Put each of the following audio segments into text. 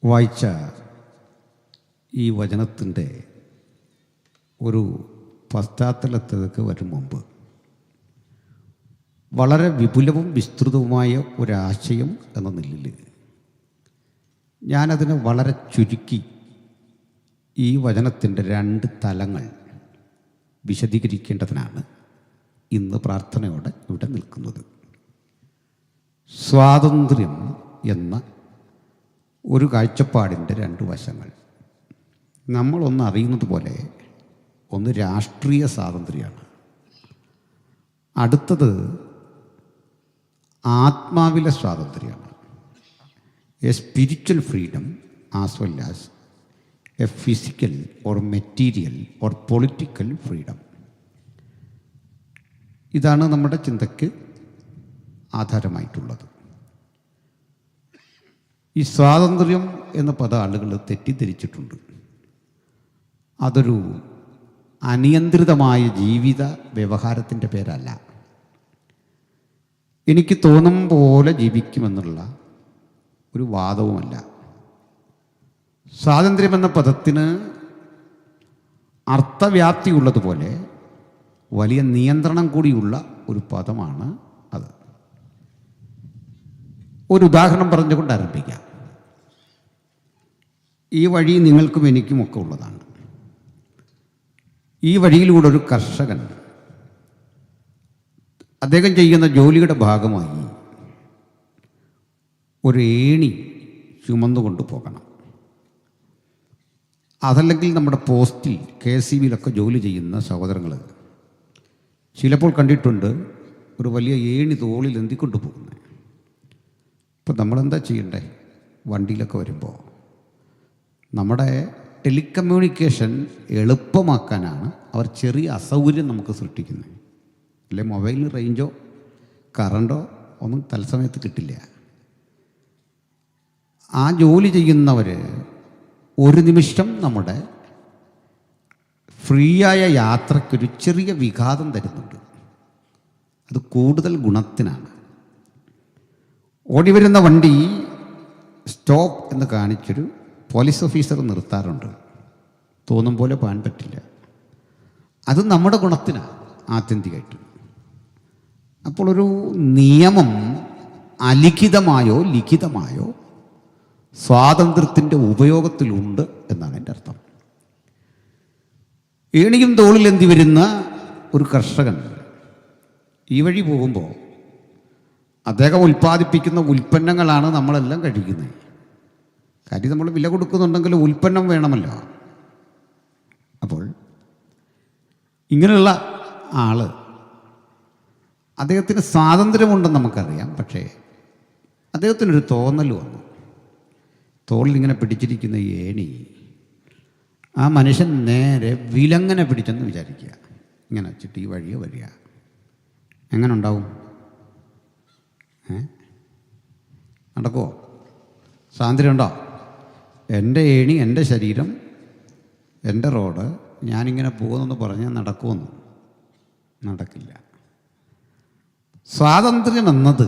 വായിച്ച ഈ വചനത്തിൻ്റെ ഒരു പശ്ചാത്തലത്തിലേക്ക് വരും മുമ്പ് വളരെ വിപുലവും വിസ്തൃതവുമായ ഒരാശയം എന്ന നിലയിൽ ഞാനതിനെ വളരെ ചുരുക്കി ഈ വചനത്തിൻ്റെ 2 തലങ്ങൾ വിശദീകരിക്കേണ്ടതിനാണ് ഇന്ന് പ്രാർത്ഥനയോടെ ഇവിടെ നിൽക്കുന്നത്. സ്വാതന്ത്ര്യം എന്ന ഒരു കാഴ്ചപ്പാടിൻ്റെ 2 വശങ്ങൾ. നമ്മളൊന്ന് അറിയുന്നത് പോലെ ഒന്ന് രാഷ്ട്രീയ സ്വാതന്ത്ര്യമാണ്, അടുത്തത് ആത്മാവിലെ സ്വാതന്ത്ര്യമാണ്. A spiritual freedom as well as a physical or material or political freedom. ഇതാണ് നമ്മുടെ ചിന്തയ്ക്ക് ആധാരമായിട്ടുള്ളത്. ഈ സ്വാതന്ത്ര്യം എന്ന പദം ആളുകൾ തെറ്റിദ്ധരിച്ചിട്ടുണ്ട്. അതൊരു അനിയന്ത്രിതമായ ജീവിത വ്യവഹാരത്തിൻ്റെ പേരല്ല. എനിക്ക് തോന്നും പോലെ ജീവിക്കുമെന്നുള്ള ഒരു വാദവുമല്ല. സ്വാതന്ത്ര്യമെന്ന പദത്തിന് അർത്ഥവ്യാപ്തിയുള്ളതുപോലെ വലിയ നിയന്ത്രണം കൂടിയുള്ള ഒരു പദമാണ് അത്. ഒരു ഉദാഹരണം പറഞ്ഞുകൊണ്ട് ആരംഭിക്കാം. ഈ വഴി നിങ്ങൾക്കും എനിക്കുമൊക്കെ ഉള്ളതാണ്. ഈ വഴിയിലൂടെ ഒരു കർഷകൻ അദ്ദേഹം ചെയ്യുന്ന ജോലിയുടെ ഭാഗമായി ഒരു ഏണി ചുമന്നുകൊണ്ട് പോകണം. അതല്ലെങ്കിൽ നമ്മുടെ പോസ്റ്റിൽ KSEBിയിലൊക്കെ ജോലി ചെയ്യുന്ന സഹോദരങ്ങൾ ചിലപ്പോൾ കണ്ടിട്ടുണ്ട് ഒരു വലിയ ഏണി തോളിൽ എന്തിക്കൊണ്ട് പോകുന്നത്. ഇപ്പം നമ്മളെന്താ ചെയ്യണ്ടേ? വണ്ടിയിലൊക്കെ വരുമ്പോൾ നമ്മുടെ ടെലികമ്മ്യൂണിക്കേഷൻ എളുപ്പമാക്കാനാണ് അവർ ചെറിയ അസൗകര്യം നമുക്ക് സൃഷ്ടിക്കുന്നത്. അല്ലെ മൊബൈലിന് റേഞ്ചോ കറണ്ടോ ഒന്നും തത്സമയത്ത് കിട്ടില്ല. ആ ജോലി ചെയ്യുന്നവർ ഒരു നിമിഷം നമ്മുടെ ഫ്രീയായ യാത്രയ്ക്കൊരു ചെറിയ വിഘാതം തരുന്നുണ്ട്. അത് കൂടുതൽ ഗുണത്തിനാണ്. ഓടി വരുന്ന വണ്ടി സ്റ്റോപ്പ് എന്ന് കാണിച്ചൊരു പോലീസ് ഓഫീസർ നിർത്താറുണ്ട്. തോന്നും പോലെ പോകാൻ പറ്റില്ല. അത് നമ്മുടെ ഗുണത്തിനാണ് ആത്യന്തികമായിട്ട്. അപ്പോൾ ഒരു നിയമം അലിഖിതമായോ ലിഖിതമായോ സ്വാതന്ത്ര്യത്തിൻ്റെ ഉപയോഗത്തിലുണ്ട് എന്നാണ് എൻ്റെ അർത്ഥം. ഏണിയും തോളിലെന്തി വരുന്ന ഒരു കർഷകൻ ഈ വഴി പോകുമ്പോൾ അദ്ദേഹം ഉൽപ്പാദിപ്പിക്കുന്ന ഉൽപ്പന്നങ്ങളാണ് നമ്മളെല്ലാം കഴിക്കുന്നത്. കാര്യം നമ്മൾ വില കൊടുക്കുന്നുണ്ടെങ്കിൽ ഉൽപ്പന്നം വേണമല്ലോ. അപ്പോൾ ഇങ്ങനെയുള്ള ആൾ അദ്ദേഹത്തിന് സ്വാതന്ത്ര്യമുണ്ടെന്ന് നമുക്കറിയാം. പക്ഷേ അദ്ദേഹത്തിനൊരു തോന്നൽ വന്നു. തോളിലിങ്ങനെ പിടിച്ചിരിക്കുന്ന ഏണി ആ മനുഷ്യൻ നേരെ വിലങ്ങനെ പിടിച്ചെന്ന് വിചാരിക്കുക. ഇങ്ങനെ വെച്ചിട്ട് ഈ വഴിയോ വരിക എങ്ങനെ ഉണ്ടാവും? നടക്കുമോ? സ്വാതന്ത്ര്യം ഉണ്ടോ? എൻ്റെ ഏണി, എൻ്റെ ശരീരം, എൻ്റെ റോഡ്, ഞാനിങ്ങനെ പോകുന്നെന്ന് പറഞ്ഞാൽ നടക്കുമെന്ന് നടക്കില്ല. സ്വാതന്ത്ര്യം എന്നത്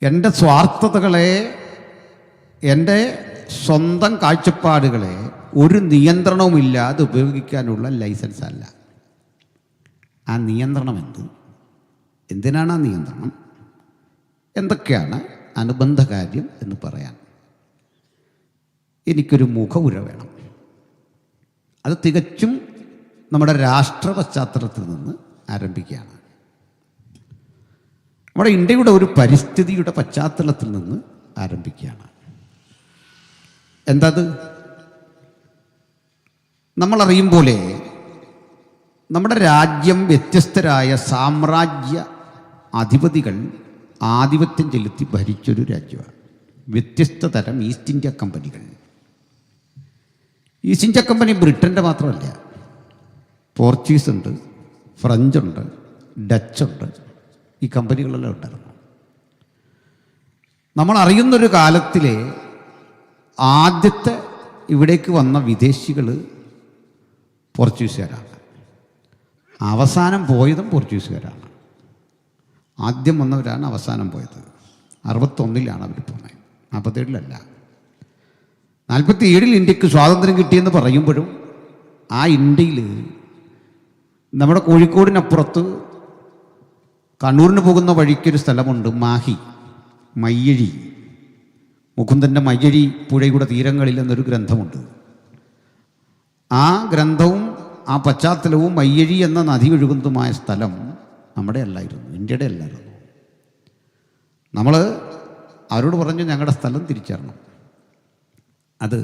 എൻ്റെ സ്വാർത്ഥതകളെ, എൻ്റെ സ്വന്തം കാഴ്ചപ്പാടുകളെ ഒരു നിയന്ത്രണവുമില്ലാതെ ഉപയോഗിക്കാനുള്ള ലൈസൻസ് അല്ല. ആ നിയന്ത്രണം എന്തിനാണ് ആ നിയന്ത്രണം? എന്തൊക്കെയാണ് അനുബന്ധ കാര്യം എന്ന് പറയാൻ എനിക്കൊരു മുഖവുര വേണം. അത് തികച്ചും നമ്മുടെ രാഷ്ട്ര പശ്ചാത്തലത്തിൽ നിന്ന് ആരംഭിക്കുകയാണ്. നമ്മുടെ ഇന്ത്യയുടെ ഒരു പരിസ്ഥിതിയുടെ പശ്ചാത്തലത്തിൽ നിന്ന് ആരംഭിക്കുകയാണ്. എന്തത്? നമ്മളറിയും പോലെ നമ്മുടെ രാജ്യം വ്യത്യസ്തരായ സാമ്രാജ്യ അധിപതികൾ ആധിപത്യം ചെലുത്തി ഭരിച്ചൊരു രാജ്യമാണ്. വ്യത്യസ്ത തരം ഈസ്റ്റ് ഇന്ത്യ കമ്പനികൾ. ഈസ്റ്റ് ഇന്ത്യ കമ്പനി ബ്രിട്ടൻ്റെ മാത്രമല്ല, പോർച്ചുഗീസ് ഉണ്ട്, ഫ്രഞ്ചുണ്ട്, ഡച്ചുണ്ട്. ഈ കമ്പനികളെല്ലാം ഉണ്ടായിരുന്നു. നമ്മൾ അറിയുന്നൊരു കാലത്തിലെ ആദ്യത്തെ ഇവിടേക്ക് വന്ന വിദേശികൾ പോർച്ചുഗീസുകാരാണ്. അവസാനം പോയതും പോർച്ചുഗീസുകാരാണ്. ആദ്യം വന്നവരാണ് അവസാനം പോയത്. 61-ലാണ് അവർ പോകുന്നത്, 47-ലല്ല. 47 ഇന്ത്യക്ക് സ്വാതന്ത്ര്യം കിട്ടിയെന്ന് പറയുമ്പോഴും ആ ഇന്ത്യയിൽ നമ്മുടെ കോഴിക്കോടിനപ്പുറത്ത് കണ്ണൂരിന് പോകുന്ന വഴിക്കൊരു സ്ഥലമുണ്ട്, മാഹി, മയ്യഴി, മുകുന്ദൻ്റെ മയ്യഴി പുഴയുടെ തീരങ്ങളിൽ എന്നൊരു ഗ്രന്ഥമുണ്ട്. ആ ഗ്രന്ഥവും ആ പശ്ചാത്തലവും മയ്യഴി എന്ന നദി ഒഴുകുന്നതുമായ സ്ഥലം നമ്മുടെ അല്ലായിരുന്നു, ഇന്ത്യയുടെ അല്ലായിരുന്നു. നമ്മൾ അവരോട് പറഞ്ഞു ഞങ്ങളുടെ സ്ഥലം തിരിച്ചറിയണം. അത്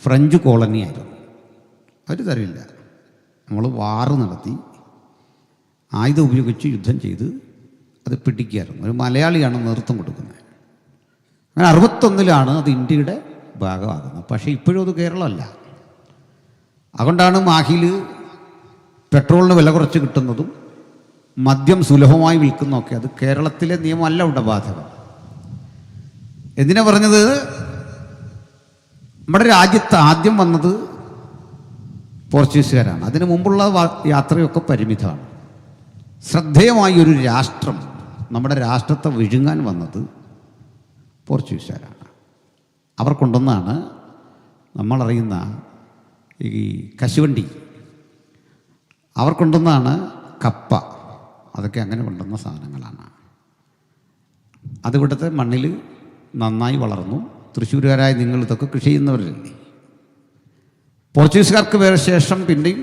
ഫ്രഞ്ച് കോളനി ആയിരുന്നു. അവർ തരില്ല. നമ്മൾ വാറ് നടത്തി ആയുധം ഉപയോഗിച്ച് യുദ്ധം ചെയ്ത് അത് പിടിക്കുകയായിരുന്നു. ഒരു മലയാളിയാണ് നേതൃത്വം കൊടുക്കുന്നത്. അങ്ങനെ 61 അത് ഇന്ത്യയുടെ ഭാഗമാകുന്നത്. പക്ഷേ ഇപ്പോഴും അത് കേരളമല്ല. അതുകൊണ്ടാണ് മാഹിയിൽ പെട്രോളിന് വില കുറച്ച് കിട്ടുന്നതും മദ്യം സുലഭമായി വിൽക്കുന്നതൊക്കെ. അത് കേരളത്തിലെ നിയമമല്ല ഇവിടെ ബാധകം. എന്തിനാ പറഞ്ഞത്? നമ്മുടെ രാജ്യത്ത് ആദ്യം വന്നത് പോർച്ചുഗീസുകാരാണ്. അതിനു മുമ്പുള്ള യാത്രയൊക്കെ പരിമിതമാണ്. ശ്രദ്ധേയമായ ഒരു രാഷ്ട്രം, നമ്മുടെ രാഷ്ട്രത്തെ വിഴുങ്ങാൻ വന്നത് പോർച്ചുഗീസുകാരാണ്. അവർ കൊണ്ടുവന്നാണ് നമ്മളറിയുന്ന ഈ കശുവണ്ടി, അവർ കൊണ്ടുവന്നാണ് കപ്പ, അതൊക്കെ അങ്ങനെ കൊണ്ടുവന്ന സാധനങ്ങളാണ്. അത് ഇവിടുത്തെ മണ്ണിൽ നന്നായി വളർന്നു. തൃശ്ശൂരുകാരായ നിങ്ങൾ ഇതൊക്കെ കൃഷി ചെയ്യുന്നവരല്ലേ. പോർച്ചുഗീസുകാർക്ക് വേറെ ശേഷം പിന്നെയും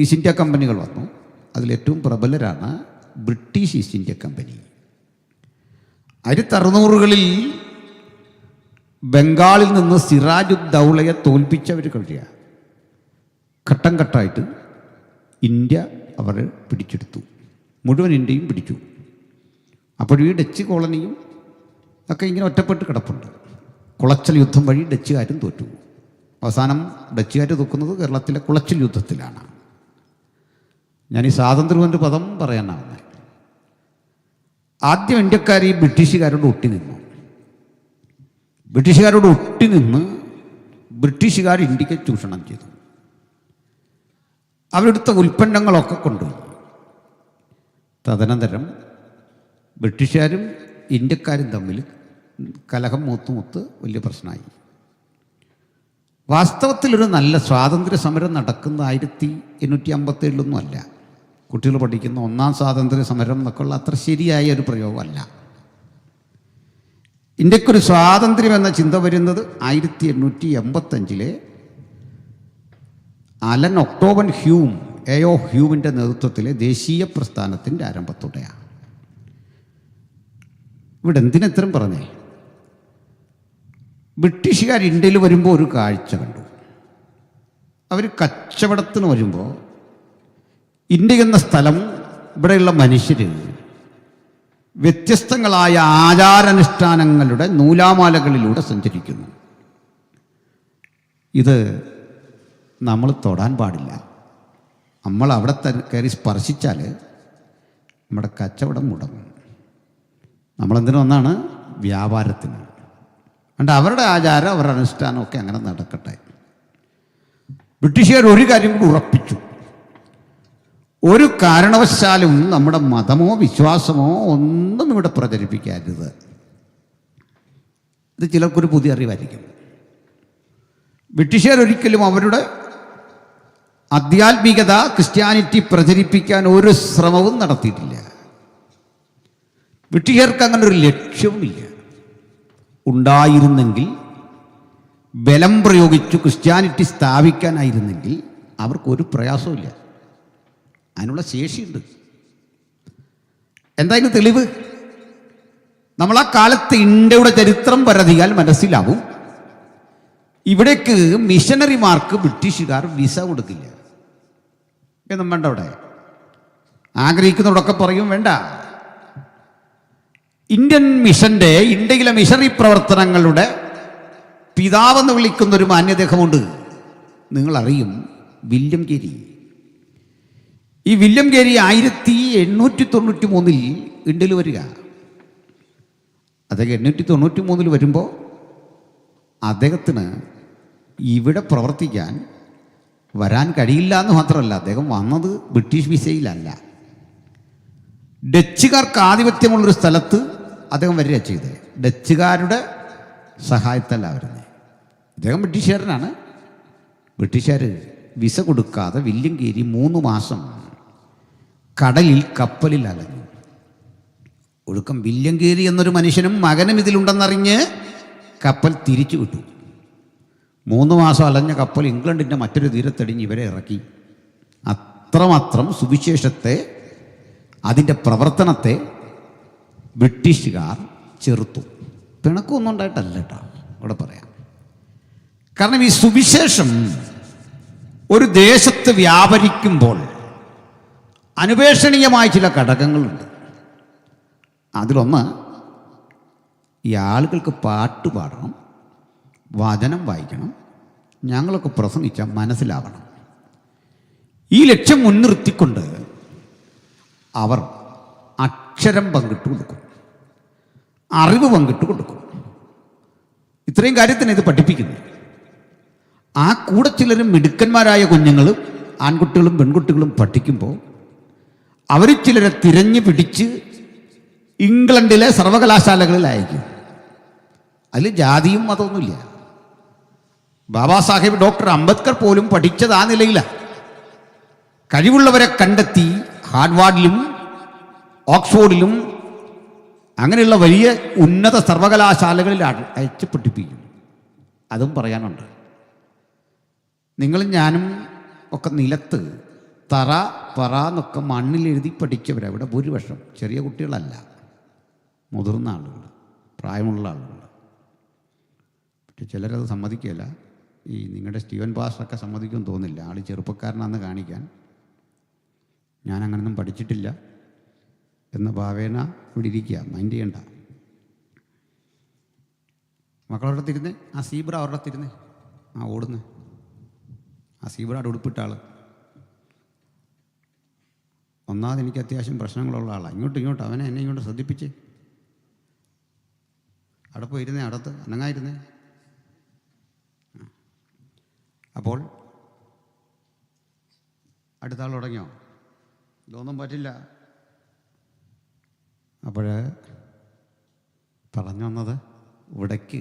ഈസ്റ്റ് ഇന്ത്യ കമ്പനികൾ വന്നു. അതിലേറ്റവും പ്രബലരാണ് ബ്രിട്ടീഷ് ഈസ്റ്റ് ഇന്ത്യ കമ്പനി. 1600-കളിൽ ബംഗാളിൽ നിന്ന് സിറാജുദ്ദൗളയെ തോൽപ്പിച്ചവർ കഴിയുക. ഘട്ടം ഘട്ടമായിട്ട് ഇന്ത്യ അവർ പിടിച്ചെടുത്തു. മുഴുവൻ ഇന്ത്യയും പിടിച്ചു. അപ്പോൾ ഈ ഡച്ച് കോളനിയും ഒക്കെ ഇങ്ങനെ ഒറ്റപ്പെട്ട് കിടപ്പുണ്ട്. കുളച്ചൽ യുദ്ധം വഴി ഡച്ചുകാരും തോറ്റു. അവസാനം ഡച്ചുകാർ തോക്കുന്നത് കേരളത്തിലെ കുളച്ചൽ യുദ്ധത്തിലാണ്. ഞാൻ ഈ സ്വാതന്ത്ര്യം എന്ന പദം പറയാനാണ്. ആദ്യം ഇന്ത്യക്കാർ ഈ ബ്രിട്ടീഷുകാരോട് ഒട്ടി നിന്നു. ബ്രിട്ടീഷുകാരോട് ഒട്ടി നിന്ന് ബ്രിട്ടീഷുകാർ ഇന്ത്യക്ക് ചൂഷണം ചെയ്തു. അവരെടുത്ത ഉൽപ്പന്നങ്ങളൊക്കെ കൊണ്ടുപോയി. തദനന്തരം ബ്രിട്ടീഷുകാരും ഇന്ത്യക്കാരും തമ്മിൽ കലഹം മൂത്ത് വലിയ പ്രശ്നമായി. വാസ്തവത്തിലൊരു നല്ല സ്വാതന്ത്ര്യ സമരം നടക്കുന്ന 1857 അല്ല. കുട്ടികൾ പഠിക്കുന്ന 1ാം സ്വാതന്ത്ര്യ സമരം എന്നൊക്കെയുള്ള അത്ര ശരിയായ ഒരു പ്രയോഗമല്ല. ഇന്ത്യക്കൊരു സ്വാതന്ത്ര്യം എന്ന ചിന്ത വരുന്നത് 1885 അലൻ ഒക്ടോബൻ ഹ്യൂം, എ.ഒ. ഹ്യൂമിൻ്റെ നേതൃത്വത്തിലെ ദേശീയ പ്രസ്ഥാനത്തിൻ്റെ ആരംഭത്തോടെയാണ്. ഇവിടെ എന്തിനെത്തരം പറഞ്ഞേ? ബ്രിട്ടീഷുകാർ ഇന്ത്യയിൽ വരുമ്പോൾ ഒരു കാഴ്ച കണ്ടു. അവർ കച്ചവടത്തിന് വരുമ്പോൾ ഇന്ത്യ എന്ന സ്ഥലം, ഇവിടെയുള്ള മനുഷ്യർ വ്യത്യസ്തങ്ങളായ ആചാരാനുഷ്ഠാനങ്ങളുടെ നൂലാമാലകളിലൂടെ സഞ്ചരിക്കുന്നു. ഇത് നമ്മൾ തൊടാൻ പാടില്ല. നമ്മൾ അവിടെ കയറി സ്പർശിച്ചാൽ നമ്മുടെ കച്ചവടം മുടങ്ങും. നമ്മളെന്തിനു വന്നാണ്? വ്യാപാരത്തിന്. അതുകൊണ്ട് അവരുടെ ആചാരം, അവരുടെ അനുഷ്ഠാനമൊക്കെ അങ്ങനെ നടക്കട്ടെ. ബ്രിട്ടീഷുകാർ ഒരു കാര്യം കൂടി ഉറപ്പിച്ചു: ഒരു കാരണവശാലും നമ്മുടെ മതമോ വിശ്വാസമോ ഒന്നും ഇവിടെ പ്രചരിപ്പിക്കരുത്. ഇത് ചിലർക്കൊരു പുതിയ അറിവായിരിക്കും. ബ്രിട്ടീഷുകാർ ഒരിക്കലും അവരുടെ ആധ്യാത്മികത, ക്രിസ്ത്യാനിറ്റി പ്രചരിപ്പിക്കാൻ ഒരു ശ്രമവും നടത്തിയിട്ടില്ല. ബ്രിട്ടീഷുകാർക്ക് അങ്ങനെ ഒരു ലക്ഷ്യവുമില്ല. ഉണ്ടായിരുന്നെങ്കിൽ, ബലം പ്രയോഗിച്ചു ക്രിസ്ത്യാനിറ്റി സ്ഥാപിക്കാനായിരുന്നെങ്കിൽ അവർക്കൊരു പ്രയാസവുമില്ല. അതിനുള്ള ശേഷിയുണ്ട്. എന്തായാലും തെളിവ് നമ്മൾ ആ കാലത്ത് ഇന്ത്യയുടെ ചരിത്രം പരതിയാൽ മനസ്സിലാവും. ഇവിടേക്ക് മിഷനറിമാർക്ക് ബ്രിട്ടീഷുകാർ വിസ കൊടുക്കില്ല എന്നും വേണ്ട. അവിടെ ആഗ്രഹിക്കുന്നവരൊക്കെ പറയും വേണ്ട. ഇന്ത്യൻ മിഷന്റെ, ഇന്ത്യയിലെ മിഷണറി പ്രവർത്തനങ്ങളുടെ പിതാവെന്ന് വിളിക്കുന്നൊരു മാന്യദേഹമുണ്ട്. നിങ്ങളറിയും, വില്യം കേരി. ഈ വില്യം കേരി 1893 ഇന്ത്യയിൽ വരിക. അദ്ദേഹം 1893 വരുമ്പോൾ അദ്ദേഹത്തിന് ഇവിടെ പ്രവർത്തിക്കാൻ വരാൻ കഴിയില്ല എന്ന് മാത്രമല്ല, അദ്ദേഹം വന്നത് ബ്രിട്ടീഷ് വിസയിലല്ല. ഡച്ചുകാർക്ക് ആധിപത്യമുള്ളൊരു സ്ഥലത്ത് അദ്ദേഹം വരിക ചെയ്തത്. ഡച്ചുകാരുടെ സഹായത്തല്ല വരുന്നത്. അദ്ദേഹം ബ്രിട്ടീഷുകാരനാണ്. ബ്രിട്ടീഷുകാർ വിസ കൊടുക്കാതെ വില്യംകേരി 3 മാസം കടലിൽ കപ്പലിൽ അലഞ്ഞു. ഒടുക്കം വില്യംകേരി എന്നൊരു മനുഷ്യനും മകനും ഇതിലുണ്ടെന്നറിഞ്ഞ് കപ്പൽ തിരിച്ചു വിട്ടു. 3 മാസം അലഞ്ഞ കപ്പൽ ഇംഗ്ലണ്ടിൻ്റെ മറ്റൊരു തീരത്തടിഞ്ഞ് ഇവരെ ഇറക്കി. അത്രമാത്രം സുവിശേഷത്തെ, അതിൻ്റെ പ്രവർത്തനത്തെ ബ്രിട്ടീഷുകാർ ചെറുത്തു. പിണക്കമൊന്നും ഉണ്ടായിട്ടല്ല കേട്ടോ, ഇവിടെ പറയാം. കാരണം ഈ സുവിശേഷം ഒരു ദേശത്ത് വ്യാപരിക്കുമ്പോൾ അനുപേക്ഷണീയമായ ചില ഘടകങ്ങളുണ്ട്. അതിലൊന്ന്, ഈ ആളുകൾക്ക് പാട്ട് പാടണം, വചനം വായിക്കണം, ഞങ്ങളൊക്കെ പ്രസംഗിച്ചാൽ മനസ്സിലാവണം. ഈ ലക്ഷ്യം മുൻനിർത്തിക്കൊണ്ട് അവർ അക്ഷരം പങ്കിട്ട് കൊടുക്കും, അറിവ് പങ്കിട്ട് കൊടുക്കും. ഇത്രയും കാര്യത്തിന് ഇത് പഠിപ്പിക്കുന്നു. ആ കൂടെ ചിലരും മിടുക്കന്മാരായ കുഞ്ഞുങ്ങളും ആൺകുട്ടികളും പെൺകുട്ടികളും പഠിക്കുമ്പോൾ അവർ ചിലരെ തിരഞ്ഞു പിടിച്ച് ഇംഗ്ലണ്ടിലെ സർവകലാശാലകളിൽ അയക്കും. അതിൽ ജാതിയും മതമൊന്നുമില്ല. ബാബാ സാഹേബ് ഡോക്ടർ അംബേദ്കർ പോലും പഠിച്ചത് ആ നിലയിലാണ്. കഴിവുള്ളവരെ കണ്ടെത്തി ഹാർവാർഡിലും ഓക്സ്ഫോർഡിലും അങ്ങനെയുള്ള വലിയ ഉന്നത സർവകലാശാലകളിൽ അയച്ച് പഠിപ്പിക്കും. അതും പറയാനുണ്ട്. നിങ്ങളും ഞാനും ഒക്കെ നിലത്ത് തറ പറ എന്നൊക്കെ മണ്ണിലെഴുതി പഠിച്ചവരാണ് ഇവിടെ ഭൂരിപക്ഷം. ചെറിയ കുട്ടികളല്ല, മുതിർന്ന ആളുകൾ, പ്രായമുള്ള ആളുകൾ. പക്ഷെ ചിലരത് സമ്മതിക്കില്ല. ഈ നിങ്ങളുടെ സ്റ്റീവൻ പാസ്റ്ററൊക്കെ സമ്മതിക്കുമെന്ന് തോന്നില്ല. ആൾ ചെറുപ്പക്കാരനാണെന്ന് കാണിക്കാൻ. ഞാനങ്ങനൊന്നും പഠിച്ചിട്ടില്ല എന്ന ഭാവേന ഇവിടെ ഇരിക്കുക, മൈൻഡ് ചെയ്യണ്ട. മക്കളവിടെ തിരുന്നേ, ആ സീബ്ര അവരുടെ തിരുന്നേ, ആ ഓടുന്നേ, ആ സീബ്രയുടെ ഉടുപ്പിട്ട ആൾ. ഒന്നാമത് എനിക്ക് അത്യാവശ്യം പ്രശ്നങ്ങളുള്ള ആളാണ്. ഇങ്ങോട്ട് അവനെ എന്നെ ഇങ്ങോട്ട് ശ്രദ്ധിപ്പിച്ച്. അവിടെ പോയി ഇരുന്നേ, അടുത്ത് അനങ്ങായിരുന്നേ. അപ്പോൾ അടുത്ത ആൾ തുടങ്ങിയോ? ഇതൊന്നും പറ്റില്ല. അപ്പോൾ പറഞ്ഞു വന്നത്, ഇവിടേക്ക്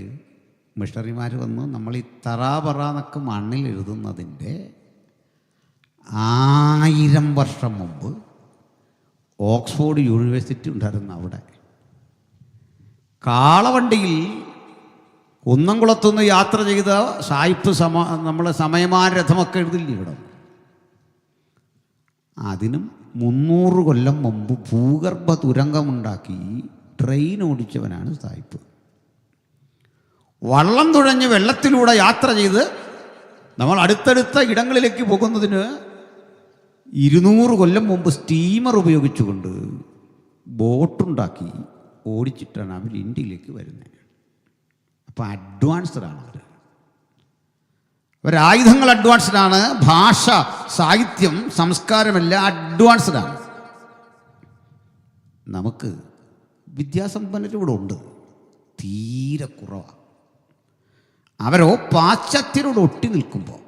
മിഷണറിമാർ വന്ന് നമ്മൾ ഈ തറാപറ എന്നൊക്കെ മണ്ണിൽ എഴുതുന്നതിൻ്റെ 1000 വർഷം മുമ്പ് ഓക്സ്ഫോർഡ് യൂണിവേഴ്സിറ്റി ഉണ്ടായിരുന്നു. അവിടെ കാളവണ്ടിയിൽ കുന്നംകുളത്തുനിന്ന് യാത്ര ചെയ്ത സായിപ്പ് നമ്മളെ സമയമാനരഥമൊക്കെ എഴുതില്ല ഇവിടെ. അതിനും 300 കൊല്ലം മുമ്പ് ഭൂഗർഭ തുരങ്കമുണ്ടാക്കി ട്രെയിൻ ഓടിച്ചവനാണ് സായിപ്പ്. വള്ളം തുഴഞ്ഞ് വെള്ളത്തിലൂടെ യാത്ര ചെയ്ത് നമ്മൾ അടുത്തടുത്ത ഇടങ്ങളിലേക്ക് പോകുന്നതിന് 200 കൊല്ലം മുമ്പ് സ്റ്റീമർ ഉപയോഗിച്ചുകൊണ്ട് ബോട്ടുണ്ടാക്കി ഓടിച്ചിട്ടാണ് അവർ ഇന്ത്യയിലേക്ക് വരുന്നത്. അപ്പോൾ അഡ്വാൻസ്ഡാണ് അവർ. അവരായുധങ്ങൾ അഡ്വാൻസ്ഡാണ്, ഭാഷ, സാഹിത്യം, സംസ്കാരമെല്ലാം അഡ്വാൻസ്ഡാണ്. നമുക്ക് വിദ്യാസമ്പന്നരിവിടെ ഉണ്ട്, തീരെ കുറവാണ്. അവരോ പാശ്ചാത്യരോട് ഒട്ടി നിൽക്കുമ്പോൾ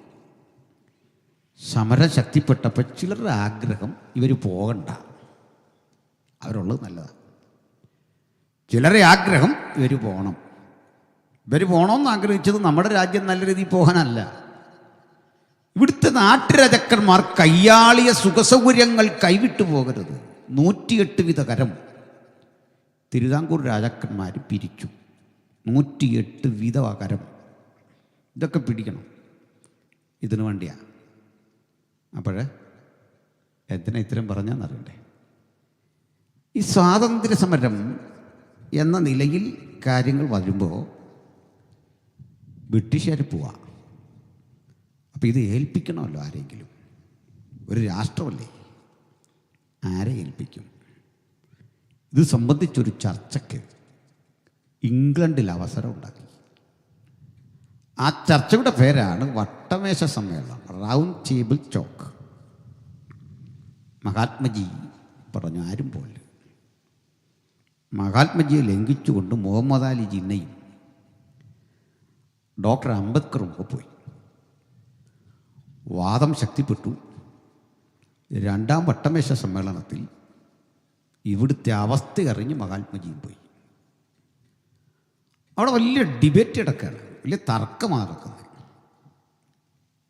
സമരം ശക്തിപ്പെട്ടപ്പോൾ ചിലരുടെ ആഗ്രഹം ഇവർ പോകണ്ട, അവരുള്ളത് നല്ലതാണ്. ചിലരെ ആഗ്രഹം ഇവർ പോകണം. ഇവർ പോകണമെന്ന് ആഗ്രഹിച്ചത് നമ്മുടെ രാജ്യം നല്ല രീതിയിൽ പോകാനല്ല. ഇവിടുത്തെ നാട്ടുരാജാക്കന്മാർ കയ്യാളിയ സുഖസൗകര്യങ്ങൾ കൈവിട്ടു പോകരുത്. 108 വിധ കരം തിരുവിതാംകൂർ രാജാക്കന്മാർ പിരിച്ചു. 108 വിധ കരം. ഇതൊക്കെ പിടിക്കണം, ഇതിനു വേണ്ടിയാണ്. അപ്പോൾ എന്തിനാ ഇത്തരം പറഞ്ഞാന്നറിയണ്ടേ? ഈ സ്വാതന്ത്ര്യ സമരം എന്ന നിലയിൽ കാര്യങ്ങൾ വരുമ്പോൾ ബ്രിട്ടീഷുകാർ പോവാ. അപ്പോൾ ഇത് ഏൽപ്പിക്കണമല്ലോ ആരെങ്കിലും. ഒരു രാഷ്ട്രമല്ലേ, ആരെ ഏൽപ്പിക്കും? ഇത് സംബന്ധിച്ചൊരു ചർച്ചയ്ക്ക് ഇംഗ്ലണ്ടിൽ അവസരം ഉണ്ടാക്കി. ആ ചർച്ചയുടെ പേരാണ് വട്ടമേശ സമ്മേളനം, റൗണ്ട് ടേബിൾ ടോക്ക്. മഹാത്മജി പറഞ്ഞു, ആരും പോലെ മഹാത്മജിയെ ലംഘിച്ചുകൊണ്ട് മുഹമ്മദ് അലി ജിന്നയും ഡോക്ടർ അംബേദ്കറും ഒക്കെ പോയി. വാദം ശക്തിപ്പെട്ടു. 2ാം വട്ടമേശ സമ്മേളനത്തിൽ ഇവിടുത്തെ അവസ്ഥ അറിഞ്ഞ് മഹാത്മജിയും പോയി. അവിടെ വലിയ ഡിബേറ്റ് കിടക്കുകയാണ്. വലിയ തർക്കമാക്കുന്നത്.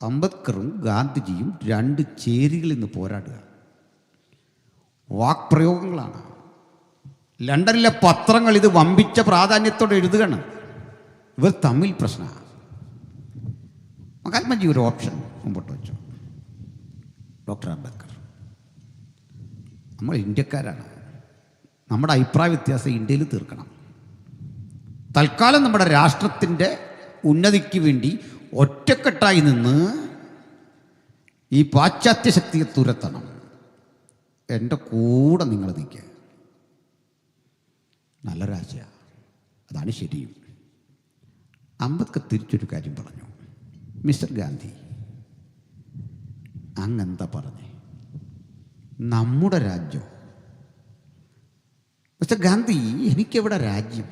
അംബേദ്കറും ഗാന്ധിജിയും രണ്ട് ചേരികളിൽ നിന്ന് പോരാടുക. വാക്പ്രയോഗങ്ങളാണ്. ലണ്ടനിലെ പത്രങ്ങൾ ഇത് വമ്പിച്ച പ്രാധാന്യത്തോടെ എഴുതുകയാണ്. ഇവർ തമ്മിൽ പ്രശ്നമാണ്. മഹാത്മജി ഒരു ഓപ്ഷൻ മുമ്പോട്ട് വെച്ചു. ഡോക്ടർ അംബേദ്കർ, നമ്മൾ ഇന്ത്യക്കാരാണ്, നമ്മുടെ അഭിപ്രായ വ്യത്യാസം ഇന്ത്യയിൽ തീർക്കണം. തൽക്കാലം നമ്മുടെ രാഷ്ട്രത്തിൻ്റെ ഉന്നതിക്ക് വേണ്ടി ഒറ്റക്കെട്ടായി നിന്ന് ഈ പാശ്ചാത്യ ശക്തിയെ തുരത്തണം. എൻ്റെ കൂടെ നിങ്ങൾ നിൽക്കുക. നല്ല രാജ്യമാണ്, അതാണ് ശരിയും. അംബേദ്കർ തിരിച്ചൊരു കാര്യം പറഞ്ഞു. മിസ്റ്റർ ഗാന്ധി, അങ്ങെന്താ പറഞ്ഞേ? നമ്മുടെ രാജ്യം? മിസ്റ്റർ ഗാന്ധി, എനിക്കെവിടെ രാജ്യം?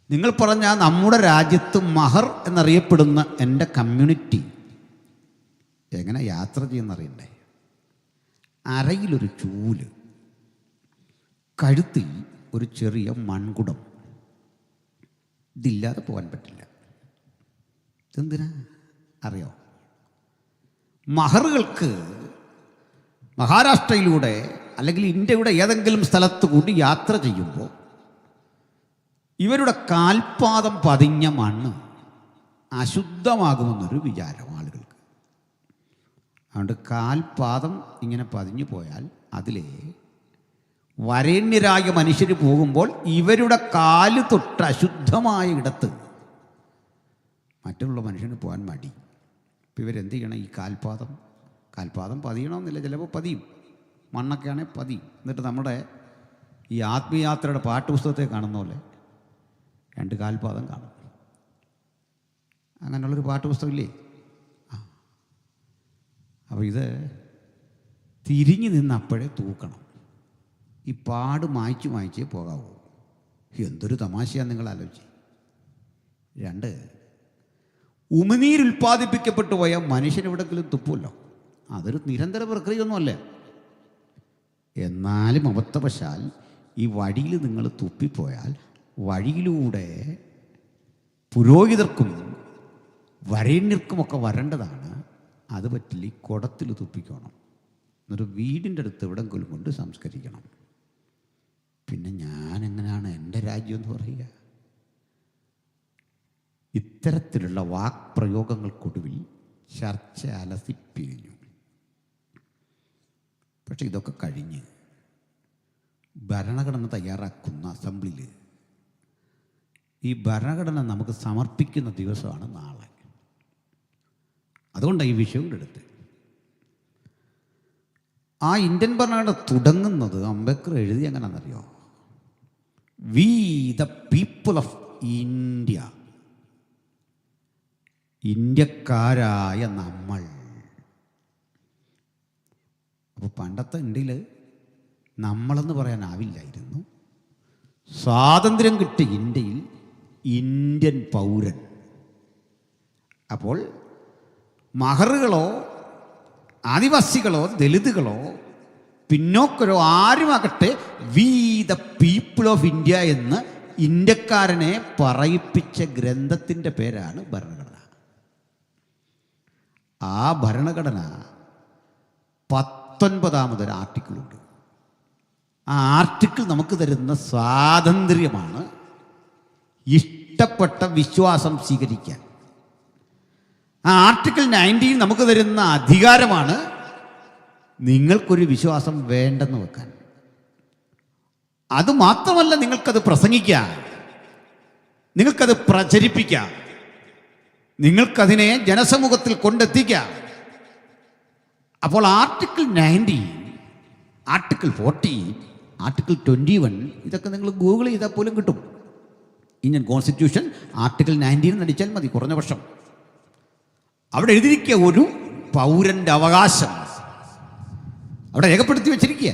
നിങ്ങൾ പറഞ്ഞ നമ്മുടെ രാജ്യത്ത് മഹർ എന്നറിയപ്പെടുന്ന എൻ്റെ കമ്മ്യൂണിറ്റി എങ്ങനെ യാത്ര ചെയ്യുന്നറിയണ്ടേ? അരയിലൊരു ചൂല്, കഴുത്തിൽ ഒരു ചെറിയ മൺകുടം, ഇതില്ലാതെ പോകാൻ പറ്റില്ല. ഇതെന്തിനാ അറിയോ? മഹറുകൾക്ക് മഹാരാഷ്ട്രയിലൂടെ അല്ലെങ്കിൽ ഇന്ത്യയുടെ ഏതെങ്കിലും സ്ഥലത്ത് കൂടി യാത്ര ചെയ്യുമ്പോൾ ഇവരുടെ കാൽപാദം പതിഞ്ഞ മണ്ണ് അശുദ്ധമാകുമെന്നൊരു വിചാരം ആളുകൾക്ക്. അതുകൊണ്ട് കാൽപാദം ഇങ്ങനെ പതിഞ്ഞു പോയാൽ അതിലെ വരേണ്യരായ മനുഷ്യർ പോകുമ്പോൾ ഇവരുടെ കാല് തൊട്ട് അശുദ്ധമായ ഇടത്ത് മറ്റുള്ള മനുഷ്യന് പോകാൻ മടി. ഇപ്പം ഇവരെന്ത് ചെയ്യണം? ഈ കാൽപാദം പതിയണമെന്നില്ല, ചിലപ്പോൾ പതിയും, മണ്ണൊക്കെ ആണെങ്കിൽ പതിയും. എന്നിട്ട് നമ്മുടെ ഈ ആത്മീയാത്രയുടെ പാഠ്യപുസ്തകത്തെ കാണുന്ന പോലെ രണ്ട് കാൽപാദം കാണും. അങ്ങനെയുള്ളൊരു പാഠ്യപുസ്തകമില്ലേ? അപ്പോൾ ഇത് തിരിഞ്ഞു നിന്ന് അപ്പോഴേ തൂക്കണം. ഈ പാട് മായ്ച്ചേ പോകാവൂ. എന്തൊരു തമാശയാണ് നിങ്ങൾ ആലോചിച്ച്. രണ്ട്, ഉമിനീരുൽപ്പാദിപ്പിക്കപ്പെട്ടു പോയ മനുഷ്യനെവിടെങ്കിലും തുപ്പുമല്ലോ. അതൊരു നിരന്തര പ്രക്രിയയൊന്നുമല്ല. എന്നാലും അബദ്ധവശാൽ ഈ വഴിയിൽ നിങ്ങൾ തുപ്പിപ്പോയാൽ വഴിയിലൂടെ പുരോഹിതർക്കും വരേണ്യർക്കുമൊക്കെ വരേണ്ടതാണ്. അത് പറ്റില്ല, ഈ കുടത്തിൽ തുപ്പിക്കണം. എന്നൊരു വീടിൻ്റെ അടുത്ത് എവിടെങ്കിലും കൊണ്ട് സംസ്കരിക്കണം. പിന്നെ ഞാനെങ്ങനെയാണ് എൻ്റെ രാജ്യം എന്ന് പറയുക? ഇത്തരത്തിലുള്ള വാക്പ്രയോഗങ്ങൾക്കൊടുവിൽ ചർച്ച അലസിപ്പിരിഞ്ഞു. പക്ഷെ ഇതൊക്കെ കഴിഞ്ഞ് ഭരണഘടന തയ്യാറാക്കുന്ന അസംബ്ലിയിൽ ഈ ഭരണഘടന നമുക്ക് സമർപ്പിക്കുന്ന ദിവസമാണ് നാളെ. അതുകൊണ്ടാണ് ഈ വിഷയം എടുത്ത്. ആ ഇന്ത്യൻ ഭരണഘടന തുടങ്ങുന്നത് അംബേദ്കർ എഴുതി എങ്ങനെയാണെന്നറിയോ? We the people of India, ഇന്ത്യക്കാരായ നമ്മൾ. അപ്പോൾ പണ്ടത്തെ ഇന്ത്യയിൽ നമ്മളെന്ന് പറയാനാവില്ലായിരുന്നു. സ്വാതന്ത്ര്യം കിട്ടിയ ഇന്ത്യയിൽ ഇന്ത്യൻ പൗരൻ. അപ്പോൾ മഹറുകളോ ആദിവാസികളോ ദലിതുകളോ പിന്നോക്കരോ ആരുമാകട്ടെ, we the people of India എന്ന് ഇന്ത്യക്കാരനെ പറയിപ്പിച്ച ഗ്രന്ഥത്തിൻ്റെ പേരാണ് ഭരണഘടന. ആ ഭരണഘടന 19ാമതൊരു ആർട്ടിക്കിളുണ്ട്. ആ ആർട്ടിക്കിൾ നമുക്ക് തരുന്ന സ്വാതന്ത്ര്യമാണ് ഇഷ്ടപ്പെട്ട വിശ്വാസം സ്വീകരിക്കാൻ. ആ ആർട്ടിക്കിൾ 19 നമുക്ക് തരുന്ന അധികാരമാണ് നിങ്ങൾക്കൊരു വിശ്വാസം വേണ്ടെന്ന് വെക്കാൻ. അതുമാത്രമല്ല, നിങ്ങൾക്കത് പ്രസംഗിക്കാം, നിങ്ങൾക്കത് പ്രചരിപ്പിക്കാം, നിങ്ങൾക്കതിനെ ജനസമൂഹത്തിൽ കൊണ്ടെത്തിക്കാം. അപ്പോൾ ആർട്ടിക്കിൾ 19, ആർട്ടിക്കിൾ 40, ആർട്ടിക്കിൾ 21 ഇതൊക്കെ നിങ്ങൾ ഗൂഗിൾ ചെയ്താൽ പോലും കിട്ടും. ഇന്ത്യൻ കോൺസ്റ്റിറ്റ്യൂഷൻ ആർട്ടിക്കിൾ 19 അടിച്ചാൽ മതി, കുറഞ്ഞ പക്ഷം. അവിടെ എഴുതിയിരിക്കുക ഒരു പൗരൻ്റെ അവകാശം അവിടെ രേഖപ്പെടുത്തി വെച്ചിരിക്കുക.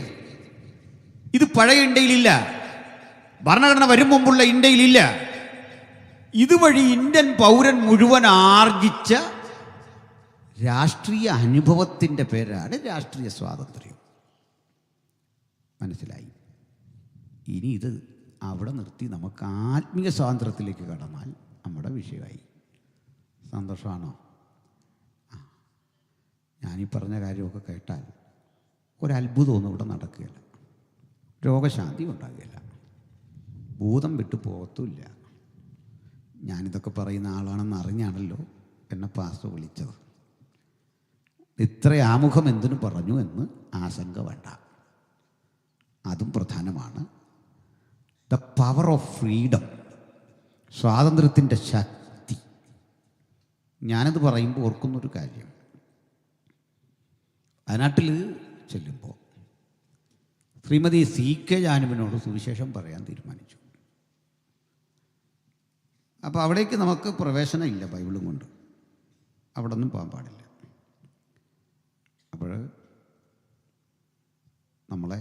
ഇത് പഴയ ഇന്ത്യയിലില്ല, ഭരണഘടന വരും മുമ്പുള്ള ഇന്ത്യയിലില്ല. ഇതുവഴി ഇന്ത്യൻ പൗരൻ മുഴുവൻ ആർജിച്ച രാഷ്ട്രീയ അനുഭവത്തിൻ്റെ പേരാണ് രാഷ്ട്രീയ സ്വാതന്ത്ര്യം. മനസ്സിലായി? ഇനി ഇത് അവിടെ നിർത്തി നമുക്ക് ആത്മീയ സ്വാതന്ത്ര്യത്തിലേക്ക് കടന്നാൽ നമ്മുടെ വിഷയമായി. സന്തോഷമാണോ? ഞാനീ പറഞ്ഞ കാര്യമൊക്കെ കേട്ടാൽ ഒരത്ഭുതമൊന്നും ഇവിടെ നടക്കുകയില്ല, രോഗശാന്തി ഉണ്ടാകുകയില്ല, ഭൂതം വിട്ടു പോകത്തുമില്ല. ഞാനിതൊക്കെ പറയുന്ന ആളാണെന്ന് അറിഞ്ഞാണല്ലോ എന്നെ പാസ്റ്റർ വിളിച്ചത്. ഇത്ര ആമുഖം എന്തിനു പറഞ്ഞു എന്ന് ആശങ്ക വേണ്ട, അതും പ്രധാനമാണ്. ദ പവർ ഓഫ് ഫ്രീഡം, സ്വാതന്ത്ര്യത്തിൻ്റെ ശക്തി. ഞാനത് പറയുമ്പോൾ ഓർക്കുന്നൊരു കാര്യം, വയനാട്ടിൽ ചെല്ലുമ്പോൾ ശ്രീമതി CK ജാനുവിനോട് സുവിശേഷം പറയാൻ തീരുമാനിച്ചു. അപ്പോൾ അവിടേക്ക് നമുക്ക് പ്രവേശനം ഇല്ല, ബൈബിളും കൊണ്ട് അവിടെ ഒന്നും പോകാൻ പാടില്ല. അപ്പോൾ നമ്മളെ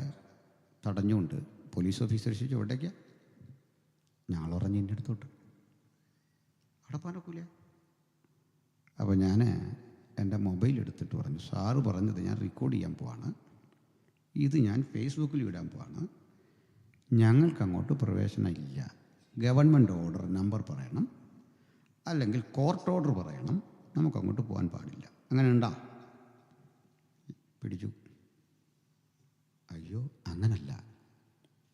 തടഞ്ഞുകൊണ്ട് പോലീസ് ഓഫീസർ ചോദിച്ചു, എവിടേക്കാ? ഞങ്ങൾ പറഞ്ഞ് എൻ്റെ അടുത്തോട്ട്. അവിടെ പോകാനൊക്കില്ല. അപ്പോൾ ഞാൻ എൻ്റെ മൊബൈൽ എടുത്തിട്ട് പറഞ്ഞു, സാറ് പറഞ്ഞത് ഞാൻ റെക്കോർഡ് ചെയ്യാൻ പോവാണ്, ഇത് ഞാൻ ഫേസ്ബുക്കിൽ ഇടാൻ പോവാണ്, ഞങ്ങൾക്ക് അങ്ങോട്ട് പ്രവേശനം ഇല്ല. ഗവൺമെൻറ് ഓർഡർ നമ്പർ പറയണം, അല്ലെങ്കിൽ കോർട്ട് ഓർഡർ പറയണം, നമുക്കങ്ങോട്ട് പോകാൻ പാടില്ല. അങ്ങനെ ഉണ്ടോ? പിടിച്ചു. അയ്യോ, അങ്ങനല്ല,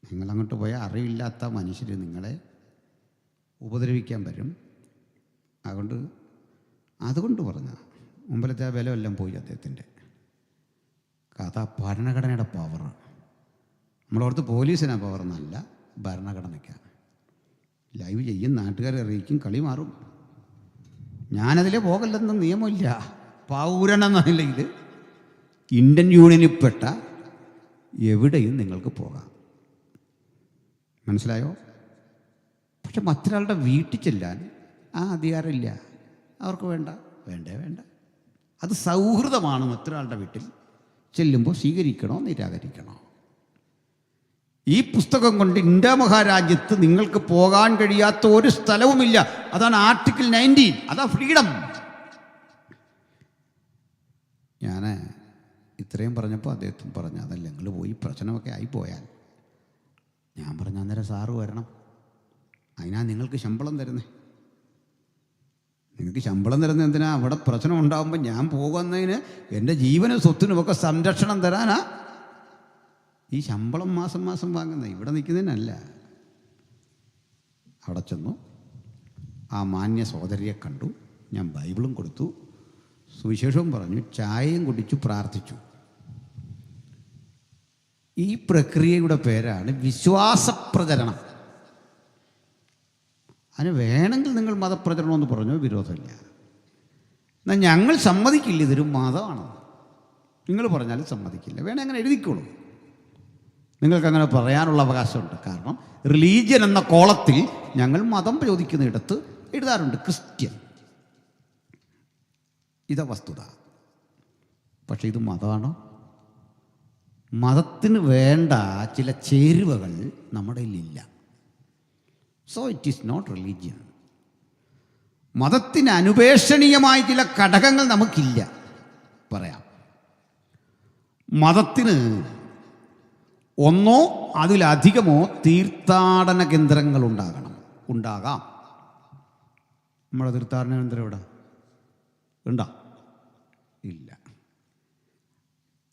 നിങ്ങളങ്ങോട്ട് പോയാൽ അറിവില്ലാത്ത മനുഷ്യർ നിങ്ങളെ ഉപദ്രവിക്കാൻ വരും. അതുകൊണ്ട് പറഞ്ഞ മുമ്പിലത്തെ വില എല്ലാം പോയി അദ്ദേഹത്തിൻ്റെ. കഥ ഭരണഘടനയുടെ പവർ. നമ്മളോർത്ത് പോലീസിനാണ് പവർ എന്നല്ല, ഭരണഘടനയ്ക്കാണ്. ലൈവ് ചെയ്യും, നാട്ടുകാരെ അറിയിക്കും, കളി മാറും. ഞാനതിലെ പോകല്ലെന്ന് നിയമമില്ല. പൗരനെന്ന നിലയിൽ ഇന്ത്യൻ യൂണിയനിൽപ്പെട്ട എവിടെയും നിങ്ങൾക്ക് പോകാം. മനസ്സിലായോ? പക്ഷെ മറ്റൊരാളുടെ വീട്ടിൽ ചെല്ലാൻ ആ അധികാരമില്ല. അവർക്ക് വേണ്ട. അത് സൗഹൃദമാണ്. മറ്റൊരാളുടെ വീട്ടിൽ ചെല്ലുമ്പോൾ സ്വീകരിക്കണോ നിരാകരിക്കണോ? ഈ പുസ്തകം കൊണ്ട് ഇന്ത്യ മഹാരാജ്യത്ത് നിങ്ങൾക്ക് പോകാൻ കഴിയാത്ത ഒരു സ്ഥലവുമില്ല. അതാണ് ആർട്ടിക്കിൾ 19. അതാ ഫ്രീഡം. ഞാൻ ഇത്രയും പറഞ്ഞപ്പോൾ അദ്ദേഹത്തും പറഞ്ഞു, അതല്ല നിങ്ങൾ പോയി പ്രശ്നമൊക്കെ ആയിപ്പോയാൽ. ഞാൻ പറഞ്ഞ അന്നേരം സാറ് വരണം, അതിനാ നിങ്ങൾക്ക് ശമ്പളം തരുന്നേ. നിങ്ങൾക്ക് ശമ്പളം തരുന്നത് എന്തിനാ? അവിടെ പ്രശ്നം ഉണ്ടാകുമ്പോൾ ഞാൻ പോകുന്നതിന്, എൻ്റെ ജീവനും സ്വത്തിനുമൊക്കെ സംരക്ഷണം തരാനാ ഈ ശമ്പളം മാസം മാസം വാങ്ങുന്നത്. ഇവിടെ നിൽക്കുന്നതിനല്ല. അവിടെ ചെന്നു, ആ മാന്യ സഹോദരിയെ കണ്ടു, ഞാൻ ബൈബിളും കൊടുത്തു, സുവിശേഷവും പറഞ്ഞു, ചായയും കുടിച്ചു, പ്രാർത്ഥിച്ചു. ഈ പ്രക്രിയയുടെ പേരാണ് വിശ്വാസപ്രചരണം. അതിന് വേണമെങ്കിൽ നിങ്ങൾ മതപ്രചരണമെന്ന് പറഞ്ഞോ, വിരോധമില്ല. എന്നാൽ ഞങ്ങൾ സമ്മതിക്കില്ല, ഇതൊരു മതമാണ്. നിങ്ങൾ പറഞ്ഞാലും സമ്മതിക്കില്ല. വേണേൽ അങ്ങനെ എഴുതിക്കോളൂ, നിങ്ങൾക്കങ്ങനെ പറയാനുള്ള അവകാശമുണ്ട്. കാരണം റിലീജിയൻ എന്ന കോളത്തിൽ ഞങ്ങൾ മതം ചോദിക്കുന്നിടത്ത് എഴുതാറുണ്ട് ക്രിസ്ത്യൻ. ഇതാ വസ്തുത. പക്ഷെ ഇത് മതമാണോ? മതത്തിന് വേണ്ട ചില ചേരുവകൾ നമ്മുടെ കയ്യിലില്ല. So it is not religion. മതത്തിന് അനുപേക്ഷണീയമായ ചില ഘടകങ്ങൾ നമുക്കില്ല. പറയാം, മതത്തിന് ഒന്നോ അതിലധികമോ തീർത്ഥാടന കേന്ദ്രങ്ങൾ ഉണ്ടാകാം. നമ്മുടെ തീർത്ഥാടന കേന്ദ്രം എവിടെ ഉണ്ടോ? ഇല്ല.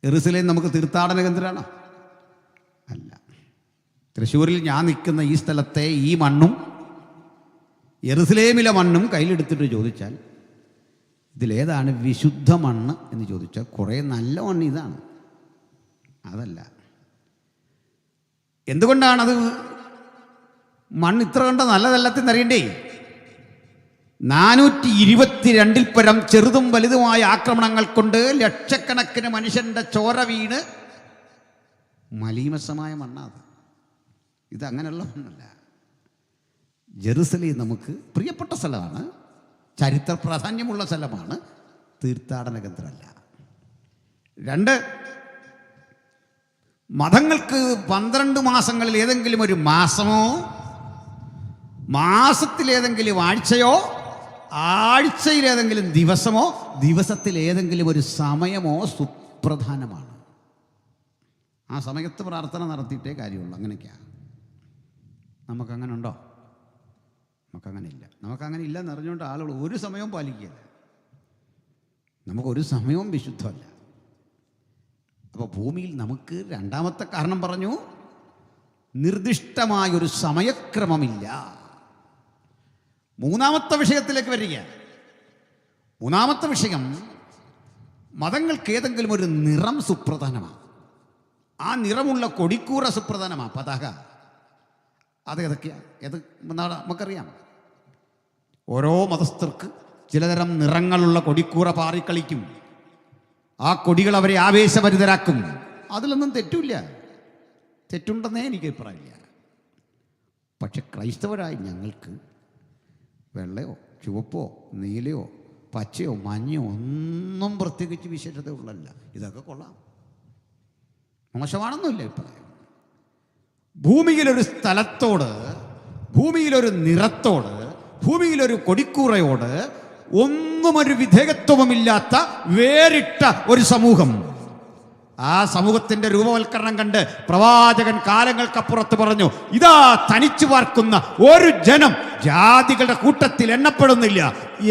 യെരുശലേം നമുക്ക് തീർത്ഥാടന കേന്ദ്രമാണോ? അല്ല. തൃശ്ശൂരിൽ ഞാൻ നിൽക്കുന്ന ഈ സ്ഥലത്തെ ഈ മണ്ണും യെരുശലേമിലെ മണ്ണും കയ്യിലെടുത്തിട്ട് ചോദിച്ചാൽ ഇതിലേതാണ് വിശുദ്ധ മണ്ണ് എന്ന് ചോദിച്ചാൽ കുറേ നല്ല മണ്ണ് ഇതാണ്. അതല്ല. എന്തുകൊണ്ടാണത് മണ്ണ് ഇത്ര കണ്ട നല്ലതല്ലത്തെന്ന് അറിയണ്ടേ? 422 പരം ചെറുതും വലുതുമായ ആക്രമണങ്ങൾ കൊണ്ട് ലക്ഷക്കണക്കിന് മനുഷ്യൻ്റെ ചോര വീണ് മലീമസമായ മണ്ണാത്. ഇതങ്ങനെയുള്ള മണ്ണല്ല. ജെറുസലേം നമുക്ക് പ്രിയപ്പെട്ട സ്ഥലമാണ്, ചരിത്ര പ്രാധാന്യമുള്ള സ്ഥലമാണ്, തീർത്ഥാടന കേന്ദ്രമല്ല. 2, മതങ്ങൾക്ക് 12 മാസങ്ങളിൽ ഏതെങ്കിലും ഒരു മാസമോ, മാസത്തിലേതെങ്കിലും ആഴ്ചയോ, ആഴ്ചയിലേതെങ്കിലും ദിവസമോ, ദിവസത്തിലേതെങ്കിലും ഒരു സമയമോ സുപ്രധാനമാണ്. ആ സമയത്ത് പ്രാർത്ഥന നടത്തിയിട്ടേ കാര്യമുള്ളൂ. അങ്ങനെയൊക്കെയാണ്. നമുക്കങ്ങനെ ഉണ്ടോ? നമുക്കങ്ങനെ ഇല്ല. നമുക്കങ്ങനെ ഇല്ലെന്ന് അറിഞ്ഞുകൊണ്ട് ആളുകൾ ഒരു സമയവും പാലിക്കുകയില്ല. നമുക്കൊരു സമയവും വിശുദ്ധമല്ല. അപ്പോൾ ഭൂമിയിൽ നമുക്ക് രണ്ടാമത്തെ കാരണം പറഞ്ഞു, നിർദ്ദിഷ്ടമായൊരു സമയക്രമമില്ല. മൂന്നാമത്തെ വിഷയത്തിലേക്ക് വരിക. മൂന്നാമത്തെ വിഷയം, മതങ്ങൾക്ക് ഏതെങ്കിലും ഒരു നിറം സുപ്രധാനമാണ്. ആ നിറമുള്ള കൊടിക്കൂറ സുപ്രധാനമാണ്, പതാക. അത് ഏതൊക്കെയാണ്? ഏത് നമുക്കറിയാം. ഓരോ മതസ്ഥർക്ക് ചിലതരം നിറങ്ങളുള്ള കൊടിക്കൂറ പാറിക്കളിക്കും. ആ കൊടികൾ അവരെ ആവേശഭരിതരാക്കും. അതിലൊന്നും തെറ്റില്ല. തെറ്റുണ്ടെന്നേ എനിക്ക് അഭിപ്രായമില്ല. പക്ഷെ ക്രൈസ്തവരായി ഞങ്ങൾക്ക് വെള്ളയോ ചുവപ്പോ നീലയോ പച്ചയോ മഞ്ഞയോ ഒന്നും പ്രത്യേകിച്ച് വിശേഷതയുള്ളല്ല. ഇതൊക്കെ കൊള്ളാം, മോശമാണെന്നില്ല അഭിപ്രായം. ഭൂമിയിലൊരു സ്ഥലത്തോട്, ഭൂമിയിലൊരു നിറത്തോട്, ഭൂമിയിലൊരു കൊടിക്കൂറയോട് ഒന്നും ഒരു വിധേയത്വമില്ലാത്ത വേറിട്ട ഒരു സമൂഹം. ആ സമൂഹത്തിന്റെ രൂപവൽക്കരണം കണ്ട് പ്രവാചകൻ കാലങ്ങൾക്കപ്പുറത്ത് പറഞ്ഞു, ഇതാ തനിച്ചു പാർക്കുന്ന ഒരു ജനം ജാതികളുടെ കൂട്ടത്തിൽ എണ്ണപ്പെടുന്നില്ല,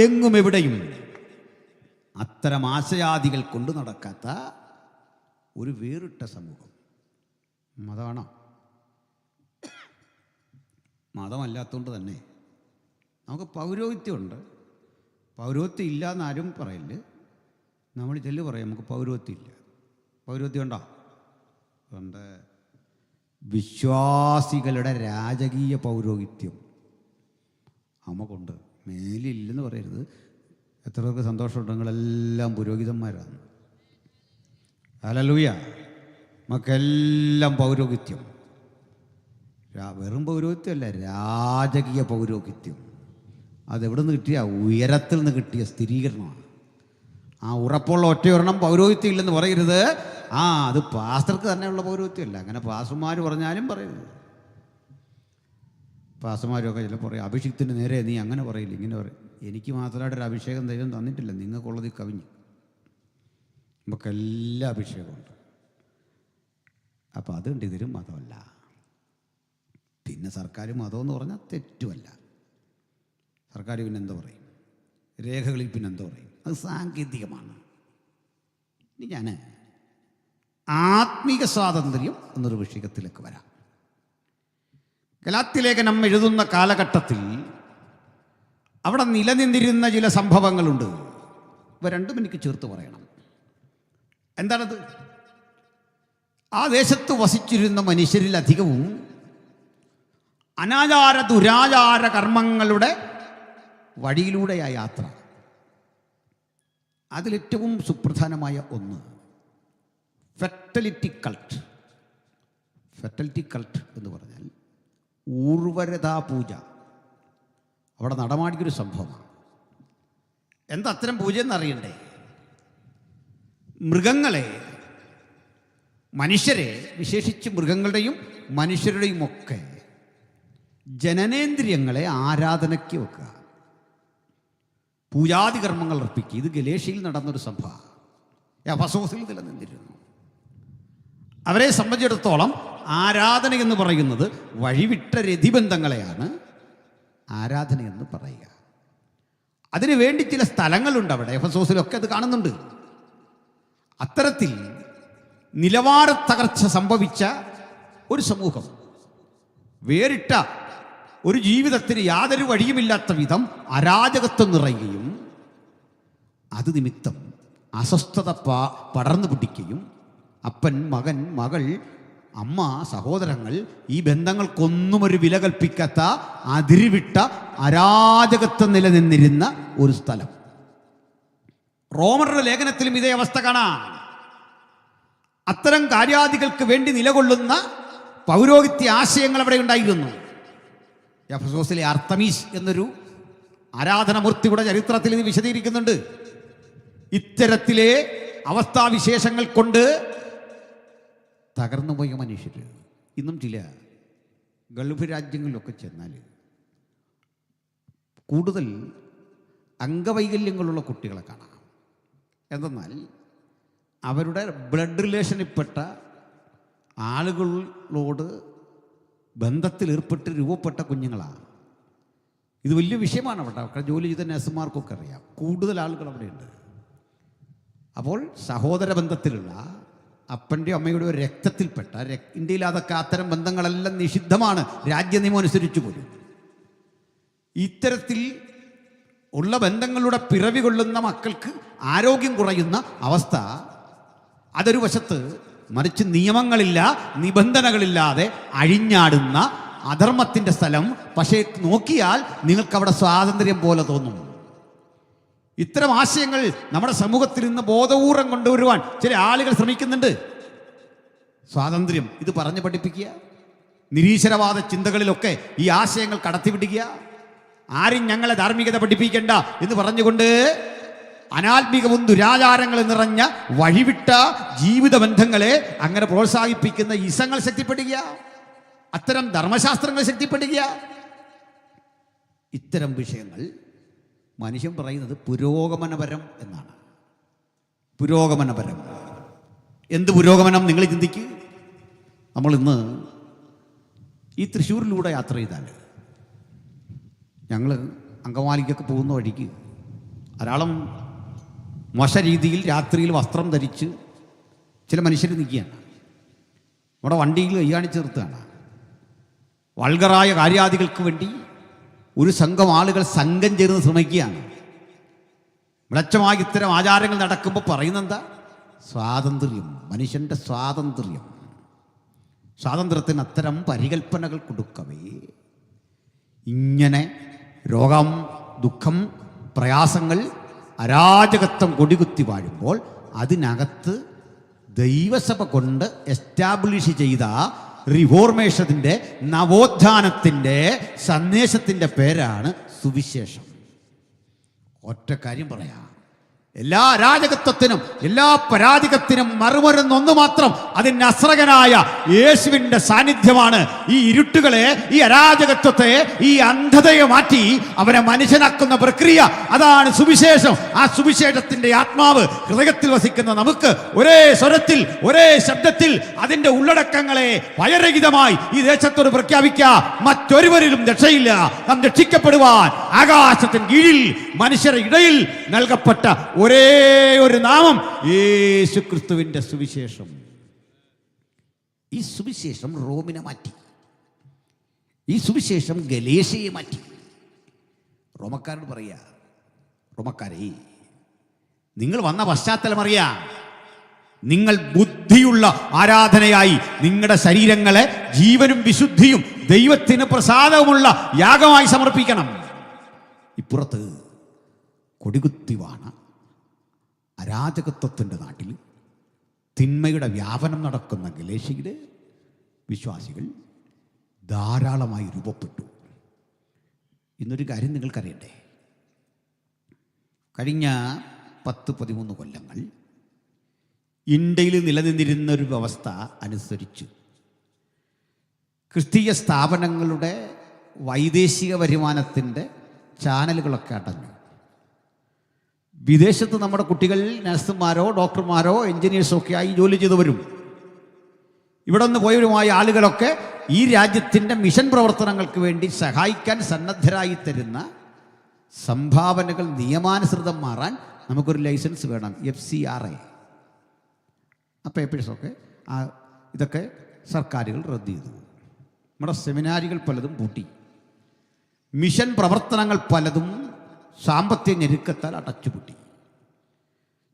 എങ്ങും എവിടെയും. അത്തരം ആശയാദികൾ കൊണ്ടു നടക്കാത്ത ഒരു വേറിട്ട സമൂഹം. മതമാണോ? മതമല്ലാത്തതുകൊണ്ട് തന്നെ നമുക്ക് പൗരോഹിത്യമുണ്ട്. പൗരോഹിത്യം ഇല്ല എന്നാരും പറയില്ല. നമ്മൾ ചെല്ലു പറയാം നമുക്ക് പൗരോഹിത്യം ഇല്ല. പൗരോഹിത്യം ഉണ്ടോ? അതുകൊണ്ട് വിശ്വാസികളുടെ രാജകീയ പൗരോഹിത്യം നമുക്കുണ്ട്. മേലില്ലെന്ന് പറയരുത്. എത്ര പേർക്ക് സന്തോഷമുണ്ട്, നിങ്ങളെല്ലാം പുരോഹിതന്മാരാണ്. ഹല്ലേലൂയ. നമുക്കെല്ലാം പൗരോഹിത്യം. വെറും പൗരോഹിത്യമല്ല, രാജകീയ പൗരോഹിത്യം. അതെവിടെ നിന്ന് കിട്ടിയ? ഉയരത്തിൽ നിന്ന് കിട്ടിയ സ്ഥിരീകരണമാണ്. ആ ഉറപ്പുള്ള ഒറ്റയൊരെണ്ണം പൗരോഹിത്യം ഇല്ലെന്ന് പറയരുത്. അത് പാസ്റ്റർക്ക് തന്നെയുള്ള പൗരോഹിത്യമല്ല. അങ്ങനെ പാസ്റ്റർമാർ പറഞ്ഞാലും പറയരുത്. പാസ്റ്റർമാരൊക്കെ ചിലപ്പോൾ പറയും, അഭിഷേകത്തിന് നേരെ നീ അങ്ങനെ പറയില്ല, ഇങ്ങനെ പറയും. എനിക്ക് മാത്രമായിട്ടൊരു അഭിഷേകം ദൈവം തന്നിട്ടില്ല, നിങ്ങൾക്കുള്ളത് കവിഞ്ഞു. നമുക്കെല്ലാം അഭിഷേകമുണ്ട്. അപ്പോൾ അതുകൊണ്ട് ഇതൊരു മതമല്ല. പിന്നെ സർക്കാർ മതമെന്ന് പറഞ്ഞാൽ തെറ്റുമല്ല. സർക്കാർ പിന്നെന്താ പറയും? രേഖകളിൽ പിന്നെന്താ പറയും? അത് സാങ്കേതികമാണ്. ഇനി ഞാൻ ആത്മീക സ്വാതന്ത്ര്യം എന്നൊരു വിഷയത്തിലേക്ക് വരാം. ഗലാത്യലേഖനം എഴുതുന്ന കാലഘട്ടത്തിൽ അവിടെ നിലനിന്നിരുന്ന ചില സംഭവങ്ങളുണ്ട്. ഇവ രണ്ടും എനിക്ക് ചേർത്ത് പറയണം. എന്താണത്? ആ ദേശത്ത് വസിച്ചിരുന്ന മനുഷ്യരിലധികവും അനാചാര ദുരാചാര കർമ്മങ്ങളുടെ വഴിയിലൂടെയാ യാത്ര. അതിലേറ്റവും സുപ്രധാനമായ ഒന്ന് ഫെർട്ടിലിറ്റി കൾട്ട്. ഫെർട്ടിലിറ്റി കൾട്ട് എന്ന് പറഞ്ഞാൽ ഊർവരതാ പൂജ. അവിടെ നടമാടിയൊരു സംഭവമാണ്. എന്താ അത്തരം പൂജ എന്നറിയണ്ടേ? മൃഗങ്ങളെ, മനുഷ്യരെ, വിശേഷിച്ച് മൃഗങ്ങളുടെയും മനുഷ്യരുടെയും ഒക്കെ ജനനേന്ദ്രിയങ്ങളെ ആരാധനയ്ക്ക് വെക്കുക, പൂജാതി കർമ്മങ്ങൾ അർപ്പിക്കുക. ഇത് ഗലേഷ്യയിൽ നടന്നൊരു സംഭവമാണ്. എഫെസോസിൽ നിലനിന്നിരുന്നു. അവരെ സംബന്ധിച്ചിടത്തോളം ആരാധന എന്ന് പറയുന്നത് വഴിവിട്ട രതിബന്ധങ്ങളെയാണ് ആരാധന എന്ന് പറയുക. അതിനു വേണ്ടി ചില സ്ഥലങ്ങളുണ്ട് അവിടെ. എഫെസോസിലൊക്കെ അത് കാണുന്നുണ്ട്. അത്തരത്തിൽ നിലവാര തകർച്ച സംഭവിച്ച ഒരു സമൂഹം, വേറിട്ട ഒരു ജീവിതത്തിന് യാതൊരു വഴിയുമില്ലാത്ത വിധം അരാജകത്വം നിറയുകയും അത് നിമിത്തം അസ്വസ്ഥത പടർന്നു പിടിക്കുകയും അപ്പൻ, മകൻ, മകൾ, അമ്മ, സഹോദരങ്ങൾ, ഈ ബന്ധങ്ങൾക്കൊന്നും ഒരു വില കൽപ്പിക്കാത്ത അതിരുവിട്ട അരാജകത്വം നിലനിന്നിരുന്ന ഒരു സ്ഥലം. റോമറുടെ ലേഖനത്തിലും ഇതേ അവസ്ഥ കാണാം. അത്തരം കാര്യാദികൾക്ക് വേണ്ടി നിലകൊള്ളുന്ന പൗരോഹിത്യ ആശയങ്ങൾ അവിടെ ഉണ്ടായിരുന്നു. എഫെസോസിലെ അർത്തമീസ് എന്നൊരു ആരാധനമൂർത്തിയുടെ ചരിത്രത്തിൽ ഇത് വിശദീകരിക്കുന്നുണ്ട്. ഇത്തരത്തിലെ അവസ്ഥാവിശേഷങ്ങൾ കൊണ്ട് തകർന്നുപോയ മനുഷ്യർ ഇന്നും ചില ഗൾഫ് രാജ്യങ്ങളിലൊക്കെ ചെന്നാൽ കൂടുതൽ അംഗവൈകല്യങ്ങളുള്ള കുട്ടികളെ കാണാം. എന്തെന്നാൽ അവരുടെ ബ്ലഡ് റിലേഷനിൽപ്പെട്ട ആളുകളോട് ബന്ധത്തിലേർപ്പെട്ട് രൂപപ്പെട്ട കുഞ്ഞുങ്ങളാണ്. ഇത് വലിയ വിഷയമാണ് അവിടെ ജോലി ചെയ്ത നഴ്സുമാർക്കൊക്കെ അറിയാം. കൂടുതൽ ആളുകൾ അവിടെയുണ്ട്. അപ്പോൾ സഹോദര ബന്ധത്തിലുള്ള അപ്പൻ്റെയും അമ്മയുടെ ഒരു രക്തത്തിൽപ്പെട്ട ഇന്ത്യയിൽ അതൊക്കെ അത്തരം ബന്ധങ്ങളെല്ലാം നിഷിദ്ധമാണ് രാജ്യനിയമം അനുസരിച്ച് പോലും. ഇത്തരത്തിൽ ഉള്ള ബന്ധങ്ങളുടെ പിറവി കൊള്ളുന്ന മക്കൾക്ക് ആരോഗ്യം കുറയുന്ന അവസ്ഥ അതൊരു വശത്ത്, മറിച്ച് നിയമങ്ങളില്ല നിബന്ധനകളില്ലാതെ അഴിഞ്ഞാടുന്ന അധർമ്മത്തിൻ്റെ സ്ഥലം. പക്ഷേ നോക്കിയാൽ നിങ്ങൾക്കവിടെ സ്വാതന്ത്ര്യം പോലെ തോന്നും. ഇത്തരം ആശയങ്ങൾ നമ്മുടെ സമൂഹത്തിൽ നിന്ന് ബോധപൂർവം കൊണ്ടുവരുവാൻ ചില ആളുകൾ ശ്രമിക്കുന്നുണ്ട്. സ്വാതന്ത്ര്യം ഇത് പറഞ്ഞ് പഠിപ്പിക്കുക, നിരീശ്വരവാദ ചിന്തകളിലൊക്കെ ഈ ആശയങ്ങൾ കടത്തിവിടുക, ആരും ഞങ്ങളെ ധാർമ്മികത പഠിപ്പിക്കേണ്ട എന്ന് പറഞ്ഞുകൊണ്ട് അനാത്മികവും ദുരാചാരങ്ങളും നിറഞ്ഞ വഴിവിട്ട ജീവിത ബന്ധങ്ങളെ അങ്ങനെ പ്രോത്സാഹിപ്പിക്കുന്ന ഇസങ്ങൾ ശക്തിപ്പെടുക, അത്തരം ധർമ്മശാസ്ത്രങ്ങൾ ശക്തിപ്പെടുക. ഇത്തരം വിഷയങ്ങൾ മനുഷ്യൻ പറയുന്നത് പുരോഗമനപരം എന്നാണ്. പുരോഗമനപരം. എന്ത് പുരോഗമനം? നിങ്ങൾ ചിന്തിക്ക്. നമ്മൾ ഇന്ന് ഈ തൃശ്ശൂരിലൂടെ യാത്ര ചെയ്താൽ, ഞങ്ങൾ അങ്കമാലിക്കൊക്കെ പോകുന്ന വഴിക്ക് ധാരാളം മോശ രീതിയിൽ രാത്രിയിൽ വസ്ത്രം ധരിച്ച് ചില മനുഷ്യർ നിൽക്കുകയാണ്. നമ്മുടെ വണ്ടിയിൽ കൈകാണിച്ച് നിർത്തുകയാണ്. വൾഗറായ കാര്യാദികൾക്ക് വേണ്ടി ഒരു സംഘം ആളുകൾ സംഘം ചേർന്ന് ശ്രമിക്കുകയാണ്. മ്ലേച്ഛമായ ഇത്തരം ആചാരങ്ങൾ നടക്കുമ്പോൾ പറയുന്നെന്താ? സ്വാതന്ത്ര്യം, മനുഷ്യൻ്റെ സ്വാതന്ത്ര്യം. സ്വാതന്ത്ര്യത്തിന് അത്തരം പരികൽപ്പനകൾ കൊടുക്കവേ ഇങ്ങനെ രോഗം, ദുഃഖം, പ്രയാസങ്ങൾ, അരാജകത്വം കൊടികുത്തി വാഴുമ്പോൾ അതിനകത്ത് ദൈവസഭ കൊണ്ട് എസ്റ്റാബ്ലിഷ് ചെയ്ത റിഫോർമേഷൻ്റെ, നവോത്ഥാനത്തിൻ്റെ സന്ദേശത്തിൻ്റെ പേരാണ് സുവിശേഷം. ഒറ്റ കാര്യം പറയാം, എല്ലാ അരാജകത്വത്തിനും എല്ലാ പരാതികത്തിനും മറുമരുന്നൊന്നു മാത്രം, അതിന് അസ്രകനായ യേശുവിൻ്റെ സാന്നിധ്യമാണ്. ഈ ഇരുട്ടുകളെ, ഈ അരാജകത്വത്തെ, ഈ അന്ധതയെ മാറ്റി അവനെ മനുഷ്യനാക്കുന്ന പ്രക്രിയ, അതാണ് സുവിശേഷം. ആ സുവിശേഷത്തിൻ്റെ ആത്മാവ് ഹൃദയത്തിൽ വസിക്കുന്ന നമുക്ക് ഒരേ സ്വരത്തിൽ, ഒരേ ശബ്ദത്തിൽ അതിൻ്റെ ഉള്ളടക്കങ്ങളെ ഭയരഹിതമായി ഈ ദേശത്തോട് പ്രഖ്യാപിക്കുക. മറ്റൊരുവരിലും രക്ഷയില്ല. നാം രക്ഷിക്കപ്പെടുവാൻ ആകാശത്തിന് കീഴിൽ മനുഷ്യരുടെ ഇടയിൽ നൽകപ്പെട്ട ഒരേ ഒരു നാമം യേശു ക്രിസ്തുവിൻ്റെ സുവിശേഷം. ഈ സുവിശേഷം റോമിനെ മാറ്റി. ഈ സുവിശേഷം ഗലേഷ്യയെ മാറ്റി. റോമക്കാരോട് പറയുക, റോമക്കാരെ, നിങ്ങൾ വന്ന പശ്ചാത്തലം അറിയാം. നിങ്ങൾ ബുദ്ധിയുള്ള ആരാധനയായി നിങ്ങളുടെ ശരീരങ്ങളെ ജീവനും വിശുദ്ധിയും ദൈവത്തിന് പ്രസാദവുമുള്ള യാഗമായി സമർപ്പിക്കണം. ഇപ്പുറത്ത് കൊടികുത്തിവാണ അരാജകത്വത്തിൻ്റെ നാട്ടിൽ തിന്മയുടെ വ്യാപനം നടക്കുന്ന ഗലേഷ്യയിൽ വിശ്വാസികൾ ധാരാളമായി രൂപപ്പെട്ടു. ഇന്നൊരു കാര്യം നിങ്ങൾക്കറിയണ്ടേ? കഴിഞ്ഞ 10-13 കൊല്ലങ്ങൾ ഇന്ത്യയിൽ നിലനിന്നിരുന്നൊരു വ്യവസ്ഥ അനുസരിച്ച് ക്രിസ്തീയ സ്ഥാപനങ്ങളുടെ വൈദേശിക വരുമാനത്തിൻ്റെ ചാനലുകളൊക്കെ അടഞ്ഞു. വിദേശത്ത് നമ്മുടെ കുട്ടികൾ നഴ്സുമാരോ ഡോക്ടർമാരോ എൻജിനീയേഴ്സോ ഒക്കെ ആയി ജോലി ചെയ്തു വരും. ഇവിടെ നിന്ന് പോയവരുമായ ആളുകളൊക്കെ ഈ രാജ്യത്തിൻ്റെ മിഷൻ പ്രവർത്തനങ്ങൾക്ക് വേണ്ടി സഹായിക്കാൻ സന്നദ്ധരായി തരുന്ന സംഭാവനകൾ നിയമാനുസൃതം മാറാൻ നമുക്കൊരു ലൈസൻസ് വേണം, FCRA. ആ പേപ്പേഴ്സൊക്കെ ഇതൊക്കെ സർക്കാരുകൾ റദ്ദ് ചെയ്തു. നമ്മുടെ സെമിനാരികൾ പലതും പൂട്ടി. മിഷൻ പ്രവർത്തനങ്ങൾ പലതും സാമ്പത്തിക ഞെരുക്കത്താൽ അടച്ചുപൂട്ടി.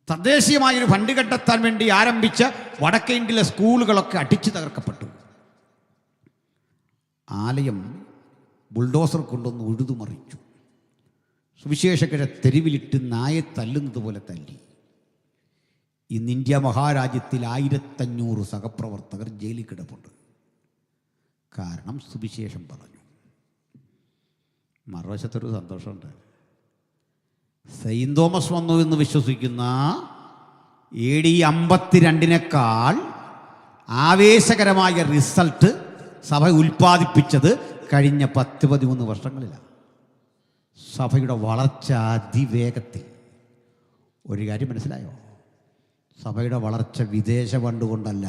തദ്ദേശീയമായൊരു ഫണ്ട് കണ്ടെത്താൻ വേണ്ടി ആരംഭിച്ച വടക്കേ ഇന്ത്യയിലെ സ്കൂളുകളൊക്കെ അടിച്ചു തകർക്കപ്പെട്ടു. ആലയം ബുൾഡോസർ കൊണ്ടൊന്ന് ഉഴുതുമറിച്ചു. സുവിശേഷകരെ തെരുവിലിട്ട് നായെ തല്ലുന്നത് പോലെ തല്ലി. ഇന്ന് ഇന്ത്യ മഹാരാജ്യത്തിൽ 1500 സഹപ്രവർത്തകർ ജയിലിൽ കിടപ്പുണ്ട്. കാരണം സുവിശേഷം പറഞ്ഞു. മറുവശത്തൊരു സന്തോഷമുണ്ട്. സെയിൻറ് തോമസ് വന്നു എന്ന് വിശ്വസിക്കുന്ന AD 52 ആവേശകരമായ റിസൾട്ട് സഭ ഉൽപ്പാദിപ്പിച്ചത് കഴിഞ്ഞ 10-13 വർഷങ്ങളിലാണ്. സഭയുടെ വളർച്ച അതിവേഗത്തിൽ. ഒരു കാര്യം മനസ്സിലായോ? സഭയുടെ വളർച്ച വിദേശ ഫണ്ട് കൊണ്ടല്ല.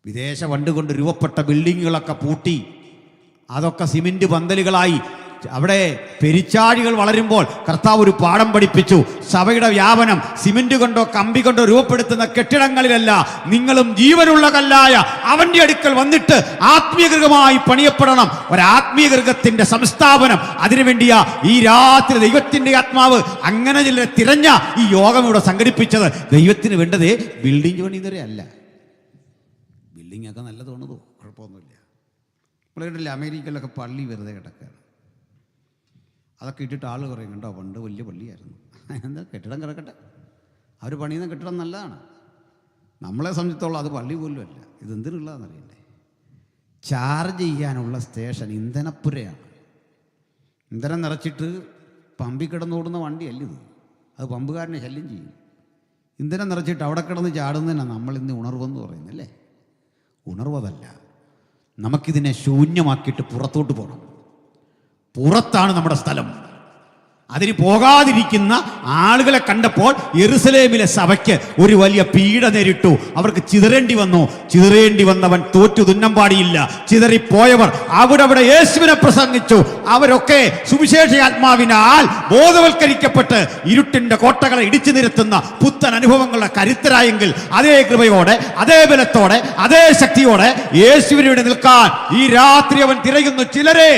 വിദേശ ഫണ്ട് കൊണ്ട് രൂപപ്പെട്ട ബിൽഡിങ്ങുകളൊക്കെ പൂട്ടി, അതൊക്കെ സിമെൻറ്റ് പന്തലുകളായി അവിടെ പെരിച്ചാഴികൾ വളരുമ്പോൾ കർത്താവ് ഒരു പാഠം പഠിപ്പിച്ചു. സഭയുടെ വ്യാപനം സിമന്റ് കൊണ്ടോ കമ്പി കൊണ്ടോ രൂപപ്പെടുത്തുന്ന കെട്ടിടങ്ങളിലല്ല, നിങ്ങളും ജീവനുള്ള കല്ലായ അവന്റെ അടുക്കൽ വന്നിട്ട് ആത്മീയഗൃഹമായി പണിയപ്പെടണം. ഒരാത്മീയ ഗൃഹത്തിന്റെ സംസ്ഥാപനം, അതിനുവേണ്ടിയാ ഈ രാത്രി ദൈവത്തിന്റെ ആത്മാവ് അങ്ങനെ ചിലരെ തിരഞ്ഞ ഈ യോഗം ഇവിടെ സംഘടിപ്പിച്ചത്. ദൈവത്തിന് വേണ്ടത് ബിൽഡിംഗ് പണിയുന്നവരെ അല്ല. ബിൽഡിംഗ് ഒക്കെ നല്ലതാണോ, കുഴപ്പമൊന്നുമില്ല. നമ്മളില്ല അമേരിക്കയിലൊക്കെ പള്ളി വെറുതെ കിടക്കുകയാണ്. അതൊക്കെ ഇട്ടിട്ട് ആൾ പറയും, കണ്ടോ പണ്ട് വലിയ പള്ളിയായിരുന്നു. എന്താ കെട്ടിടം കിടക്കട്ടെ, അവർ പണിയുന്ന കെട്ടിടം നല്ലതാണ്. നമ്മളെ സംബന്ധിച്ചോളം അത് പള്ളി പോലും അല്ല. ഇതെന്തിനുള്ളതെന്നറിയണ്ടേ? ചാർജ് ചെയ്യാനുള്ള സ്റ്റേഷൻ ഇന്ധനപ്പുരയാണ്. ഇന്ധനം നിറച്ചിട്ട് പമ്പിൽ കിടന്നോടുന്ന വണ്ടിയല്ല ഇത്. അത് പമ്പുകാരനെ ശല്യം ചെയ്യും. ഇന്ധനം നിറച്ചിട്ട് അവിടെ കിടന്ന് ചാടുന്നതിനാണ് നമ്മളിന്ന് ഉണർവെന്ന് പറയുന്നല്ലേ. ഉണർവതല്ല, നമുക്കിതിനെ ശൂന്യമാക്കിയിട്ട് പുറത്തോട്ട് പോകണം. പുറത്താണ് നമ്മുടെ സ്ഥലം. അതിന് പോകാതിരിക്കുന്ന ആളുകളെ കണ്ടപ്പോൾ യെരുസലേമിലെ സഭയ്ക്ക് ഒരു വലിയ പീഡ നേരിട്ടു. അവർക്ക് ചിതറേണ്ടി വന്നു. ചിതറേണ്ടി വന്നവൻ തോറ്റു തുന്നം പാടിയില്ല. ചിതറിപ്പോയവർ അവിടെ യേശുവിനെ പ്രസംഗിച്ചു. അവരൊക്കെ സുവിശേഷാത്മാവിനാൽ ബോധവൽക്കരിക്കപ്പെട്ട് ഇരുട്ടിന്റെ കോട്ടകളെ ഇടിച്ചു നിരത്തുന്ന പുത്തൻ അനുഭവങ്ങളുടെ കരുത്തരായെങ്കിൽ അതേ കൃപയോടെ, അതേ ബലത്തോടെ, അതേ ശക്തിയോടെ യേശുവിന് വേണ്ടി നിൽക്കാൻ ഈ രാത്രി അവൻ തിരയുന്നു ചിലരെ.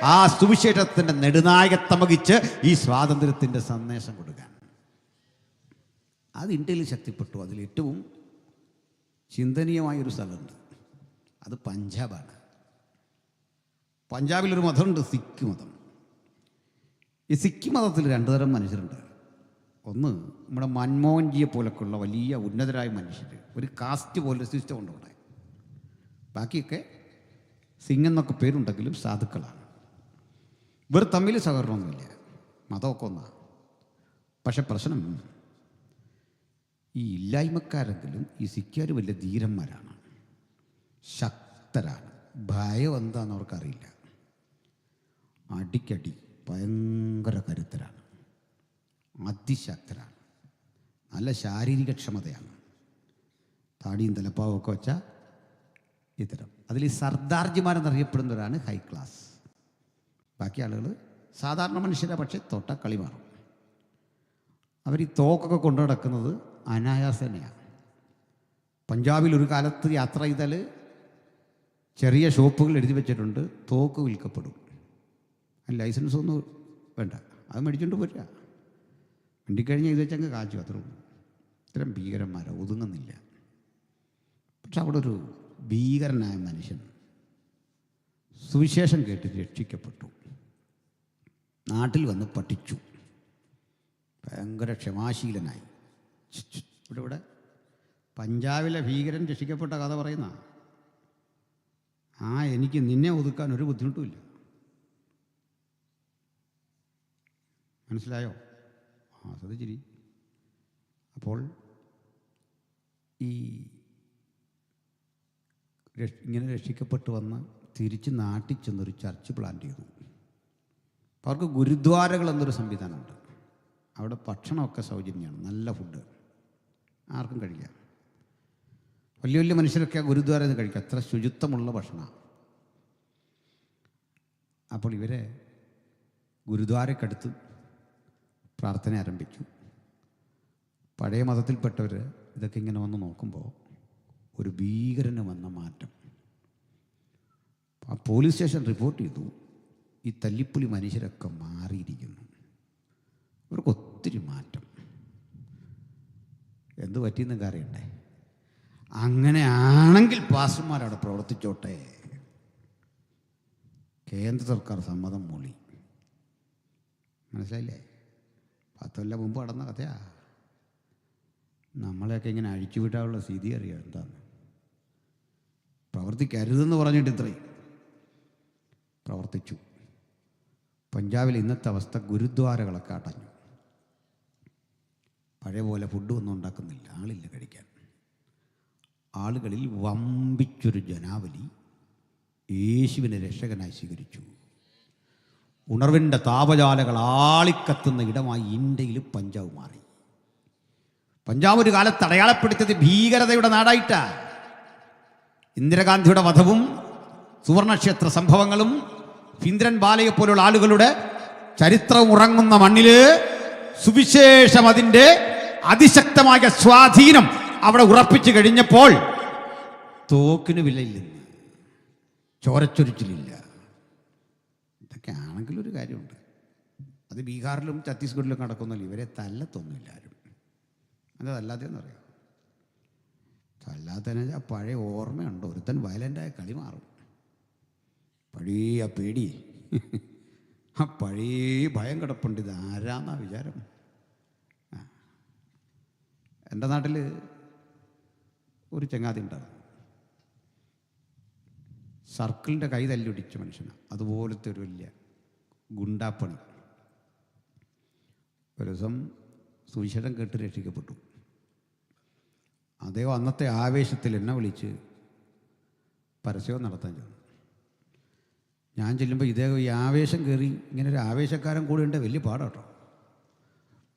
ആ സുവിശേഷത്തിന്റെ നെടുനായകത്വം വഹിച്ച് ഈ സ്വാതന്ത്ര്യത്തിന്റെ സന്ദേശം കൊടുക്കാൻ അത് ഇന്ത്യയിൽ ശക്തിപ്പെട്ടു. അതിൽ ഏറ്റവും ചിന്തനീയമായൊരു സ്ഥലമുണ്ട്, അത് പഞ്ചാബാണ്. പഞ്ചാബിലൊരു മതമുണ്ട്, സിഖ് മതം. ഈ സിഖ് മതത്തിൽ രണ്ടു തരം മനുഷ്യരുണ്ട്. ഒന്ന് നമ്മുടെ മൻമോഹൻജിയെ പോലൊക്കെയുള്ള വലിയ ഉന്നതരായ മനുഷ്യർ, ഒരു കാസ്റ്റ് പോലെ സിസ്റ്റം ഉണ്ട് അവിടെ. ബാക്കിയൊക്കെ സിംഗ് എന്നൊക്കെ പേരുണ്ടെങ്കിലും സാധുക്കളാണ്. ഇവർ തമ്മിൽ സഹകരണമൊന്നുമില്ല, മതമൊക്കെ ഒന്നാണ്. പക്ഷെ പ്രശ്നം, ഈ ഇല്ലായ്മക്കാരെങ്കിലും ഈ സിഖുകാർ വലിയ ധീരന്മാരാണ്, ശക്തരാണ്. ഭയം എന്താണെന്ന് അവർക്കറിയില്ല. അടിക്കടി ഭയങ്കര കരുത്തരാണ്, അതിശക്തരാണ്, നല്ല ശാരീരിക ക്ഷമതയാണ്. താടിയും തലപ്പാവൊക്കെ വെച്ചാൽ ഇത്തരം. അതിൽ ഈ സർദാർജിമാരെന്നറിയപ്പെടുന്നവരാണ് ഹൈ ക്ലാസ്. ബാക്കി ആളുകൾ സാധാരണ മനുഷ്യരെ, പക്ഷേ തൊട്ട കളി മാറും. അവർ ഈ തോക്കൊക്കെ കൊണ്ടു നടക്കുന്നത് അനായാസനെയാണ്. പഞ്ചാബിൽ ഒരു കാലത്ത് യാത്ര ചെയ്താൽ ചെറിയ ഷോപ്പുകൾ എഴുതി വെച്ചിട്ടുണ്ട്, തോക്ക് വിൽക്കപ്പെടും. ലൈസൻസ് ഒന്നും വേണ്ട, അത് മേടിച്ചുകൊണ്ട് പോരുക. വണ്ടിക്കഴിഞ്ഞ് ഇത് വെച്ചങ്ങ് കാച്ചു, അത്രേ ഉള്ളൂ. ഇത്തരം ഭീകരന്മാരെ ഒതുങ്ങുന്നില്ല. പക്ഷെ അവിടെ ഒരു ഭീകരനായ മനുഷ്യൻ സുവിശേഷം കേട്ട് രക്ഷിക്കപ്പെട്ടു. നാട്ടിൽ വന്ന് പഠിച്ചു, ഭയങ്കര ക്ഷമാശീലനായി. ഇവിടെ പഞ്ചാബിലെ ഭീകരൻ രക്ഷിക്കപ്പെട്ട കഥ പറയുന്ന എനിക്ക് നിന്നെ ഒതുക്കാൻ ഒരു ബുദ്ധിമുട്ടുമില്ല. മനസ്സിലായോ? ശ്രദ്ധിച്ചിരി. അപ്പോൾ ഈ ഇങ്ങനെ രക്ഷിക്കപ്പെട്ടു വന്ന് തിരിച്ച് നാട്ടിൽ ചെന്നൊരു ചർച്ച് പ്ലാൻ ചെയ്തു. അപ്പോൾ അവർക്ക് ഗുരുദ്വാരകൾ എന്നൊരു സംവിധാനമുണ്ട്. അവിടെ ഭക്ഷണമൊക്കെ സൗജന്യമാണ്, നല്ല ഫുഡ് ആർക്കും കഴിക്കാം. വലിയ വലിയ മനുഷ്യരൊക്കെ ഗുരുദ്വാരയിൽ നിന്ന് കഴിക്കുക, അത്ര ശുചിത്വമുള്ള ഭക്ഷണമാണ്. അപ്പോൾ ഇവരെ ഗുരുദ്വാരക്കടുത്ത് പ്രാർത്ഥന ആരംഭിച്ചു. പഴയ മതത്തിൽപ്പെട്ടവർ ഇതൊക്കെ ഇങ്ങനെ വന്ന് നോക്കുമ്പോൾ ഒരു ഭീകരന് വന്ന മാറ്റം. ആ പോലീസ് സ്റ്റേഷൻ റിപ്പോർട്ട് ചെയ്തു, ഈ തല്ലിപ്പുലി മനുഷ്യരൊക്കെ മാറിയിരിക്കുന്നു, ഇവർക്ക് ഒത്തിരി മാറ്റം. എന്ത് പറ്റിയെന്ന് അറിയണ്ടേ? അങ്ങനെയാണെങ്കിൽ പാസ്റ്റർമാരവിടെ പ്രവർത്തിച്ചോട്ടെ. കേന്ദ്ര സർക്കാർ സമ്മതം മൂളി. മനസ്സിലായില്ലേ? 10 കൊല്ലം മുമ്പ് നടന്ന കഥയാ. നമ്മളെയൊക്കെ ഇങ്ങനെ അഴിച്ചുവിട്ടാനുള്ള സ്ഥിതി അറിയാം എന്താണ്. പ്രവർത്തിക്കരുതെന്ന് പറഞ്ഞിട്ട് ഇത്രയും പ്രവർത്തിച്ചു. പഞ്ചാബിൽ ഇന്നത്തെ അവസ്ഥ, ഗുരുദ്വാരകളൊക്കെ അടഞ്ഞു. പഴയ പോലെ ഫുഡ് ഒന്നും ഉണ്ടാക്കുന്നില്ല, ആളില്ല കഴിക്കാൻ. ആളുകളിൽ വമ്പിച്ചൊരു ജനാവലി യേശുവിനെ രക്ഷകനായി സ്വീകരിച്ചു. ഉണർവിൻ്റെ താപജാലകൾ ആളിക്കത്തുന്ന ഇടമായി ഇന്ത്യയിൽ പഞ്ചാബ് മാറി. പഞ്ചാബ് ഒരു കാലത്ത് അടയാളപ്പെടുത്തിയത് ഭീകരതയുടെ നാടായിട്ടാണ്. ഇന്ദിരാഗാന്ധിയുടെ വധവും സുവർണക്ഷേത്ര സംഭവങ്ങളും ഇന്ദ്രൻ ബാലയെ പോലുള്ള ആളുകളുടെ ചരിത്രം ഉറങ്ങുന്ന മണ്ണില് സുവിശേഷം അതിൻ്റെ അതിശക്തമായ സ്വാധീനം അവിടെ ഉറപ്പിച്ചു കഴിഞ്ഞപ്പോൾ തോക്കിന് വിലയില്ലെന്ന്, ചോരച്ചൊരിച്ചിലില്ല. ഇതൊക്കെ ആണെങ്കിലും ഒരു കാര്യമുണ്ട്, അത് ബീഹാറിലും ഛത്തീസ്ഗഡിലും നടക്കുന്നില്ല. ഇവരെ തല്ലത്തൊന്നുമില്ല ആരും. എന്താ തല്ലാത്തതെന്ന് അറിയാം? തല്ലാത്തതിന് പഴയ ഓർമ്മയുണ്ട്. ഒരുത്തൻ വയലൻ്റായ കളി മാറും. പഴയ പേടി, ആ പഴയ ഭയം കിടപ്പുണ്ട്. ഇത് ആരാന്നാ വിചാരം? എൻ്റെ നാട്ടിൽ ഒരു ചങ്ങാതി ഉണ്ടായിരുന്നു. സർക്കിളിൻ്റെ കൈ തല്ലിയൊടിച്ച മനുഷ്യനാണ്. അതുപോലത്തെ ഒരു വലിയ ഗുണ്ടാപ്പണി. ഒരു ദിവസം സുവിശേഷം കേട്ട് രക്ഷിക്കപ്പെട്ടു. അദ്ദേഹം അന്നത്തെ ആവേശത്തിൽ എന്നെ വിളിച്ച് പരസ്യവും നടത്താൻ ചെന്നു. ഞാൻ ചെല്ലുമ്പോൾ ഇദ്ദേഹം ഈ ആവേശം കയറി, ഇങ്ങനെ ഒരു ആവേശക്കാരൻ കൂടെ ഉണ്ട്, വലിയ പാടാട്ടോ.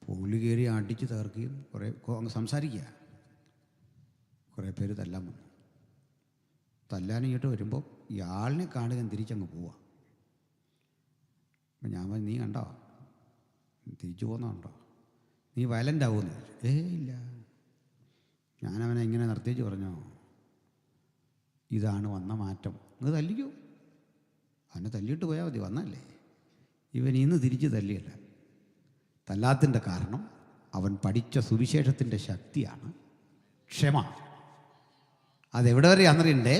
പുള്ളി കയറി അടിച്ച് തകർക്കുകയും കുറേ അങ്ങ് സംസാരിക്കുക. കുറേ പേര് തല്ലാൻ വന്നു. തല്ലാനിങ്ങോട്ട് വരുമ്പോൾ ഇയാളിനെ കാണുക തിരിച്ചങ്ങ് പോവാം. അപ്പം ഞാൻ പറഞ്ഞു, നീ കണ്ടോ തിരിച്ചു പോകുന്നുണ്ടോ? നീ വയലൻ്റ് ആവുമെന്ന് ചോദിച്ചു. ഇല്ല. ഞാനവനെ ഇങ്ങനെ നിർത്തിച്ച് പറഞ്ഞോ, ഇതാണ് വന്ന മാറ്റം. നിങ്ങൾ തല്ലിക്കോ, അവനെ തല്ലിയിട്ട് പോയാൽ മതി, വന്നല്ലേ. ഇവൻ ഇന്ന് തിരിച്ച് തല്ലിയല്ല. തല്ലാത്തിൻ്റെ കാരണം അവൻ പഠിച്ച സുവിശേഷത്തിൻ്റെ ശക്തിയാണ് ക്ഷമ. അതെവിടെ വരെ അന്നറിയണ്ടേ?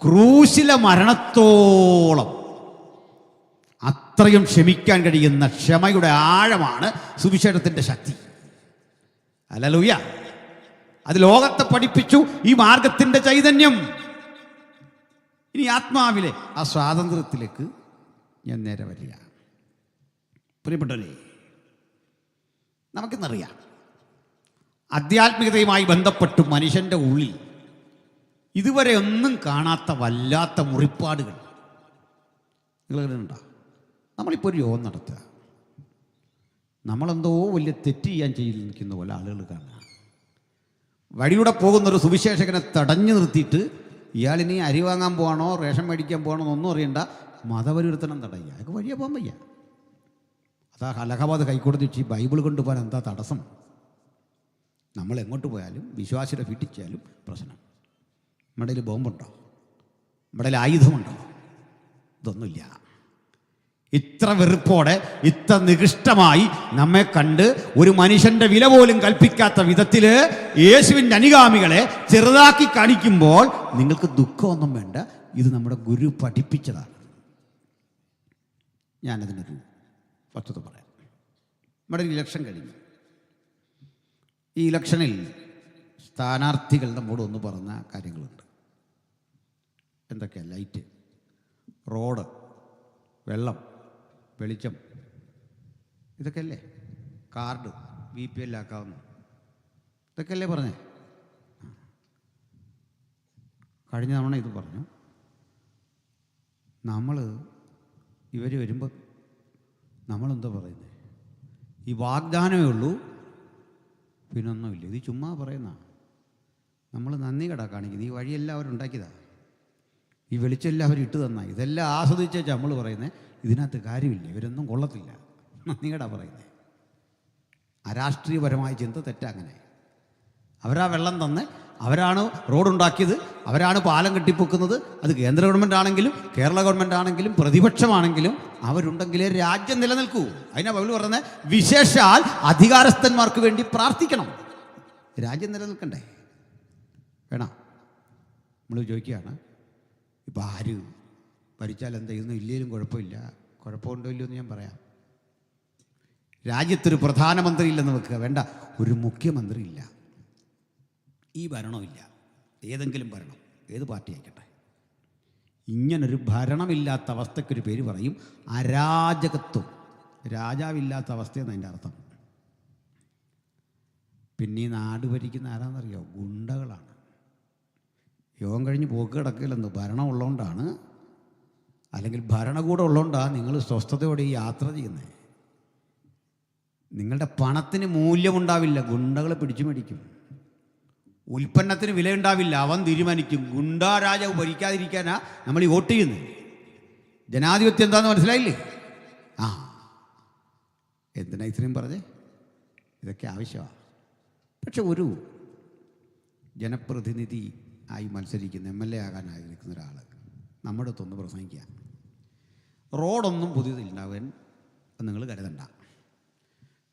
ക്രൂശിലെ മരണത്തോളം അത്രയും ക്ഷമിക്കാൻ കഴിയുന്ന ക്ഷമയുടെ ആഴമാണ് സുവിശേഷത്തിൻ്റെ ശക്തി. ഹല്ലേലൂയ. അത് ലോകത്തെ പഠിപ്പിച്ചു ഈ മാർഗത്തിൻ്റെ ചൈതന്യം. ഇനി ആത്മാവിലെ ആ സ്വാതന്ത്ര്യത്തിലേക്ക് ഞാൻ നേരെ വരിക. പ്രിയപ്പെട്ടവരെ, നമുക്കിന്നറിയാം, ആധ്യാത്മികതയുമായി ബന്ധപ്പെട്ട് മനുഷ്യൻ്റെ ഉള്ളിൽ ഇതുവരെ ഒന്നും കാണാത്ത വല്ലാത്ത മുറിപ്പാടുകൾ നിങ്ങളുണ്ടോ? നമ്മളിപ്പോൾ ഒരു യോഗം നടത്തുക, നമ്മളെന്തോ വലിയ തെറ്റ് ചെയ്യാൻ നിൽക്കുന്ന പോലെ ആളുകൾ കാണുക. വഴിയൂടെ പോകുന്നൊരു സുവിശേഷകനെ തടഞ്ഞു നിർത്തിയിട്ട് ഇയാളിനി അരി വാങ്ങാൻ പോകണോ റേഷൻ മേടിക്കാൻ പോകണോ എന്നൊന്നും അറിയണ്ട, മതപരിവർത്തനം തടയുക. അതൊക്കെ വഴിയെ പോകാൻ വയ്യ. അതാ അലഹബാദ് ഹൈക്കോടതി വെച്ച് ബൈബിൾ കൊണ്ടുപോകാൻ എന്താ തടസ്സം? നമ്മൾ എങ്ങോട്ട് പോയാലും വിശ്വാസിയുടെ വീട്ടിച്ചാലും പ്രശ്നം. നമ്മുടെ കയ്യിൽ ബോംബുണ്ടോ? നമ്മുടെ കയ്യിൽ ആയുധമുണ്ടോ? ഇതൊന്നുമില്ല. ഇത്ര വെറുപ്പോടെ, ഇത്ര നികൃഷ്ടമായി നമ്മെ കണ്ട് ഒരു മനുഷ്യൻ്റെ വില പോലും കൽപ്പിക്കാത്ത വിധത്തിൽ യേശുവിൻ്റെ അനുഗാമികളെ ചെറുതാക്കി കാണിക്കുമ്പോൾ നിങ്ങൾക്ക് ദുഃഖമൊന്നും വേണ്ട. ഇത് നമ്മുടെ ഗുരു പഠിപ്പിച്ചതാണ്. ഞാനതിനൊരു വസ്തുത പറയാം. നമ്മുടെ ഇലക്ഷൻ കഴിഞ്ഞു. ഈ ഇലക്ഷനിൽ സ്ഥാനാർത്ഥികൾ നമ്മോട് ഒന്ന് പറഞ്ഞ കാര്യങ്ങളുണ്ട്. എന്തൊക്കെയാണ്? ലൈറ്റ്, റോഡ്, വെള്ളം, വെളിച്ചം, ഇതൊക്കെയല്ലേ? കാർഡ് BPL ആക്കാവുന്നു, ഇതൊക്കെയല്ലേ പറഞ്ഞേ? കഴിഞ്ഞ തവണ ഇത് പറഞ്ഞു. ഇവർ വരുമ്പോൾ നമ്മളെന്താ പറയുന്നത്? ഈ വാഗ്ദാനമേ ഉള്ളൂ, പിന്നൊന്നുമില്ല. ഇത് ചുമ്മാ പറയുന്ന. നമ്മൾ നന്ദി കട കാണിക്കുന്നത്. ഈ വഴിയെല്ലാം അവരുണ്ടാക്കിയതാണ്, ഈ വെളിച്ചം എല്ലാവരും ഇട്ട് തന്നാ. ഇതെല്ലാം ആസ്വദിച്ചാൽ നമ്മൾ പറയുന്നത് ഇതിനകത്ത് കാര്യമില്ല, ഇവരൊന്നും കൊള്ളത്തില്ല, നന്ദി കട പറയുന്നത്. അരാഷ്ട്രീയപരമായ ചിന്ത തെറ്റാ. അങ്ങനെ അവരാ വെള്ളം തന്ന്, അവരാണ് റോഡുണ്ടാക്കിയത്, അവരാണ് പാലം കെട്ടിപ്പൊക്കുന്നത്. അത് കേന്ദ്ര ഗവൺമെൻറ് ആണെങ്കിലും കേരള ഗവൺമെൻറ് ആണെങ്കിലും പ്രതിപക്ഷമാണെങ്കിലും അവരുണ്ടെങ്കിലേ രാജ്യം നിലനിൽക്കൂ. അതിനാ ബൈബിൾ പറയുന്നത്, വിശേഷാൽ അധികാരസ്ഥന്മാർക്ക് വേണ്ടി പ്രാർത്ഥിക്കണം. രാജ്യം നിലനിൽക്കണ്ടേ? വേണം. നമ്മൾ ചോദിക്കുകയാണ്, ഇപ്പം ആര് ഭരിച്ചാൽ എന്താ? ഇതൊന്നും ഇല്ലേലും കുഴപ്പമില്ല. കുഴപ്പമുണ്ടോ ഇല്ലയോ എന്ന് ഞാൻ പറയാം. രാജ്യത്തൊരു പ്രധാനമന്ത്രി ഇല്ലെന്ന് വെക്കുക, വേണ്ട, ഒരു മുഖ്യമന്ത്രി ഇല്ല, ഈ ഭരണമില്ല, ഏതെങ്കിലും ഭരണം, ഏത് പാർട്ടി ആയിക്കട്ടെ. ഇങ്ങനൊരു ഭരണമില്ലാത്ത അവസ്ഥയ്ക്കൊരു പേര് പറയും അരാജകത്വം. രാജാവില്ലാത്ത അവസ്ഥയെന്ന് അതിൻ്റെ അർത്ഥം. പിന്നെ ഈ നാട് ഭരിക്കുന്ന ആരാന്നറിയോ? ഗുണ്ടകളാണ്. യോഗം കഴിഞ്ഞ് പോക്ക് കിടക്കില്ലെന്ന്. ഭരണം ഉള്ളതുകൊണ്ടാണ്, അല്ലെങ്കിൽ ഭരണകൂടം ഉള്ളതുകൊണ്ടാണ് നിങ്ങൾ സ്വസ്ഥതയോടെ ഈ യാത്ര ചെയ്യുന്നത്. നിങ്ങളുടെ പണത്തിന് മൂല്യമുണ്ടാവില്ല, ഗുണ്ടകൾ പിടിച്ചു മേടിക്കും. ഉൽപ്പന്നത്തിന് വിലയുണ്ടാവില്ല, അവൻ തീരുമാനിക്കും. ഗുണ്ടാ രാജാവ് ഭരിക്കാതിരിക്കാനാ നമ്മൾ ഈ വോട്ട് ചെയ്യുന്നത്. ജനാധിപത്യം എന്താണെന്ന് മനസ്സിലായില്ലേ? ആ, എന്തിനാ ഇത്രയും പറഞ്ഞേ? ഇതൊക്കെ ആവശ്യമാണ്. പക്ഷെ ഒരു ജനപ്രതിനിധി ആയി മത്സരിക്കുന്ന MLA ആകാൻ ആഗ്രഹിക്കുന്ന ഒരാൾ നമ്മുടെ അടുത്തൊന്ന് പ്രസംഗിക്കുക, റോഡൊന്നും പുതിയതില്ലാവൻ നിങ്ങൾ കരുതണ്ട,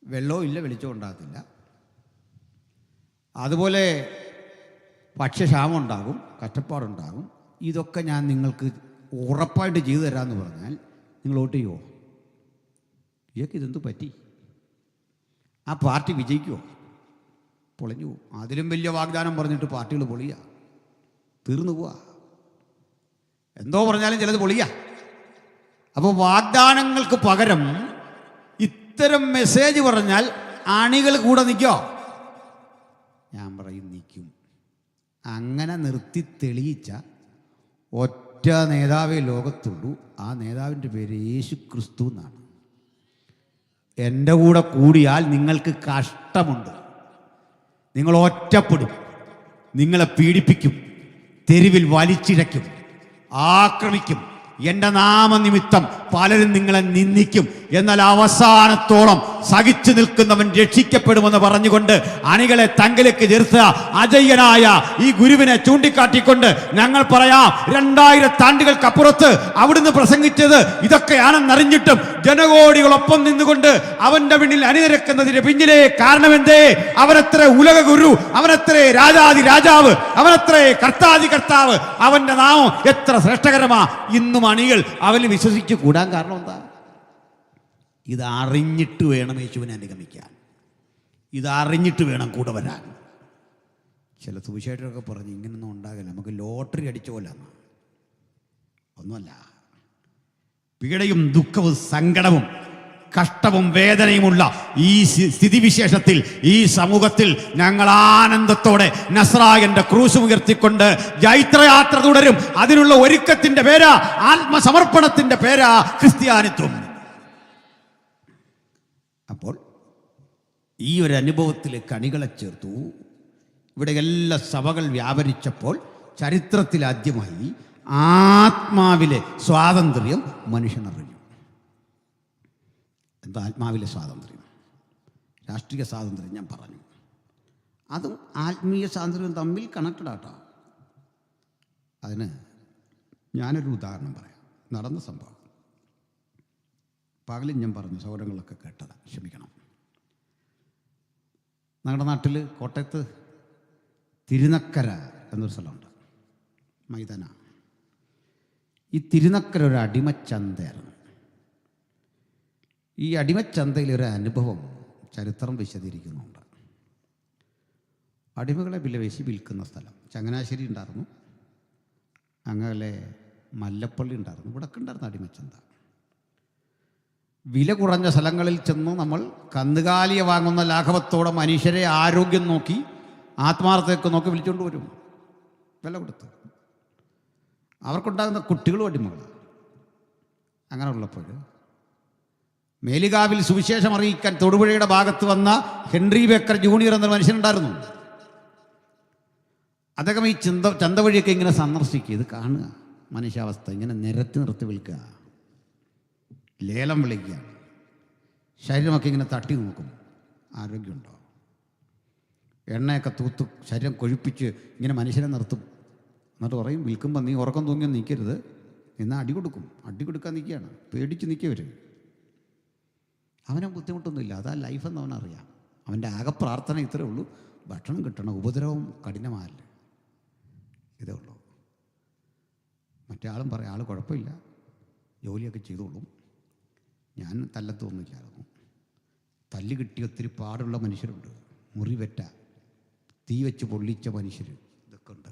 വെള്ളവും ഇല്ല, വെളിച്ചവും ഉണ്ടാകത്തില്ല, അതുപോലെ ഭക്ഷ്യക്ഷാമം ഉണ്ടാകും, കഷ്ടപ്പാടുണ്ടാകും, ഇതൊക്കെ ഞാൻ നിങ്ങൾക്ക് ഉറപ്പായിട്ട് ചെയ്തു തരാമെന്ന് പറഞ്ഞാൽ നിങ്ങൾ വോട്ട് ചെയ്യുമോ? ഇതൊക്കെ ഇതെന്ത് പറ്റി? ആ പാർട്ടി വിജയിക്കുമോ? പൊളിഞ്ഞു പോകും. അതിലും വലിയ വാഗ്ദാനം പറഞ്ഞിട്ട് പാർട്ടികൾ പൊളിയുക, തീർന്നു പോവുക. എന്തോ പറഞ്ഞാലും ചിലത് പൊളിയുക. അപ്പോൾ വാഗ്ദാനങ്ങൾക്ക് പകരം ഇത്തരം മെസ്സേജ് പറഞ്ഞാൽ അണികൾ കൂടെ നിൽക്കോ? ഞാൻ പറയും നിൽക്കും. അങ്ങനെ നിർത്തി തെളിയിച്ച ഒറ്റ നേതാവേ ലോകത്തുള്ളൂ. ആ നേതാവിൻ്റെ പേര് യേശു ക്രിസ്തു എന്നാണ്. എൻ്റെ കൂടെ കൂടിയാൽ നിങ്ങൾക്ക് കഷ്ടമുണ്ട്, നിങ്ങൾ ഒറ്റപ്പെടും, നിങ്ങളെ പീഡിപ്പിക്കും, തെരുവിൽ വലിച്ചിഴയ്ക്കും, ആക്രമിക്കും, എൻ്റെ നാമനിമിത്തം പലരും നിങ്ങളെ നിന്ദിക്കും. എന്നാൽ അവസാനത്തോളം സഹിച്ചു നിൽക്കുന്നവൻ രക്ഷിക്കപ്പെടുമെന്ന് പറഞ്ഞുകൊണ്ട് അണികളെ തങ്കിലേക്ക് ചേർത്ത അജയ്യനായ ഈ ഗുരുവിനെ ചൂണ്ടിക്കാട്ടിക്കൊണ്ട് ഞങ്ങൾ പറയാം, 2000 ആണ്ടുകൾക്കപ്പുറത്ത് അവിടുന്ന് പ്രസംഗിച്ചത് ഇതൊക്കെയാണെന്നറിഞ്ഞിട്ടും ജനകോടികളൊപ്പം നിന്നുകൊണ്ട് അവന്റെ പിന്നിൽ അണിനിരക്കുന്നതിന് പിന്നിലെ കാരണമെന്തേ? അവനത്രേ ഉലക ഗുരു, അവനത്രേ രാജാതി രാജാവ്, അവനത്രേ കർത്താതി കർത്താവ്, അവന്റെ നാമം എത്ര ശ്രേഷ്ഠകരമാ. ഇന്നും അണികൾ അവന് വിശ്വസിച്ച് കൂടാൻ കാരണം എന്താ? ഇതറിഞ്ഞിട്ട് വേണം യേശുവിനെ അനുഗമിക്കാൻ, ഇതറിഞ്ഞിട്ട് വേണം കൂടെ വരാൻ. ചില സുവിശേഷകരൊക്കെ പറഞ്ഞ് ഇങ്ങനൊന്നും ഉണ്ടാകില്ല, നമുക്ക് ലോട്ടറി അടിച്ച പോലെയാണ്. ഒന്നുമല്ല. പീഡയും ദുഃഖവും സങ്കടവും കഷ്ടവും വേദനയുമുള്ള ഈ സ്ഥിതിവിശേഷത്തിൽ, ഈ സമൂഹത്തിൽ ഞങ്ങൾ ആനന്ദത്തോടെ നസ്രായന്റെ ക്രൂശ് ഉയർത്തിക്കൊണ്ട് ജൈത്രയാത്ര തുടരും. അതിനുള്ള ഒരുക്കത്തിന്റെ പേരാ, ആത്മസമർപ്പണത്തിന്റെ പേരാ ക്രിസ്ത്യാനിത്വം. അപ്പോൾ ഈ ഒരു അനുഭവത്തിലേക്ക് അണികളെ ചേർത്തു. ഇവിടെ എല്ലാ സഭകൾ വ്യാപരിച്ചപ്പോൾ ചരിത്രത്തിലാദ്യമായി ആത്മാവിലെ സ്വാതന്ത്ര്യം മനുഷ്യനറിഞ്ഞു. എന്താ ആത്മാവിലെ സ്വാതന്ത്ര്യം? രാഷ്ട്രീയ സ്വാതന്ത്ര്യം ഞാൻ പറഞ്ഞു, അതും ആത്മീയ സ്വാതന്ത്ര്യവും തമ്മിൽ കണക്റ്റഡ് ആട്ടോ. അതിന് ഞാനൊരു ഉദാഹരണം പറയാം. നടന്ന സംഭവം പകലും ഞാൻ പറഞ്ഞു, സൗരങ്ങളൊക്കെ കേട്ടതാണ്, ക്ഷമിക്കണം. ഞങ്ങളുടെ നാട്ടിൽ കോട്ടയത്ത് തിരുനക്കര എന്നൊരു സ്ഥലമുണ്ട്, മൈതാന. ഈ തിരുനക്കര ഒരു അടിമച്ചന്തയായിരുന്നു. ഈ അടിമച്ചന്തയിലൊരു അനുഭവം ചരിത്രം വിശദീകരിക്കുന്നുണ്ട്. അടിമകളെ വിലവേശി വിൽക്കുന്ന സ്ഥലം. ചങ്ങനാശ്ശേരി ഉണ്ടായിരുന്നു, അങ്ങനെ മല്ലപ്പള്ളി ഉണ്ടായിരുന്നു, ഇവിടൊക്കെ ഉണ്ടായിരുന്നു അടിമച്ചന്ത. വില കുറഞ്ഞ സ്ഥലങ്ങളിൽ ചെന്ന് നമ്മൾ കന്നുകാലിയെ വാങ്ങുന്ന ലാഘവത്തോടെ മനുഷ്യരെ ആരോഗ്യം നോക്കി, ആത്മാർത്ഥതയൊക്കെ നോക്കി വിളിച്ചുകൊണ്ട് വരും, വില കൊടുത്ത്. അവർക്കുണ്ടാകുന്ന കുട്ടികളും അടിമകൾ. അങ്ങനെ ഉള്ളപ്പോൾ മേലുകാവിൽ സുവിശേഷം അറിയിക്കാൻ തൊടുപുഴയുടെ ഭാഗത്ത് വന്ന ഹെൻറി ബേക്കർ ജൂനിയർ എന്നൊരു മനുഷ്യനുണ്ടായിരുന്നു. അദ്ദേഹം ഈ ചന്ത വഴിയൊക്കെ ഇങ്ങനെ സന്ദർശിക്കുക, ഇത് കാണുക, മനുഷ്യാവസ്ഥ ഇങ്ങനെ നിരത്തി നിർത്തി വിൽക്കുക, ലേലം വിളിക്കുക, ശരീരമൊക്കെ ഇങ്ങനെ തട്ടി നോക്കും, ആരോഗ്യമുണ്ടോ, എണ്ണയൊക്കെ തൂത്ത് ശരീരം കൊഴുപ്പിച്ച് ഇങ്ങനെ മനുഷ്യനെ നിർത്തും. എന്നിട്ട് പറയും, വിൽക്കുമ്പോൾ നീ ഉറക്കം തൂങ്ങിയൊന്നും നിൽക്കരുത്, എന്നാൽ അടി കൊടുക്കും. അടി കൊടുക്കാൻ നിൽക്കുകയാണ്, പേടിച്ച് നിൽക്കവർ. അവനെ ബുദ്ധിമുട്ടൊന്നുമില്ല, അതാ ലൈഫെന്ന് അവനറിയാം. അവൻ്റെ ആകെ പ്രാർത്ഥന ഇത്രയേ ഉള്ളൂ, ഭക്ഷണം കിട്ടണം, ഉപദ്രവം കഠിനമായല്ലേ, ഇതേ ഉള്ളൂ. മറ്റേ ആളും പറയാം, ആൾ കുഴപ്പമില്ല, ജോലിയൊക്കെ ചെയ്തോളും, ഞാൻ തല്ലത്തൊന്നുമില്ലായിരുന്നു. തല്ല് കിട്ടി ഒത്തിരി പാടുള്ള മനുഷ്യരുണ്ട്, മുറിവെറ്റ തീ വെച്ച് പൊള്ളിച്ച മനുഷ്യർ, ഇതൊക്കെ ഉണ്ട്.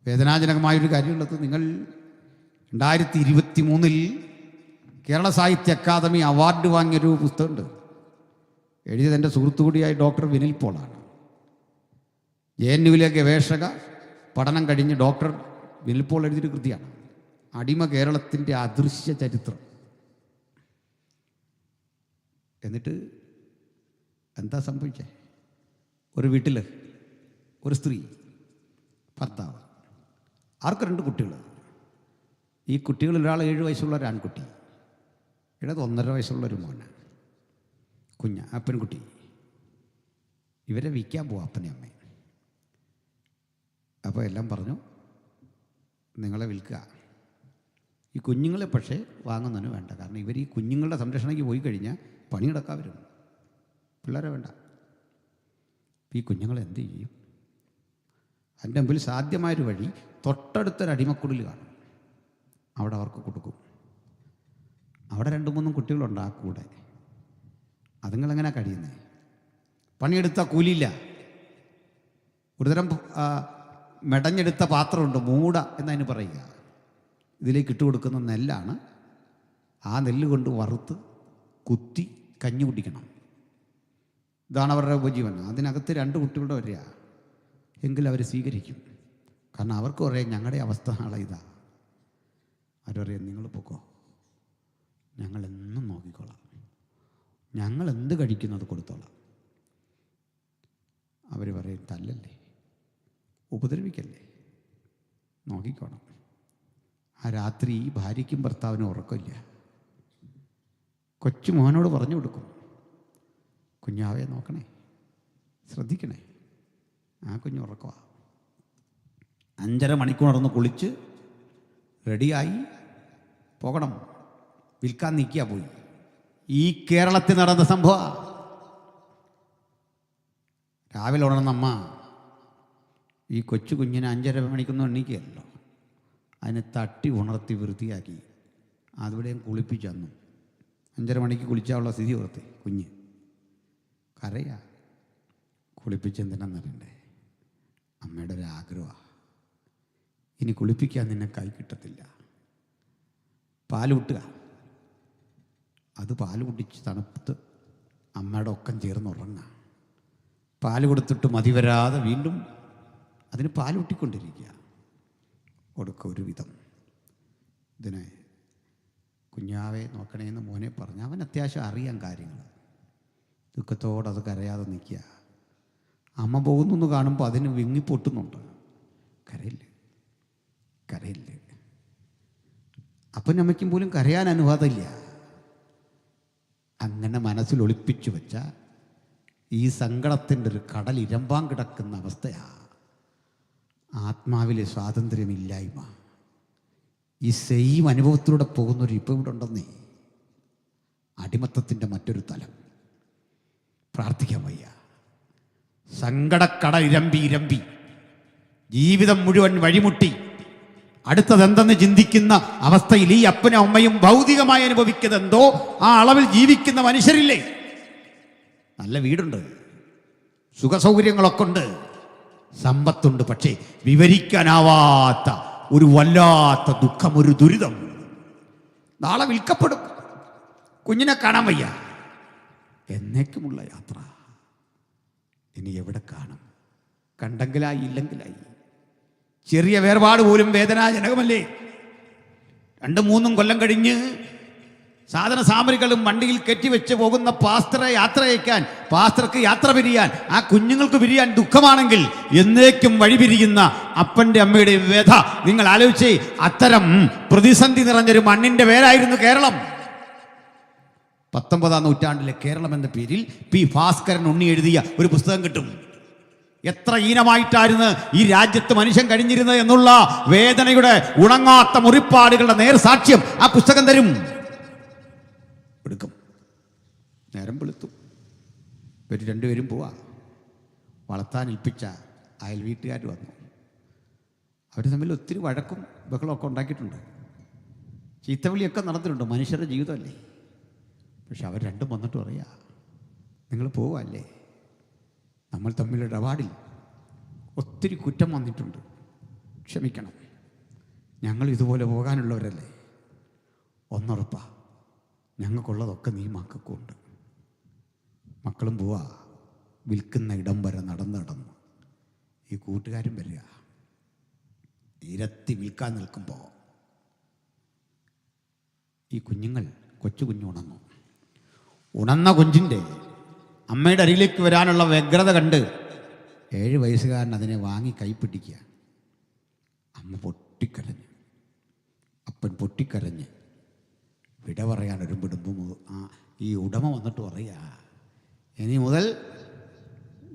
വേദനാജനകമായൊരു കാര്യമുള്ളത്, നിങ്ങൾ 2023 കേരള സാഹിത്യ അക്കാദമി അവാർഡ് വാങ്ങിയൊരു പുസ്തകമുണ്ട്. എഴുതിയത് എൻ്റെ സുഹൃത്തു കൂടിയായ ഡോക്ടർ വിനിൽ പോളാണ്. JNUവിലെ ഗവേഷക പഠനം കഴിഞ്ഞ് ഡോക്ടർ വിനിൽ പോൾ എഴുതിയൊരു കൃതിയാണ് അടിമ കേരളത്തിൻ്റെ അദൃശ്യ ചരിത്രം. എന്നിട്ട് എന്താ സംഭവിച്ചേ? ഒരു വീട്ടിൽ ഒരു സ്ത്രീ, ഭർത്താവ്, ആർക്ക് 2 കുട്ടികൾ. ഈ കുട്ടികളിൽ ഒരാൾ 7 വയസ്സുള്ള ഒരു ആൺകുട്ടി, ഇടത് 1.5 വയസ്സുള്ളൊരു മോന്, പെൺകുട്ടി. ഇവരെ വിൽക്കാൻ പോവാം അപ്പനെയും അമ്മയും. അപ്പോൾ എല്ലാം പറഞ്ഞു, നിങ്ങളെ വിൽക്കുക. ഈ കുഞ്ഞുങ്ങളെ പക്ഷേ വാങ്ങുന്നതിന് വേണ്ട. കാരണം ഇവർ ഈ കുഞ്ഞുങ്ങളുടെ സംരക്ഷണയ്ക്ക് പോയി കഴിഞ്ഞാൽ പണിയെടുക്കാൻ വരും, പിള്ളേരെ വേണ്ട. ഈ കുഞ്ഞുങ്ങളെ എന്ത് ചെയ്യും? അതിൻ്റെ മുമ്പിൽ സാധ്യമായൊരു വഴി തൊട്ടടുത്തൊരു അടിമക്കുടിൽ കാണും, അവിടെ അവർക്ക് കൊടുക്കും. അവിടെ 2-3 കുട്ടികളുണ്ട് ആ കൂടെ. അതുങ്ങളെങ്ങനെ കഴിയുന്നത്? പണിയെടുത്ത കൂലിയില്ല. ഒരുതരം മെടഞ്ഞെടുത്ത പാത്രമുണ്ട്, മൂട എന്നതിന് പറയുക. ഇതിലേക്ക് ഇട്ട് കൊടുക്കുന്ന നെല്ലാണ്. ആ നെല്ല് കൊണ്ട് വറുത്ത് കുത്തി കഞ്ഞി കുടിക്കണം. ഇതാണ് അവരുടെ ഉപജീവനം. അതിനകത്ത് 2 കുട്ടികളുടെ വരിക എങ്കിൽ അവർ സ്വീകരിക്കും. കാരണം അവർക്ക് പറയാം, ഞങ്ങളുടെ അവസ്ഥ നാളെ ഇതാ. അവരറിയാം, നിങ്ങൾ പൊക്കോ, ഞങ്ങളെന്നും നോക്കിക്കോളാം, ഞങ്ങൾ എന്ത് കഴിക്കുന്നത് കൊടുത്തോളാം. അവർ പറയും, തല്ലല്ലേ, ഉപദ്രവിക്കല്ലേ, നോക്കിക്കോണം. ആ രാത്രി ഭാര്യയ്ക്കും ഭർത്താവിനും ഉറക്കമില്ല. കൊച്ചു മോനോട് പറഞ്ഞു കൊടുക്കും, കുഞ്ഞാവെ നോക്കണേ, ശ്രദ്ധിക്കണേ. ആ കുഞ്ഞ് ഉറക്കവാ. 5.5 മണിക്കൂർ നടന്ന് കുളിച്ച് റെഡിയായി പോകണം, വിൽക്കാൻ നിൽക്കുക. പോയി ഈ കേരളത്തിൽ നടന്ന സംഭവം. രാവിലെ ഉണർന്നമ്മ ഈ കൊച്ചു കുഞ്ഞിനെ 5.5 മണിക്കൊന്നും എണ്ണീക്കുകയല്ലോ, അതിനെ തട്ടി ഉണർത്തി വൃത്തിയാക്കി അതിവിടെയും കുളിപ്പിച്ചു. അന്നും 5.5 മണിക്ക് കുളിച്ചാലുള്ള സ്ഥിതി ഓർത്തി. കുഞ്ഞ് കരയാ. കുളിപ്പിച്ചെന്തിനാന്നറിയണ്ടേ? അമ്മയുടെ ഒരു ആഗ്രഹമാണ്, ഇനി കുളിപ്പിക്കാൻ നിന്നെ കൈ കിട്ടത്തില്ല, പാല് കുട്ടുക. അത് പാല് കുടിച്ച് തണുത്ത് അമ്മയുടെ ഒക്കം ചേർന്ന് ഉറങ്ങുക. പാല് കൊടുത്തിട്ട് മതി വരാതെ വീണ്ടും അതിന് പാല് കുട്ടിക്കൊണ്ടിരിക്കുക. കൊടുക്കുക ഒരു വിധം. ഇതിനെ കുഞ്ഞാവെ നോക്കണേന്ന് മോനെ പറഞ്ഞു. അവൻ അത്യാവശ്യം അറിയാൻ കാര്യങ്ങൾ. ദുഃഖത്തോടെ അത് കരയാതെ നിൽക്കുക. അമ്മ പോകുന്നു കാണുമ്പോൾ അതിന് വിങ്ങിപ്പൊട്ടുന്നുണ്ട്. കരയില്ല, കരയില്ല. അപ്പനും അമ്മയ്ക്കും പോലും കരയാൻ അനുവാദമില്ല. അങ്ങനെ മനസ്സിൽ ഒളിപ്പിച്ചു വെച്ച ഈ സങ്കടത്തിൻ്റെ ഒരു കടൽ ഇരമ്പാൻ കിടക്കുന്ന അവസ്ഥയാണ് ആത്മാവിലെ സ്വാതന്ത്ര്യമില്ലായ്മ. ഈ സെയിം അനുഭവത്തിലൂടെ പോകുന്നവർ ഇപ്പോൾ ഇവിടെ ഉണ്ടെന്നേ. അടിമത്തത്തിൻ്റെ മറ്റൊരു തലം. പ്രാർത്ഥിക്കാൻ വയ്യ. സങ്കടക്കട ഇരമ്പി ജീവിതം മുഴുവൻ വഴിമുട്ടി അടുത്തതെന്തെന്ന് ചിന്തിക്കുന്ന അവസ്ഥയിൽ ഈ അപ്പനും അമ്മയും ഭൗതികമായി അനുഭവിക്കുന്നതെന്തോ ആ അളവിൽ ജീവിക്കുന്ന മനുഷ്യരില്ലേ? നല്ല വീടുണ്ട്, സുഖസൗകര്യങ്ങളൊക്കെ ഉണ്ട്, സമ്പത്തുണ്ട്. പക്ഷേ വിവരിക്കാനാവാത്ത ഒരു വല്ലാത്ത ദുഃഖം, ഒരു ദുരിതം. നാളെ വിൽക്കപ്പെടും, കുഞ്ഞിനെ കാണാൻ വയ്യ. എന്നേക്കുമുള്ള യാത്ര. ഇനി എവിടെ കാണും? കണ്ടെങ്കിലായി, ഇല്ലെങ്കിലായി. ചെറിയ വേർപാട് പോലും വേദനാജനകമല്ലേ? 2-3 കൊല്ലം കഴിഞ്ഞ് സാധന സാമഗ്രികളും വണ്ടിയിൽ കെട്ടിവെച്ച് പോകുന്ന പാസ്റ്ററെ യാത്ര അയക്കാൻ, പാസ്റ്റർക്ക് യാത്ര പിരിയാൻ, ആ കുഞ്ഞുങ്ങൾക്ക് പിരിയാൻ ദുഃഖമാണെങ്കിൽ എന്നേക്കും വഴിപിരിയുന്ന അപ്പൻ്റെ അമ്മയുടെ വ്യഥ നിങ്ങൾ ആലോചിച്ചേ. അത്തരം പ്രതിസന്ധി നിറഞ്ഞൊരു മണ്ണിൻ്റെ പേരായിരുന്നു കേരളം. 19-ാം നൂറ്റാണ്ടിലെ കേരളം എന്ന പേരിൽ പി ഭാസ്കരൻ ഉണ്ണി എഴുതിയ ഒരു പുസ്തകം കിട്ടും. എത്ര ഹീനമായിട്ടായിരുന്നു ഈ രാജ്യത്ത് മനുഷ്യൻ കഴിഞ്ഞിരുന്നത് എന്നുള്ള വേദനയുടെ ഉണങ്ങാത്ത മുറിപ്പാടുകളുടെ നേർസാക്ഷ്യം ആ പുസ്തകം തരും. എടുക്കും. നേരം വെളുത്തു. ഇവർ 2 പേരും പോവാ. വളർത്താൻ ഏൽപ്പിച്ച അയൽ വീട്ടുകാർ വന്നു. അവർ തമ്മിൽ ഒത്തിരി വഴക്കും ബഹളമൊക്കെ ഉണ്ടാക്കിയിട്ടുണ്ട്, ചീത്തവിളിയൊക്കെ നടന്നിട്ടുണ്ട്. മനുഷ്യരുടെ ജീവിതമല്ലേ. പക്ഷെ അവർ 2 വന്നിട്ട് പറയാ, നിങ്ങൾ പോവല്ലേ, നമ്മൾ തമ്മിലുള്ള ഇടപാടിൽ ഒത്തിരി കുറ്റം വന്നിട്ടുണ്ട്, ക്ഷമിക്കണം, ഞങ്ങൾ ഇതുപോലെ പോകാനുള്ളവരല്ലേ, ഒന്നുറപ്പാ, ഞങ്ങൾക്കുള്ളതൊക്കെ നീ മക്കൾക്കുണ്ട്. മക്കളും പോവാ. വിൽക്കുന്ന ഇടം വരെ നടന്ന് ഈ കൂട്ടുകാരും വരിക. ഇരത്തി വിൽക്കാൻ നിൽക്കുമ്പോൾ ഈ കുഞ്ഞുങ്ങൾ, കൊച്ചു കുഞ്ഞു ഉണന്ന കുഞ്ഞിൻ്റെ അമ്മയുടെ അരികിലേക്ക് വരാനുള്ള വ്യഗ്രത കണ്ട് 7 വയസ്സുകാരൻ അതിനെ വാങ്ങി കൈപ്പിടിക്കുക. അമ്മ പൊട്ടിക്കരഞ്ഞു. അപ്പൻ പൊട്ടിക്കരഞ്ഞ് വിട പറയാൻ ഒരുമ്പിടുമ്പോൾ ഈ ഉടമ വന്നിട്ട് പറയുക, ഇനി മുതൽ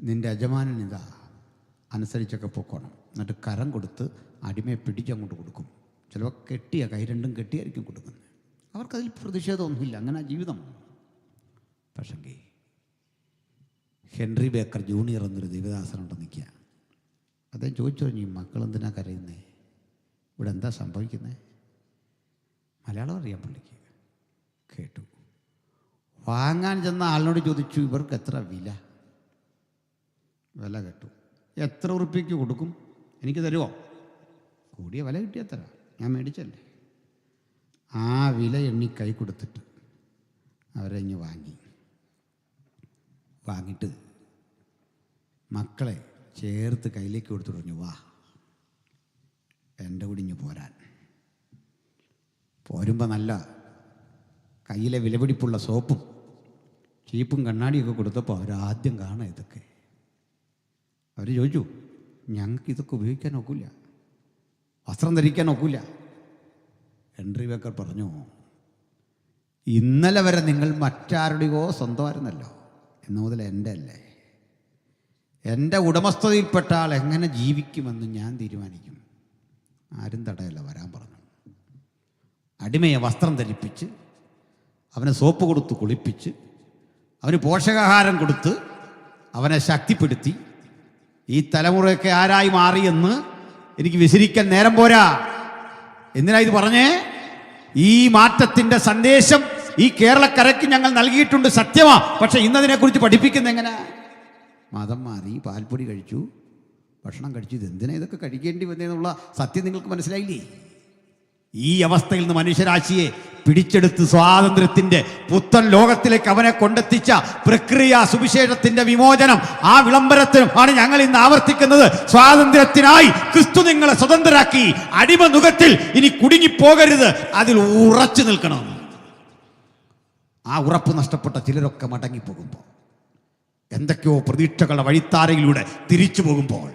നിൻ്റെ യജമാനൻ ഇതാ, അനുസരിച്ചൊക്കെ പൊക്കോണം. എന്നിട്ട് കരം കൊടുത്ത് അടിമയെ പിടിച്ചങ്ങോട്ട് കൊടുക്കും. ചിലപ്പോൾ കെട്ടിയ കൈ രണ്ടും കെട്ടിയായിരിക്കും കൊടുക്കുന്നത്. അവർക്കതിൽ പ്രതിഷേധമൊന്നുമില്ല, അങ്ങനെ ജീവിതം. പക്ഷെങ്കിൽ ഹെൻറി ബേക്കർ ജൂനിയർ എന്നൊരു ദേവദാസനുണ്ട് നിൽക്കുക. അദ്ദേഹം ചോദിച്ചു കഴിഞ്ഞു, ഈ മക്കളെന്തിനാ കരയുന്നേ, ഇവിടെ എന്താ സംഭവിക്കുന്നത്? മലയാളം അറിയാം പുള്ളിക്ക്. കേട്ടു. വാങ്ങാൻ ചെന്ന ആളിനോട് ചോദിച്ചു, ഇവർക്ക് എത്ര വില കേട്ടു. എത്ര ഉറുപ്പിക്ക് കൊടുക്കും, എനിക്ക് തരുമോ? കൂടിയ വില കിട്ടിയാൽ തരാം, ഞാൻ മേടിച്ചല്ലേ. ആ വില എണ്ണി കൈ കൊടുത്തിട്ട് അവരെ ഇങ്ങ് വാങ്ങിയിട്ട് മക്കളെ ചേർത്ത് കയ്യിലേക്ക് കൊടുത്തു പറഞ്ഞു, വാ എൻ്റെ കൂടി ഇങ്ങ് പോരാൻ. പോരുമ്പോൾ നല്ല കയ്യിലെ വിലപിടിപ്പുള്ള സോപ്പും ചീപ്പും കണ്ണാടിയൊക്കെ കൊടുത്തപ്പോൾ അവരാദ്യം കാണാം ഇതൊക്കെ. അവർ ചോദിച്ചു, ഞങ്ങൾക്ക് ഇതൊക്കെ ഉപയോഗിക്കാൻ ഒക്കില്ല, വസ്ത്രം ധരിക്കാൻ ഒക്കില്ല. ഹെൻറി ബേക്കർ പറഞ്ഞു, ഇന്നലെ വരെ നിങ്ങൾ മറ്റാരുടെയോ സ്വന്തമായിരുന്നല്ലോ, ഇന്നു മുതൽ എൻ്റെ അല്ലേ. എൻ്റെ ഉടമസ്ഥതയിൽപ്പെട്ട ആൾ എങ്ങനെ ജീവിക്കുമെന്ന് ഞാൻ തീരുമാനിക്കും, ആരും തടയല്ല, വരാൻ പറഞ്ഞു. അടിമയെ വസ്ത്രം ധരിപ്പിച്ച് അവനെ സോപ്പ് കൊടുത്ത് കുളിപ്പിച്ച് അവന് പോഷകാഹാരം കൊടുത്ത് അവനെ ശക്തിപ്പെടുത്തി ഈ തലമുറയൊക്കെ ആരായി മാറിയെന്ന് എനിക്ക് വിശദീകരിക്കാൻ നേരം പോരാ. എന്തിനാ ഇത് പറഞ്ഞേ? ഈ മാറ്റത്തിൻ്റെ സന്ദേശം ഈ കേരളക്കരയ്ക്ക് ഞങ്ങൾ നൽകിയിട്ടുണ്ട്, സത്യമാ. പക്ഷെ ഇന്നതിനെക്കുറിച്ച് പഠിപ്പിക്കുന്നത് എങ്ങനെ? മതം മാറി, പാൽപ്പൊടി കഴിച്ചു, ഭക്ഷണം കഴിച്ചു, ഇതെന്തിനാ ഇതൊക്കെ കഴിക്കേണ്ടി വന്നതെന്നുള്ള സത്യം നിങ്ങൾക്ക് മനസ്സിലായില്ലേ? ഈ അവസ്ഥയിൽ നിന്ന് മനുഷ്യരാശിയെ പിടിച്ചെടുത്ത് സ്വാതന്ത്ര്യത്തിൻ്റെ പുത്തൻ ലോകത്തിലേക്ക് അവനെ കൊണ്ടെത്തിച്ച പ്രക്രിയ, സുവിശേഷത്തിൻ്റെ വിമോചനം, ആ വിളംബരത്തിനും ആണ് ഞങ്ങൾ ഇന്ന് ആവർത്തിക്കുന്നത്. സ്വാതന്ത്ര്യത്തിനായി ക്രിസ്തു നിങ്ങളെ സ്വതന്ത്രരാക്കി. അടിമ നുഖത്തിൽ ഇനി കുടുങ്ങിപ്പോകരുത്, അതിൽ ഉറച്ചു നിൽക്കണം. ആ ഉറപ്പ് നഷ്ടപ്പെട്ട ചിലരൊക്കെ മടങ്ങിപ്പോകുമ്പോൾ, എന്തൊക്കെയോ പ്രതീക്ഷകളുടെ വഴിത്താരയിലൂടെ തിരിച്ചു പോകുമ്പോൾ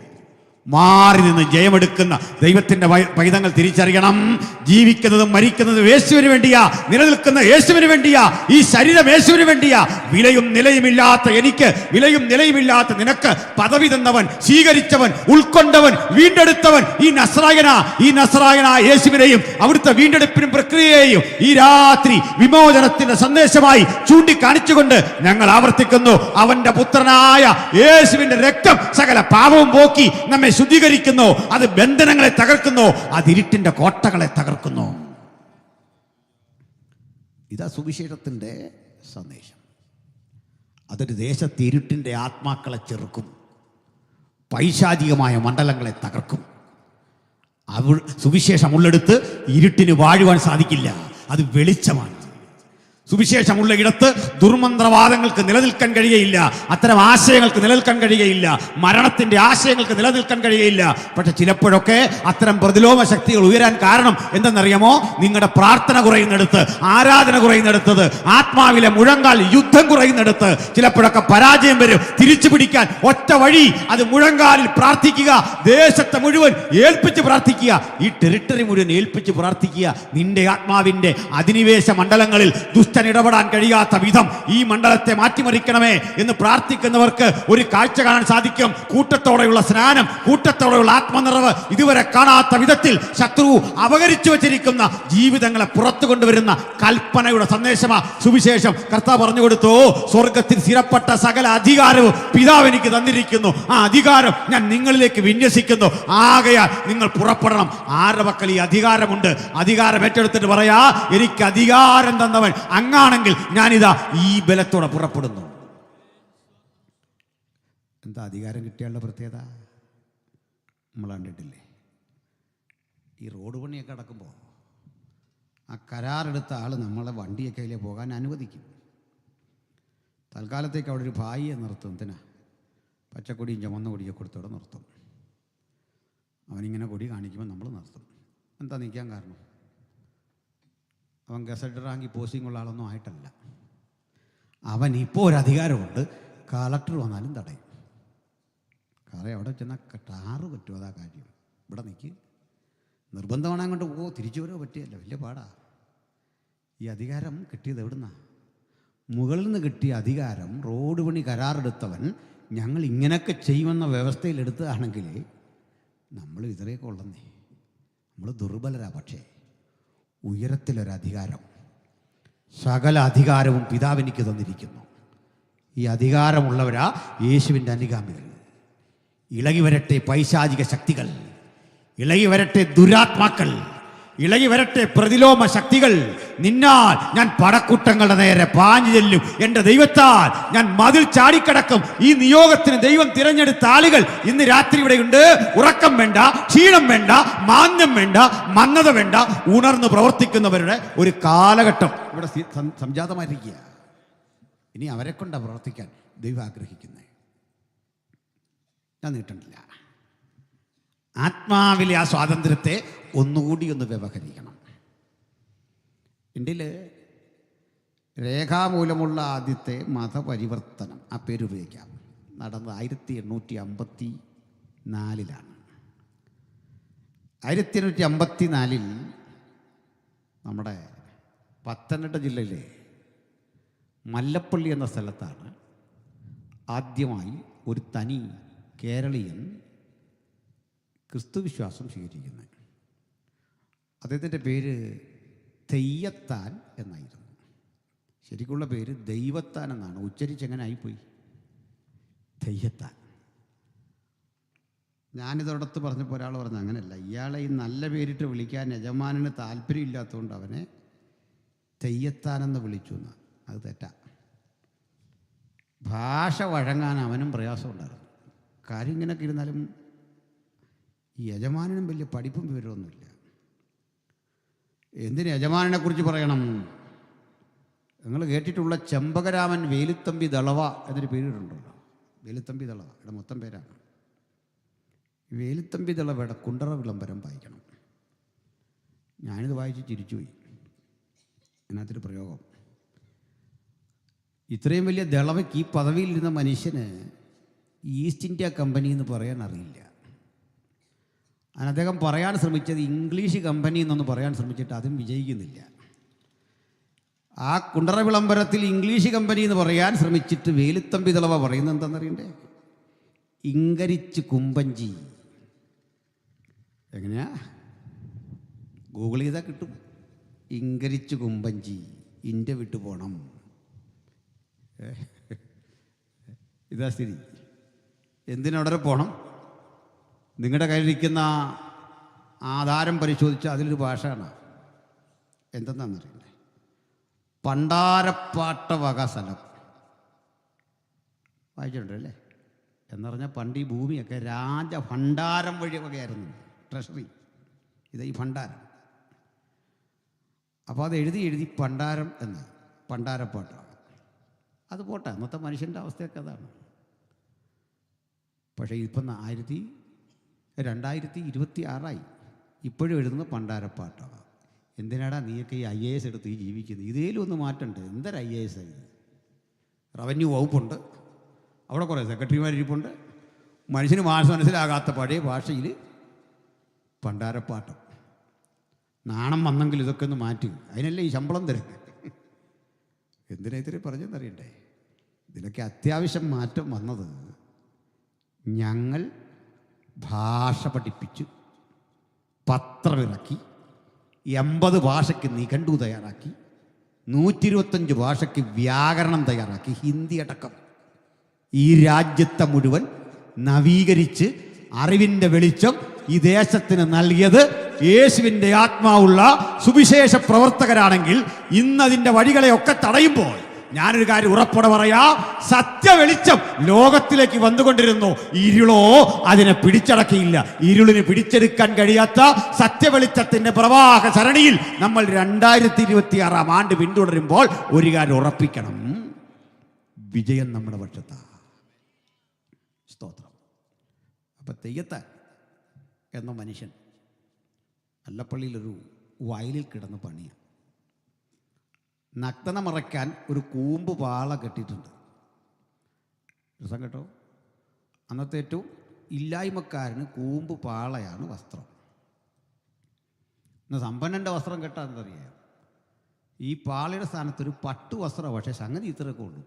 മാറി നിന്ന് ജയമെടുക്കുന്ന ദൈവത്തിൻ്റെ പൈതങ്ങൾ തിരിച്ചറിയണം, ജീവിക്കുന്നതും മരിക്കുന്നതും യേശുവിന് വേണ്ടിയാ, നിലനിൽക്കുന്ന യേശുവിന് വേണ്ടിയാ, ഈ ശരീരം യേശുവിന് വേണ്ടിയാ. വിലയും നിലയുമില്ലാത്ത എനിക്ക്, വിലയും നിലയുമില്ലാത്ത നിനക്ക് പദവി തന്നവൻ, സ്വീകരിച്ചവൻ, ഉൾക്കൊണ്ടവൻ, വീണ്ടെടുത്തവൻ ഈ നസ്രായനായ യേശുവിനെയും അവിടുത്തെ വീണ്ടെടുപ്പിനും പ്രക്രിയയെയും ഈ രാത്രി വിമോചനത്തിന്റെ സന്ദേശമായി ചൂണ്ടിക്കാണിച്ചുകൊണ്ട് ഞങ്ങൾ ആവർത്തിക്കുന്നു. അവന്റെ പുത്രനായ യേശുവിന്റെ രക്തം സകല പാപവും പോക്കി നമ്മെ ശുദ്ധീകരിക്കുന്നു. അത് ബന്ധനങ്ങളെ തകർക്കുന്നു, അത് ഇരുട്ടിന്റെ കോട്ടകളെ തകർക്കുന്നു. ഇതാ സുവിശേഷത്തിന്റെ സന്ദേശം. അതൊരു ദേശത്ത് ഇരുട്ടിന്റെ ആത്മാക്കളെ ചെറുക്കും, പൈശാചികമായ മണ്ഡലങ്ങളെ തകർക്കും. സുവിശേഷം ഉള്ളെടുത്ത് ഇരുട്ടിന് വാഴുവാൻ സാധിക്കില്ല, അത് വെളിച്ചമാണ്. സുവിശേഷമുള്ള ഇടത്ത് ദുർമന്ത്രവാദങ്ങൾക്ക് നിലനിൽക്കാൻ കഴിയുകയില്ല, അത്തരം ആശയങ്ങൾക്ക് നിലനിൽക്കാൻ കഴിയുകയില്ല, മരണത്തിന്റെ ആശയങ്ങൾക്ക് നിലനിൽക്കാൻ കഴിയുകയില്ല. പക്ഷെ ചിലപ്പോഴൊക്കെ അത്തരം പ്രതിലോമ ശക്തികൾ ഉയരാൻ കാരണം എന്തെന്നറിയാമോ? നിങ്ങളുടെ പ്രാർത്ഥന കുറയുന്നിടത്ത്, ആരാധന കുറയുന്നിടത്തത്, ആത്മാവിലെ മുഴങ്കാൽ യുദ്ധം കുറയുന്നിടത്ത് ചിലപ്പോഴൊക്കെ പരാജയം വരും. തിരിച്ചു പിടിക്കാൻ ഒറ്റ വഴി, അത് മുഴങ്കാലിൽ പ്രാർത്ഥിക്കുക, ദേശത്തെ മുഴുവൻ ഏൽപ്പിച്ച് പ്രാർത്ഥിക്കുക, ഈ ടെറിട്ടറി മുഴുവൻ ഏൽപ്പിച്ച് പ്രാർത്ഥിക്കുക. നിന്റെ ആത്മാവിന്റെ അധിനിവേശ മണ്ഡലങ്ങളിൽ ഇടപെടാൻ കഴിയാത്ത വിധം ഈ മണ്ഡലത്തെ മാറ്റിമറിക്കണമേ എന്ന് പ്രാർത്ഥിക്കുന്നവർക്ക് ഒരു കാഴ്ച കാണാൻ സാധിക്കും. കൂട്ടത്തോടെയുള്ള സ്നാനം, കൂട്ടത്തോടെയുള്ള ആത്മനിറവ്, ഇതുവരെ കാണാത്ത വിധത്തിൽ ശത്രു അപകരിച്ചു വച്ചിരിക്കുന്ന ജീവിതങ്ങളെ പുറത്തു കൊണ്ടുവരുന്ന കൽപ്പനയുടെ സന്ദേശമാ സുവിശേഷം. കർത്താവ് പറഞ്ഞു കൊടുത്തു, സ്വർഗത്തിൽ സ്ഥിരപ്പെട്ട സകല അധികാരവും പിതാവ് എനിക്ക് തന്നിരിക്കുന്നു, ആ അധികാരം ഞാൻ നിങ്ങളിലേക്ക് വിന്യസിക്കുന്നു, ആകയാൽ നിങ്ങൾ പുറപ്പെടണം. ആരുടെ പക്കൽ ഈ അധികാരമുണ്ട്? അധികാരം ഏറ്റെടുത്തിട്ട് പറയാ, എനിക്ക് അധികാരം തന്നവൻ അങ്ങാണെങ്കിൽ ഞാനിതാ ഈ ബലത്തോടെ പുറപ്പെടുന്നു. എന്താ അധികാരം കിട്ടിയുള്ള പ്രത്യേകത? നമ്മൾ കണ്ടിട്ടില്ലേ? ഈ റോഡ് പണിയൊക്കെ നടക്കുമ്പോൾ ആ കരാറെടുത്ത ആൾ നമ്മളെ വണ്ടിയൊക്കെ അതിലേ പോകാൻ അനുവദിക്കും. തൽക്കാലത്തേക്ക് അവിടെ ഒരു ഭായിയെ നിർത്തും. എന്തിനാ? പച്ചക്കൊടിയും ചുമന്ന കൊടിയൊക്കെ കൊടുത്തോടെ നിർത്തും. അവനിങ്ങനെ കൊടി കാണിക്കുമ്പോൾ നമ്മൾ നിർത്തും. എന്താ നിൽക്കാൻ കാരണം? അവൻ ഗസറ്റ് റാങ്കി പോസ്റ്റിംഗ് ഉള്ള ആളൊന്നും ആയിട്ടല്ല. അവൻ ഇപ്പോൾ ഒരു അധികാരമുണ്ട്, കളക്ടർ വന്നാലും തടയും. കാരണം അവിടെ ചെന്നാൽ ടാറ് പറ്റുമോ? അതാ കാര്യം. ഇവിടെ നിൽക്ക്, നിർബന്ധമാണ് അങ്ങോട്ട് തിരിച്ചു വരോ പറ്റിയല്ലോ, വലിയ പാടാ. ഈ അധികാരം കിട്ടിയത് എവിടുന്നാ? മുകളിൽ നിന്ന് കിട്ടിയ അധികാരം റോഡ് പണി കരാറെടുത്തവൻ ഞങ്ങൾ ഇങ്ങനെയൊക്കെ ചെയ്യുമെന്ന വ്യവസ്ഥയിലെടുത്തതാണെങ്കിൽ നമ്മൾ ഇത്രയൊക്കെ ഉള്ളന്നേ. നമ്മൾ ദുർബലരാ. പക്ഷേ ഉയരത്തിലൊരധികാരം, സകല അധികാരവും പിതാവ് എനിക്ക് തന്നിരിക്കുന്നു. ഈ അധികാരമുള്ളവരാ യേശുവിൻ്റെ അനുഗാമികൾ. ഇളകി വരട്ടെ പൈശാചിക ശക്തികൾ, ഇളകി വരട്ടെ ദുരാത്മാക്കൾ, ഇളകി വരട്ടെ പ്രതിലോമ ശക്തികൾ. നിന്നാൽ ഞാൻ പടക്കൂട്ടങ്ങളുടെ നേരെ പാഞ്ഞു ചെല്ലും. എൻ്റെ ദൈവത്താൽ ഞാൻ മതിൽ ചാടിക്കടക്കും. ഈ നിയോഗത്തിന് ദൈവം തിരഞ്ഞെടുത്ത ആളുകൾ ഇന്ന് രാത്രി ഇവിടെയുണ്ട്. ഉറക്കം വേണ്ട, ക്ഷീണം വേണ്ട, മാന്യം വേണ്ട, മന്ദത വേണ്ട, ഉണർന്ന് പ്രവർത്തിക്കുന്നവരുടെ ഒരു കാലഘട്ടം ഇവിടെ സംജാതമായിരിക്കുക. ഇനി അവരെ കൊണ്ടാണ് പ്രവർത്തിക്കാൻ ദൈവം ആഗ്രഹിക്കുന്നത്. ഞാൻ നീട്ടണ്ടില്ല. ആത്മാവിലെ ആ സ്വാതന്ത്ര്യത്തെ ഒന്നുകൂടി ഒന്ന് വ്യവഹരിക്കണം. ഇന്ത്യയിൽ രേഖാമൂലമുള്ള ആദ്യത്തെ മതപരിവർത്തനം, ആ പേര് ഉപയോഗിക്കാം, നടന്നത് 1854 1854 നമ്മുടെ പത്തനംതിട്ട ജില്ലയിലെ മല്ലപ്പള്ളി എന്ന സ്ഥലത്താണ് ആദ്യമായി ഒരു തനി കേരളീയൻ ക്രിസ്തുവിശ്വാസം സ്വീകരിക്കുന്നത്. അദ്ദേഹത്തിൻ്റെ പേര് തെയ്യത്താൻ എന്നായിരുന്നു. ശരിക്കുള്ള പേര് ദൈവത്താൻ എന്നാണ്. ഉച്ചരിച്ചെങ്ങനെ ആയിപ്പോയി തെയ്യത്താൻ. ഞാനിതോടത്ത് പറഞ്ഞപ്പോൾ ഒരാൾ പറഞ്ഞു അങ്ങനെയല്ല, ഇയാളെ ഈ നല്ല പേരിട്ട് വിളിക്കാൻ യജമാനന് താല്പര്യമില്ലാത്തതുകൊണ്ട് അവനെ തെയ്യത്താനെന്ന് വിളിച്ചു എന്ന്. അത് തെറ്റാ. ഭാഷ വഴങ്ങാൻ അവനും പ്രയാസമുണ്ടായിരുന്നു. കാര്യം ഇങ്ങനെയൊക്കെ ഇരുന്നാലും ഈ യജമാനനും വലിയ പഠിപ്പും വിവരമൊന്നുമില്ല. എന്തിന് യജമാനനെക്കുറിച്ച് പറയണം? നിങ്ങൾ കേട്ടിട്ടുള്ള ചെമ്പകരാമൻ വേലുത്തമ്പി ദളവ എന്നൊരു പേരിട്ടുണ്ടല്ലോ. വേലുത്തമ്പി ദളവ ഇവിടെ മൊത്തം പേരാണ്. വേലുത്തമ്പി ദളവയുടെ കുണ്ടറ വിളംബരം വായിക്കണം. ഞാനിത് വായിച്ച് ചിരിച്ചുപോയി. അതിനകത്തൊരു പ്രയോഗം, ഇത്രയും വലിയ ദളവയ്ക്ക് ഈ പദവിയിലിരുന്ന മനുഷ്യന് ഈസ്റ്റ് ഇന്ത്യ കമ്പനി എന്ന് പറയാൻ അറിയില്ല. അതിന് അദ്ദേഹം പറയാൻ ശ്രമിച്ചത് ഇംഗ്ലീഷ് കമ്പനി എന്നൊന്ന് പറയാൻ ശ്രമിച്ചിട്ട് അതും വിജയിക്കുന്നില്ല. ആ കുണ്ടറ വിളംബരത്തിൽ ഇംഗ്ലീഷ് കമ്പനി എന്ന് പറയാൻ ശ്രമിച്ചിട്ട് വേലുത്തമ്പി ദളവ പറയുന്നത് എന്താണെന്നറിയണ്ടേ? ഇങ്കരിച്ച് കുമ്പഞ്ചി. എങ്ങനെയാ? ഗൂഗിൾ ചെയ്താൽ കിട്ടും. ഇങ്കരിച്ച് കുമ്പഞ്ചി, ഇന്ത്യ വിട്ടു പോകണം. ഇതാ സ്ഥിതി. എന്തിനവിടെ പോകണം? നിങ്ങളുടെ കയ്യിലിരിക്കുന്ന ആധാരം പരിശോധിച്ച് അതിലൊരു ഭാഷയാണ്. എന്തെന്നാണെന്നറിയില്ലേ? പണ്ടാരപ്പാട്ട വക സ്ഥലം വായിച്ചിട്ടുണ്ടല്ലേ? എന്ന് പറഞ്ഞാൽ പണ്ട് ഈ ഭൂമിയൊക്കെ രാജഭണ്ഡാരം വഴി വകയായിരുന്നു, ട്രഷറി. ഇത് ഈ ഭണ്ഡാരം. അപ്പോൾ അത് എഴുതി പണ്ടാരം എന്ന്, പണ്ടാരപ്പാട്ട. അത് പോട്ടെ, അന്നത്തെ മനുഷ്യൻ്റെ അവസ്ഥയൊക്കെ അതാണ്. പക്ഷേ ഇപ്പം 2026 ഇപ്പോഴും എഴുതുന്ന പണ്ടാരപ്പാട്ടാണ്. എന്തിനാടാ നീയൊക്കെ ഈ IAS എടുത്ത് ഈ ജീവിക്കുന്നത്? ഇതേലും ഒന്ന് മാറ്റണ്ട്. എന്തൊരു IAS ഇത്? റവന്യൂ വകുപ്പുണ്ട്, അവിടെ കുറേ സെക്രട്ടറിമാരിപ്പുണ്ട്. മനുഷ്യന് മനസ്സിലാകാത്ത പഴയ ഭാഷയിൽ പണ്ടാരപ്പാട്ടം. നാണം വന്നെങ്കിൽ ഇതൊക്കെ ഒന്ന് മാറ്റി. അതിനല്ലേ ഈ ശമ്പളം തരുന്നത്? എന്തിനാ ഇത്രയും പറഞ്ഞെന്നറിയണ്ടേ? ഇതിലൊക്കെ അത്യാവശ്യം മാറ്റം വന്നത് ഞങ്ങൾ ഭാഷ പഠിപ്പിച്ചു, പത്രമിറക്കി, 80 ഭാഷയ്ക്ക് നിഘണ്ടു തയ്യാറാക്കി, 125 ഭാഷയ്ക്ക് വ്യാകരണം തയ്യാറാക്കി, ഹിന്ദി അടക്കം ഈ രാജ്യത്തെ മുഴുവൻ നവീകരിച്ച് അറിവിൻ്റെ വെളിച്ചം ഈ ദേശത്തിന് നൽകിയത് യേശുവിൻ്റെ ആത്മാവുള്ള സുവിശേഷ പ്രവർത്തകരാണെങ്കിൽ ഇന്നതിൻ്റെ വഴികളെയൊക്കെ തടയുമ്പോൾ ഞാനൊരു കാര്യം ഉറപ്പോടെ പറയാം, സത്യവെളിച്ചം ലോകത്തിലേക്ക് വന്നുകൊണ്ടിരുന്നു. ഇരുളോ അതിനെ പിടിച്ചടക്കിയില്ല. ഇരുളിന് പിടിച്ചെടുക്കാൻ കഴിയാത്ത സത്യവെളിച്ചത്തിന്റെ പ്രവാഹ സരണിയിൽ നമ്മൾ 2026 പിന്തുടരുമ്പോൾ ഒരു കാര്യം ഉറപ്പിക്കണം, വിജയം നമ്മുടെ പക്ഷത്താ. സ്തോത്രം. അപ്പം തെയ്യത്താൻ എന്ന മനുഷ്യൻ മല്ലപ്പള്ളിയിലൊരു വയലിൽ കിടന്ന് പണിയാണ്. നഗ്നത മറയ്ക്കാൻ ഒരു കൂമ്പ് പാള കെട്ടിയിട്ടുണ്ട്. രസം കേട്ടോ. അന്നത്തെ ഏറ്റവും ഇല്ലായ്മക്കാരന് കൂമ്പ് പാളയാണ് വസ്ത്രം. ഇന്ന് സമ്പന്നൻ്റെ വസ്ത്രം കെട്ടാൻ എന്തറിയാം, ഈ പാളിയുടെ സ്ഥാനത്തൊരു പട്ടു വസ്ത്രം, പക്ഷേ സംഗതി ഇത്രയൊക്കെ ഉള്ളൂ.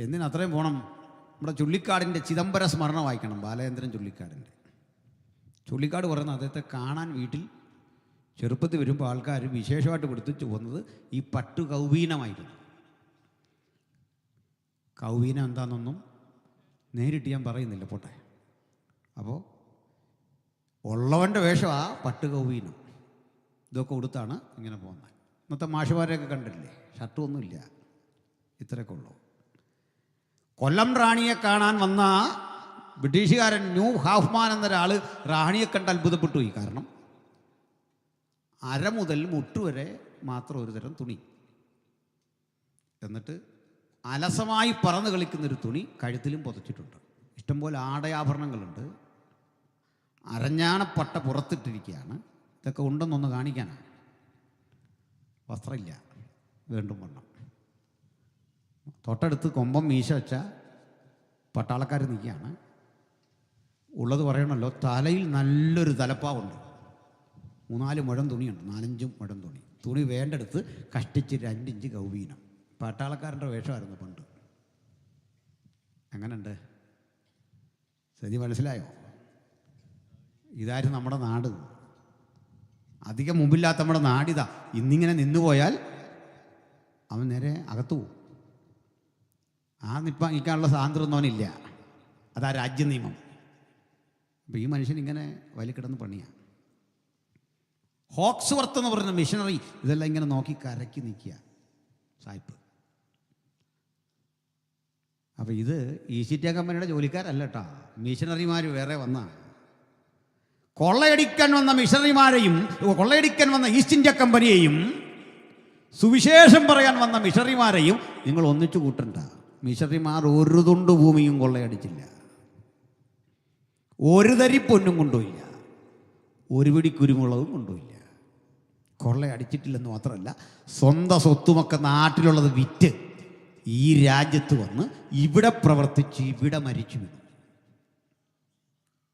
എന്തിനത്രയും പോകണം? നമ്മുടെ ചുള്ളിക്കാടിൻ്റെ ചിദംബര സ്മരണ വായിക്കണം, ബാലചന്ദ്രൻ ചുള്ളിക്കാടിൻ്റെ. ചുള്ളിക്കാട് പറയുന്ന അദ്ദേഹത്തെ കാണാൻ വീട്ടിൽ ചെറുപ്പത്തിൽ വരുമ്പോൾ ആൾക്കാർ വിശേഷമായിട്ട് കൊടുത്തു പോകുന്നത് ഈ പട്ടു കൗവീനമായിരുന്നു. കൗവീനം എന്താണെന്നൊന്നും നേരിട്ട് ഞാൻ പറയുന്നില്ല, പോട്ടെ. അപ്പോൾ ഉള്ളവൻ്റെ വേഷമാ പട്ടു കൗവീനം. ഇതൊക്കെ കൊടുത്താണ് ഇങ്ങനെ പോകുന്നത്. ഇന്നത്തെ മാഷുമാരെയൊക്കെ കണ്ടില്ലേ, ഷർട്ടൊന്നുമില്ല, ഇത്രയൊക്കെ ഉള്ളൂ. കൊല്ലം റാണിയെ കാണാൻ വന്ന ബ്രിട്ടീഷുകാരൻ ന്യൂ ഹാഫ്മാൻ എന്നൊരാൾ റാണിയെ കണ്ട് അത്ഭുതപ്പെട്ടു പോയി. കാരണം അര മുതൽ മുട്ടുവരെ മാത്രം ഒരു തരം തുണി, എന്നിട്ട് അലസമായി പറന്ന് കളിക്കുന്നൊരു തുണി കഴുത്തിലും പുതച്ചിട്ടുണ്ട്. ഇഷ്ടംപോലെ ആടയാഭരണങ്ങളുണ്ട്. അരഞ്ഞാണപ്പട്ട പുറത്തിട്ടിരിക്കുകയാണ്. ഇതൊക്കെ ഉണ്ടെന്നൊന്ന് കാണിക്കാനാണ്. വസ്ത്രമില്ല, വീണ്ടും വണ്ണം. തൊട്ടടുത്ത് കൊമ്പം മീശ വെച്ച പട്ടാളക്കാർ നിൽക്കുകയാണ്. ഉള്ളത് പറയണമല്ലോ, തലയിൽ നല്ലൊരു തലപ്പാവുണ്ട്. 3-4 മുഴം തുണിയുണ്ട്, 4-5 മുഴം തുണി. തുണി വേണ്ടെടുത്ത് കഷ്ടിച്ച് 2 ഇഞ്ച് കൗവീനം. പട്ടാളക്കാരൻ്റെ വേഷമായിരുന്നു പണ്ട്. എങ്ങനെയുണ്ട്? സ്ഥിതി മനസ്സിലായോ? ഇതായിരുന്നു നമ്മുടെ നാട്. അധികം മുമ്പില്ലാത്ത നമ്മുടെ നാടിതാ. ഇന്നിങ്ങനെ നിന്നുപോയാൽ അവൻ നേരെ അകത്തു പോകും. നിൽക്കാനുള്ള സ്വാതന്ത്ര്യം ഒന്നുമില്ല. അതാ രാജ്യ നിയമം. അപ്പോൾ ഈ മനുഷ്യൻ ഇങ്ങനെ വലിക്കിടന്ന് പണിയാണ്. ഹോക്സ്വർത്ത് എന്ന് പറയുന്ന മിഷണറി ഇതെല്ലാം ഇങ്ങനെ നോക്കി കരക്കി നിൽക്കുക സായിപ്പ്. അപ്പോൾ ഇത് ഈസ്റ്റ് ഇന്ത്യ കമ്പനിയുടെ ജോലിക്കാരല്ല കേട്ടോ, മിഷണറിമാർ വേറെ വന്ന. കൊള്ളയടിക്കാൻ വന്ന മിഷണറിമാരെയും കൊള്ളയടിക്കാൻ വന്ന ഈസ്റ്റ് ഇന്ത്യ കമ്പനിയെയും സുവിശേഷം പറയാൻ വന്ന മിഷണറിമാരെയും നിങ്ങൾ ഒന്നിച്ചു കൂട്ടണ്ട. മിഷണറിമാർ ഒരു തുണ്ട് ഭൂമിയും കൊള്ളയടിച്ചില്ല, ഒരു തരി പൊന്നും കൊണ്ടുപോയില്ല, ഒരു പിടി കുരുമുളകും കൊണ്ടുപോയില്ല. കൊള്ളയടിച്ചിട്ടില്ലെന്ന് മാത്രമല്ല, സ്വന്തം സ്വത്തുമൊക്കെ നാട്ടിലുള്ളത് വിറ്റ് ഈ രാജ്യത്ത് വന്ന് ഇവിടെ പ്രവർത്തിച്ച് ഇവിടെ മരിച്ചു വീണു.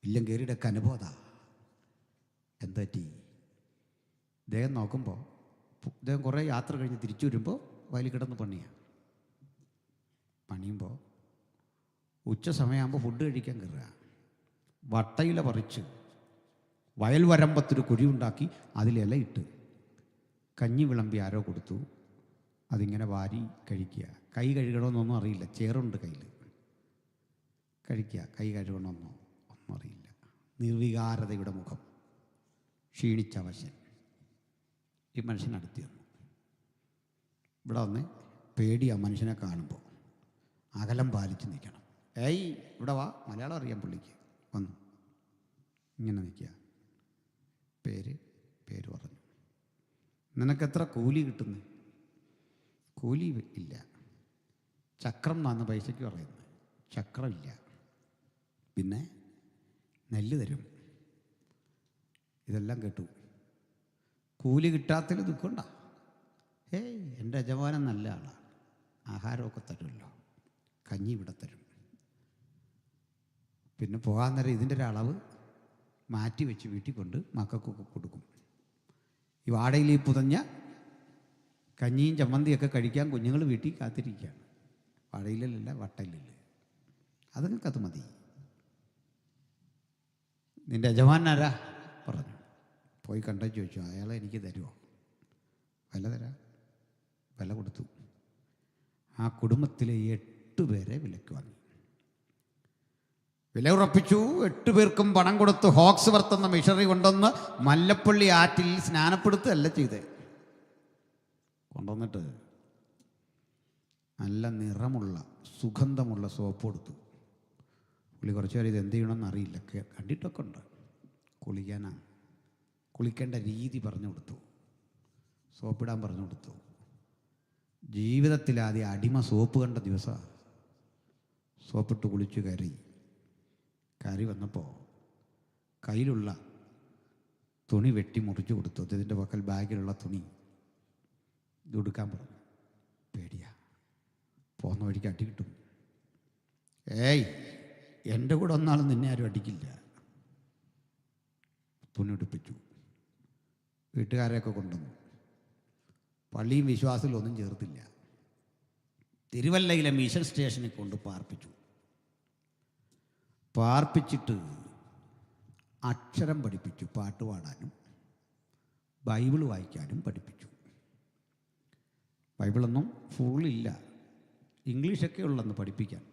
ഇല്ലം കയറിയിടക്ക് അനുഭവത എന്തറ്റി. ഇദ്ദേഹം നോക്കുമ്പോൾ ഇദ്ദേഹം കുറേ യാത്ര കഴിഞ്ഞ് തിരിച്ചു വരുമ്പോൾ വയലിൽ കിടന്ന് പണിയുമ്പോൾ ഉച്ച സമയമാകുമ്പോൾ ഫുഡ് കഴിക്കാൻ കയറുക. വട്ടയില പറിച്ച് വയൽ വരമ്പത്തൊരു കുഴിയുണ്ടാക്കി അതിലില ഇട്ട് കഞ്ഞി വിളമ്പി ആരോ കൊടുത്തു. അതിങ്ങനെ വാരി കഴിക്കുക. കൈ കഴുകണമെന്നൊന്നും അറിയില്ല, ചേറുണ്ട് കയ്യിൽ. കഴിക്കുക, കൈ കഴുകണമെന്നോ ഒന്നും അറിയില്ല. നിർവികാരതയുടെ മുഖം, ക്ഷീണിച്ച അവശൻ. ഈ മനുഷ്യൻ അടുത്ത് വന്നു. ഇവിടെ വന്ന് പേടിയാ മനുഷ്യനെ കാണുമ്പോൾ. അകലം പാലിച്ച് നിൽക്കണം. ഏയ് ഇവിടെ വാ, മലയാളം അറിയാം പുള്ളിക്ക്. വന്നു ഇങ്ങനെ നിൽക്കുക. പേര് പറഞ്ഞു. നിനക്കെത്ര കൂലി കിട്ടുന്നു? കൂലി ഇല്ല. ചക്രം എന്നാണ് പൈസയ്ക്ക് പറയുന്നത്. ചക്രമില്ല. പിന്നെ നെല്ല് തരും. ഇതെല്ലാം കേട്ടു. കൂലി കിട്ടാത്തതിൽ ദുഃഖമുണ്ട? ഏയ് എൻ്റെ യജമാനൻ നല്ല ആളാണ്, ആഹാരമൊക്കെ തരുമല്ലോ, കഞ്ഞി ഇവിടെ തരും. പിന്നെ പോകാൻ നേരം ഇതിൻ്റെ ഒരളവ് മാറ്റി വെച്ച് വീട്ടിൽ കൊണ്ട് മക്കൾക്കൊക്കെ കൊടുക്കും. ഈ വാടയിൽ ഈ പുതഞ്ഞ കഞ്ഞിയും ചമ്മന്തിയൊക്കെ കഴിക്കാൻ കുഞ്ഞുങ്ങൾ വീട്ടിൽ കാത്തിരിക്കുകയാണ്. വാടയിലല്ല, വട്ടയിലല്ല. അതുങ്ങൾക്കത് മതി. നിൻ്റെ യജമാനാരാ? പറഞ്ഞു. പോയി കണ്ടു ചോദിച്ചു. അയാളെ എനിക്ക് തരുമോ? വില തരാം. വില കൊടുത്തു. ആ കുടുംബത്തിലെ 8 പേരെ വിലക്ക് വാങ്ങി. വില ഉറപ്പിച്ചു. 8 പേർക്കും പണം കൊടുത്ത് ഹോക്സ്വർത്ത് എന്ന മിഷണറി കൊണ്ടുവന്ന് മല്ലപ്പള്ളി ആറ്റിൽ സ്നാനപ്പെടുത്തുകയല്ല ചെയ്തേ. കൊണ്ടുവന്നിട്ട് നല്ല നിറമുള്ള സുഗന്ധമുള്ള സോപ്പ് കൊടുത്തു. പുള്ളി കുറച്ച് പേര് ഇത് എന്ത് ചെയ്യണമെന്ന് അറിയില്ല, കണ്ടിട്ടൊക്കെ ഉണ്ട്. കുളിക്കേണ്ട രീതി പറഞ്ഞു കൊടുത്തു, സോപ്പിടാൻ പറഞ്ഞു കൊടുത്തു. ജീവിതത്തിലാദ്യം അടിമ സോപ്പ് കണ്ട ദിവസമാണ്. സോപ്പിട്ട് കുളിച്ച് കയറി വന്നപ്പോൾ കയ്യിലുള്ള തുണി വെട്ടി മുറിച്ച് കൊടുത്തു. ഇതിൻ്റെ പക്കൽ ബാഗിലുള്ള തുണി ഇത് കൊടുക്കാൻ പറഞ്ഞു. പേടിയാ, പോകുന്ന വഴിക്ക് അടി കിട്ടും. ഏയ് എൻ്റെ കൂടെ ഒന്നാളും നിന്നെ ആരും അടിക്കില്ല. തുണി ഉടുപ്പിച്ചു. വീട്ടുകാരെയൊക്കെ കൊണ്ടുവന്നു. പള്ളിയും വിശ്വാസത്തിലും ഒന്നും ചേർത്തില്ല. തിരുവല്ലയിലെ മിഷൻ സ്റ്റേഷനിൽ കൊണ്ട് പാർപ്പിച്ചിട്ട് അക്ഷരം പഠിപ്പിച്ചു. പാട്ട് പാടാനും ബൈബിൾ വായിക്കാനും പഠിപ്പിച്ചു. ബൈബിളൊന്നും ഫുള്ളില്ല, ഇംഗ്ലീഷൊക്കെ ഉള്ളെന്ന് പഠിപ്പിക്കാൻ.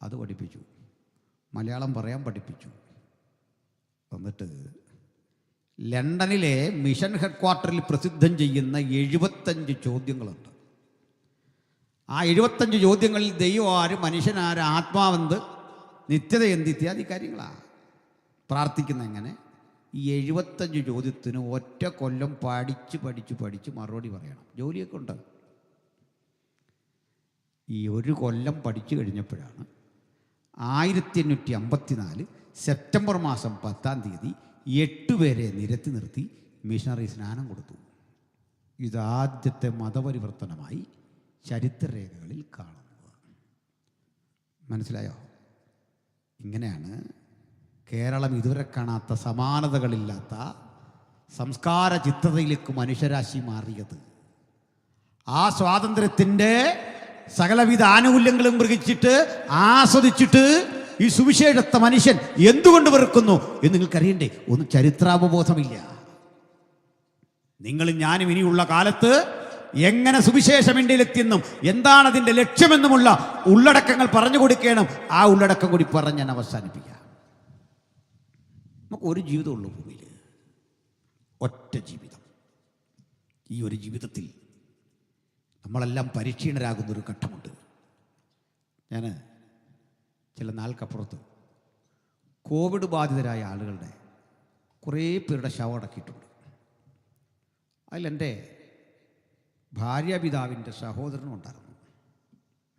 അത് പഠിപ്പിച്ചു. മലയാളം പറയാൻ പഠിപ്പിച്ചു. എന്നിട്ട് ലണ്ടനിലെ മിഷൻ ഹെഡ്ക്വാർട്ടറിൽ പ്രസിദ്ധം ചെയ്യുന്ന 75 ചോദ്യങ്ങളുണ്ട്. ആ 75 ചോദ്യങ്ങളിൽ ദൈവം ആര്, മനുഷ്യനാര്, ആത്മാവെന്ത്, നിത്യത എന്ത് ഇത്യാദി കാര്യങ്ങളാണ് പ്രാർത്ഥിക്കുന്ന. എങ്ങനെ ഈ 75 ചോദ്യത്തിന് ഒറ്റ കൊല്ലം പഠിച്ച് മറുപടി പറയണം. ജോലിയൊക്കെ ഉണ്ട്. ഈ ഒരു കൊല്ലം പഠിച്ചു കഴിഞ്ഞപ്പോഴാണ് 1854 സെപ്റ്റംബർ മാസം 10-ാം തീയതി 8 പേരെ നിരത്തി നിർത്തി മിഷണറി സ്നാനം കൊടുത്തു. ഇതാദ്യത്തെ മതപരിവർത്തനമായി ചരിത്രരേഖകളിൽ കാണുന്നത്. മനസ്സിലായോ? ഇങ്ങനെയാണ് കേരളം ഇതുവരെ കാണാത്ത സമാനതകളില്ലാത്ത സംസ്കാര ചിത്തതയിലേക്ക് മനുഷ്യരാശി മാറിയത്. ആ സ്വാതന്ത്ര്യത്തിൻ്റെ സകലവിധ ആനുകൂല്യങ്ങളും മൃഗിച്ചിട്ട് ആസ്വദിച്ചിട്ട് ഈ സുവിശേഷത്തെ മനുഷ്യൻ എന്തുകൊണ്ട് വെറുക്കുന്നു എന്ന് നിങ്ങൾക്കറിയണ്ടേ? ഒന്നും ചരിത്രാവബോധമില്ല. നിങ്ങളും ഞാനും ഇനിയുള്ള കാലത്ത് എങ്ങനെ സുവിശേഷം ഇന്ത്യയിലെത്തിയെന്നും എന്താണ് അതിൻ്റെ ലക്ഷ്യമെന്നുമുള്ള ഉള്ളടക്കങ്ങൾ പറഞ്ഞു കൊടുക്കണം. ആ ഉള്ളടക്കം കൂടി പറഞ്ഞ് ഞാൻ അവസാനിപ്പിക്കാം. നമുക്ക് ഒരു ജീവിതമുള്ളൂ ഭൂമിയിൽ, ഒറ്റ ജീവിതം. ഈ ഒരു ജീവിതത്തിൽ നമ്മളെല്ലാം പരിക്ഷീണരാകുന്നൊരു ഘട്ടമുണ്ട്. ഞാൻ ചില നാൾക്കപ്പുറത്ത് കോവിഡ് ബാധിതരായ ആളുകളുടെ കുറേ പേരുടെ ശവം അടക്കിയിട്ടുണ്ട്. അതിലെൻ്റെ ഭാര്യാപിതാവിൻ്റെ സഹോദരനും ഉണ്ടായിരുന്നു,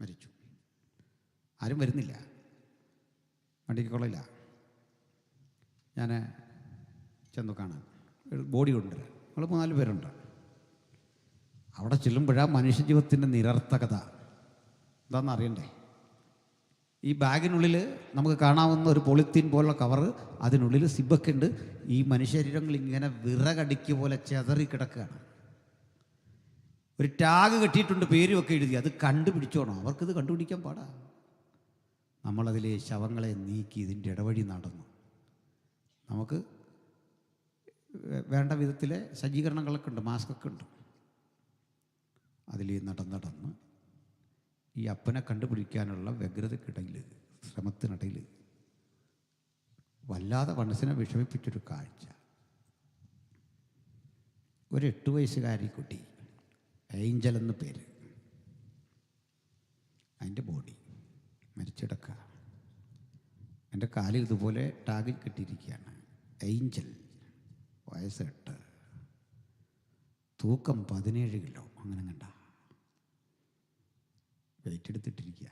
മരിച്ചു. ആരും വരുന്നില്ല, വണ്ടിക്ക് കൊള്ളില്ല. ഞാൻ ചെന്നു കാണാൻ, ബോഡി കൊണ്ടുവരാൻ. നമ്മൾ 3-4 പേരുണ്ട്. അവിടെ ചെല്ലുമ്പോഴാണ് മനുഷ്യജീവിതത്തിൻ്റെ നിരർത്ഥകത എന്താണെന്ന് അറിയണ്ടേ. ഈ ബാഗിനുള്ളിൽ നമുക്ക് കാണാവുന്ന ഒരു പോളിത്തീൻ പോലുള്ള കവറ്, അതിനുള്ളിൽ സിബൊക്കെ ഉണ്ട്. ഈ മനുഷ്യശരീരങ്ങൾ ഇങ്ങനെ വിറകടിക്ക് പോലെ ചെതറി കിടക്കുകയാണ്. ഒരു ടാഗ് കെട്ടിയിട്ടുണ്ട്, പേരുമൊക്കെ എഴുതി. അത് കണ്ടുപിടിച്ചോണം. അവർക്കിത് കണ്ടുപിടിക്കാൻ പാടാ. നമ്മളതിലെ ശവങ്ങളെ നീക്കി ഇതിൻ്റെ ഇടവഴി നടന്നു. നമുക്ക് വേണ്ട വിധത്തിലെ സജ്ജീകരണങ്ങളൊക്കെ ഉണ്ട്, മാസ്കൊക്കെ ഉണ്ട്. അതിൽ നടന്ന് ഈ അപ്പനെ കണ്ടുപിടിക്കാനുള്ള വ്യഗ്രതയ്ക്കിടയിൽ, ശ്രമത്തിനിടയിൽ വല്ലാതെ മനസ്സിനെ വിഷമിപ്പിച്ചൊരു കാഴ്ച. ഒരു 8 വയസ്സുകാരി കുട്ടി, ഏഞ്ചൽ എന്ന പേര്, അതിൻ്റെ ബോഡി മരിച്ചിടക്കുക. എൻ്റെ കാലിൽ ഇതുപോലെ ടാഗിൽ കെട്ടിയിരിക്കുകയാണ്. ഏഞ്ചൽ, വയസ്സ് 8, തൂക്കം 17 കിലോ, അങ്ങനെ കണ്ട വെയിറ്റ് എടുത്തിട്ടിരിക്കുക.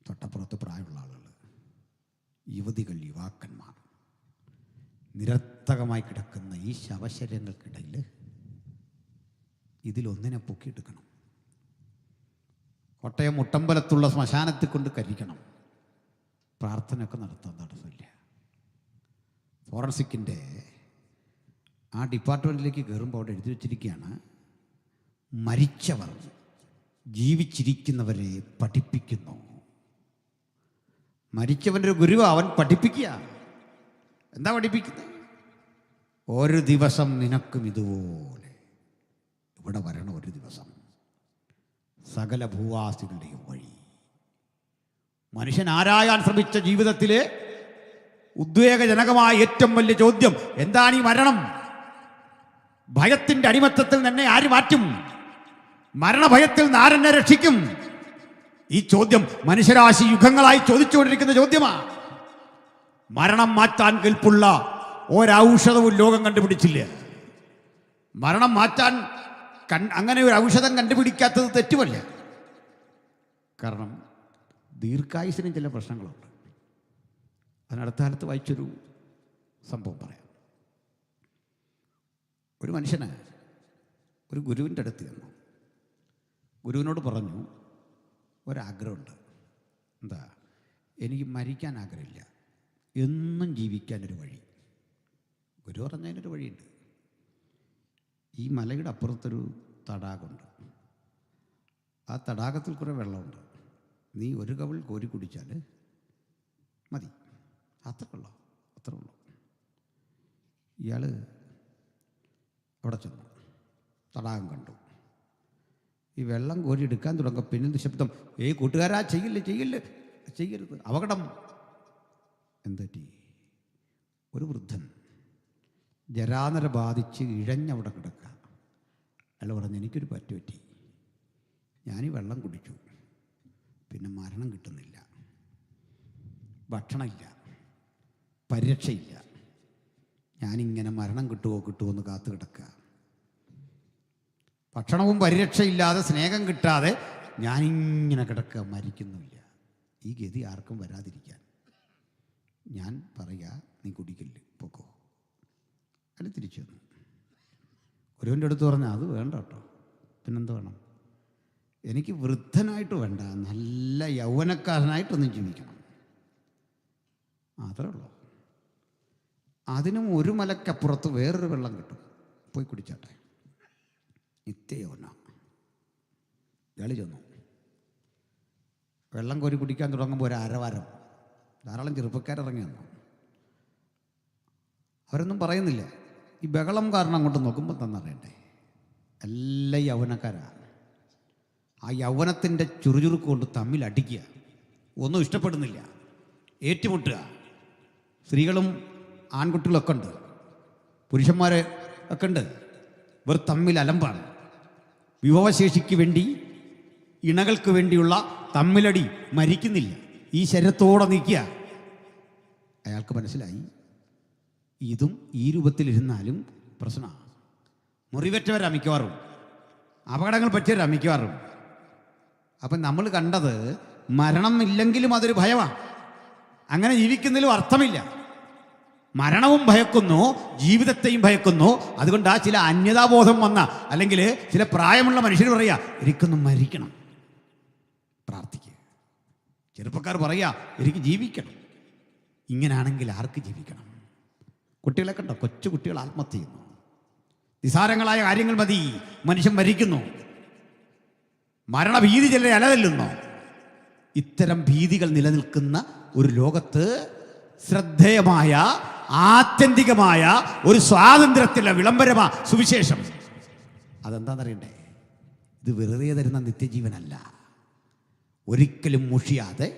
തൊട്ടപ്പുറത്ത് പ്രായമുള്ള ആളുകൾ, യുവതികൾ, യുവാക്കന്മാർ നിരർത്ഥകമായി കിടക്കുന്ന ഈ ശവശരീരങ്ങൾക്കിടയിൽ ഇതിലൊന്നിനെ പൊക്കിയെടുക്കണം. കോട്ടയം മുട്ടമ്പലത്തുള്ള ശ്മശാനത്തിൽ കൊണ്ട് കരിക്കണം. പ്രാർത്ഥനയൊക്കെ നടത്താൻ തടസ്സമില്ല. ഫോറൻസിക്കിൻ്റെ ആ ഡിപ്പാർട്ട്മെൻറ്റിലേക്ക് കയറുമ്പോൾ അവിടെ എഴുതി വച്ചിരിക്കുകയാണ്, മരിച്ചവർ ജീവിച്ചിരിക്കുന്നവരെ പഠിപ്പിക്കുന്നു. മരിച്ചവൻ്റെ ഒരു ഗുരു, അവൻ പഠിപ്പിക്കുക. എന്താ പഠിപ്പിക്കുന്നത്? ഒരു ദിവസം നിനക്കും ഇതുപോലെ ഇവിടെ വരണം. ഒരു ദിവസം സകല ഭൂവാസികളുടെയും വഴി. മനുഷ്യൻ ആരായാൻ ശ്രമിച്ച ജീവിതത്തിലെ ഉദ്വേഗജനകമായ ഏറ്റവും വലിയ ചോദ്യം എന്താണ് ഈ മരണം? ഭയത്തിൻ്റെ അടിമത്തത്തിൽ തന്നെ ആര് മാറ്റും? മരണഭയത്തിൽ നിന്ന് ആരെന്നെ രക്ഷിക്കും? ഈ ചോദ്യം മനുഷ്യരാശി യുഗങ്ങളായി ചോദിച്ചുകൊണ്ടിരിക്കുന്ന ചോദ്യമാണ്. മരണം മാറ്റാൻ കെൽപ്പുള്ള ഒരൗഷധവും ലോകം കണ്ടുപിടിച്ചില്ല. മരണം മാറ്റാൻ അങ്ങനെ ഒരു ഔഷധം കണ്ടുപിടിക്കാത്തത് തെറ്റുമല്ല. കാരണം ദീർഘായുസിനും ചില പ്രശ്നങ്ങളുണ്ട്. അതിനടുത്ത കാലത്ത് വായിച്ചൊരു സംഭവം പറയാം. ഒരു മനുഷ്യന് ഒരു ഗുരുവിൻ്റെ അടുത്ത് ചെന്നു. ഗുരുവിനോട് പറഞ്ഞു, ഒരാഗ്രഹമുണ്ട്. എന്താ? എനിക്ക് മരിക്കാൻ ആഗ്രഹമില്ല, എന്നും ജീവിക്കാനൊരു വഴി. ഗുരു പറഞ്ഞതിനൊരു വഴിയുണ്ട്. ഈ മലയുടെ അപ്പുറത്തൊരു തടാകമുണ്ട്. ആ തടാകത്തിൽ കുറേ വെള്ളമുണ്ട്. നീ ഒരു കവിൾ കോരി കുടിച്ചാൽ മതി. അത്രേ ഉള്ളൂ. ഇയാൾ അവിടെ ചെന്നു, തടാകം കണ്ടു. ഈ വെള്ളം കോരി എടുക്കാൻ തുടങ്ങും. പിന്നെ ശബ്ദം, കൂട്ടുകാരാ, ചെയ്യരുത്, അപകടം. എന്തെറ്റി? ഒരു വൃദ്ധൻ ജരാനര ബാധിച്ച് ഇഴഞ്ഞവിടെ കിടക്കുക. അയാൾ പറഞ്ഞു, എനിക്കൊരു പറ്റി, ഞാനീ വെള്ളം കുടിച്ചു, പിന്നെ മരണം കിട്ടുന്നില്ല, ഭക്ഷണമില്ല, പരിരക്ഷയില്ല, ഞാനിങ്ങനെ മരണം കിട്ടുമോ എന്ന് കാത്തു കിടക്കുക. ഭക്ഷണവും പരിരക്ഷയില്ലാതെ, സ്നേഹം കിട്ടാതെ ഞാനിങ്ങനെ കിടക്കുക, മരിക്കുന്നില്ല. ഈ ഗതി ആർക്കും വരാതിരിക്കാൻ ഞാൻ പറയുക, നീ കുടിക്കില്ല, പൊക്കോ. അയാൾ തിരിച്ചു വന്നു. ഗുരുവിൻ്റെ അടുത്ത് പറഞ്ഞാൽ, അത് വേണ്ട കേട്ടോ, പിന്നെന്ത് വേണം? എനിക്ക് വൃദ്ധനായിട്ട് വേണ്ട, നല്ല യൗവനക്കാരനായിട്ടൊന്നും ജീവിക്കണം, അത്രേ ഉള്ളൂ. അതിനും ഒരു മലക്കപ്പുറത്ത് വേറൊരു വെള്ളം കിട്ടും, പോയി കുടിച്ചാട്ടെ. നിത്യയൗവന. ഇയാൾ ചെന്നു. വെള്ളം കോരി കുടിക്കാൻ തുടങ്ങുമ്പോൾ ഒരു അരവാരം ധാരാളം ചെറുപ്പക്കാരിറങ്ങി വന്നു. അവരൊന്നും പറയുന്നില്ല. ഈ ബഹളം കാരണം അങ്ങോട്ട് നോക്കുമ്പോൾ തന്നറിയണ്ടേ, എല്ലാ യൗവനക്കാരാണ്. ആ യൗവനത്തിൻ്റെ ചുറുചുറുക്ക് കൊണ്ട് തമ്മിൽ അടിക്കുക, ഒന്നും ഇഷ്ടപ്പെടുന്നില്ല, ഏറ്റുമുട്ടുക. സ്ത്രീകളും ആൺകുട്ടികളൊക്കെ ഉണ്ട്, പുരുഷന്മാരെ ഒക്കെ ഉണ്ട്. ഇവർ തമ്മിൽ അലമ്പാണ്. വിഭവശേഷിക്ക് വേണ്ടി, ഇണകൾക്ക് വേണ്ടിയുള്ള തമ്മിലടി, മരിക്കുന്നില്ല, ഈ ശരീരത്തോടെ നിൽക്കുക. അയാൾക്ക് മനസ്സിലായി, ഇതും ഈ രൂപത്തിലിരുന്നാലും പ്രശ്നമാണ്. മുറിവേറ്റവരാ മിക്കവാറും, അപകടങ്ങൾ പറ്റിയവരാ മിക്കവാറും. അപ്പം നമ്മൾ കണ്ടത് മരണം ഇല്ലെങ്കിലും അതൊരു ഭയമാണ്. അങ്ങനെ ജീവിക്കുന്നതിലും അർത്ഥമില്ല. മരണവും ഭയക്കുന്നു, ജീവിതത്തെയും ഭയക്കുന്നു. അതുകൊണ്ട് ആ ചില അന്യതാബോധം വന്ന, അല്ലെങ്കിൽ ചില പ്രായമുള്ള മനുഷ്യർ പറയുക, എനിക്കൊന്നും മരിക്കണം, പ്രാർത്ഥിക്കുക. ചെറുപ്പക്കാർ പറയുക, എനിക്ക് ജീവിക്കണം. ഇങ്ങനെയാണെങ്കിൽ ആർക്ക് ജീവിക്കണം? കുട്ടികളെ കണ്ടോ, കൊച്ചു കുട്ടികൾ ആത്മഹത്യ ചെയ്യുന്നു. നിസാരങ്ങളായ കാര്യങ്ങൾ മതി മനുഷ്യൻ മരിക്കുന്നു. മരണഭീതി ചിലരെ അലതല്ലുന്നു. ഇത്തരം ഭീതികൾ നിലനിൽക്കുന്ന ഒരു ലോകത്ത് ശ്രദ്ധേയമായ, ആത്യന്തികമായ ഒരു സ്വാതന്ത്ര്യത്തിലുള്ള വിളംബരമാ സുവിശേഷം. അതെന്താണെന്നറിയണ്ടേ? ഇത് വെറുതെ തരുന്ന നിത്യജീവനല്ല. ഒരിക്കലും മുഷിയാതെ,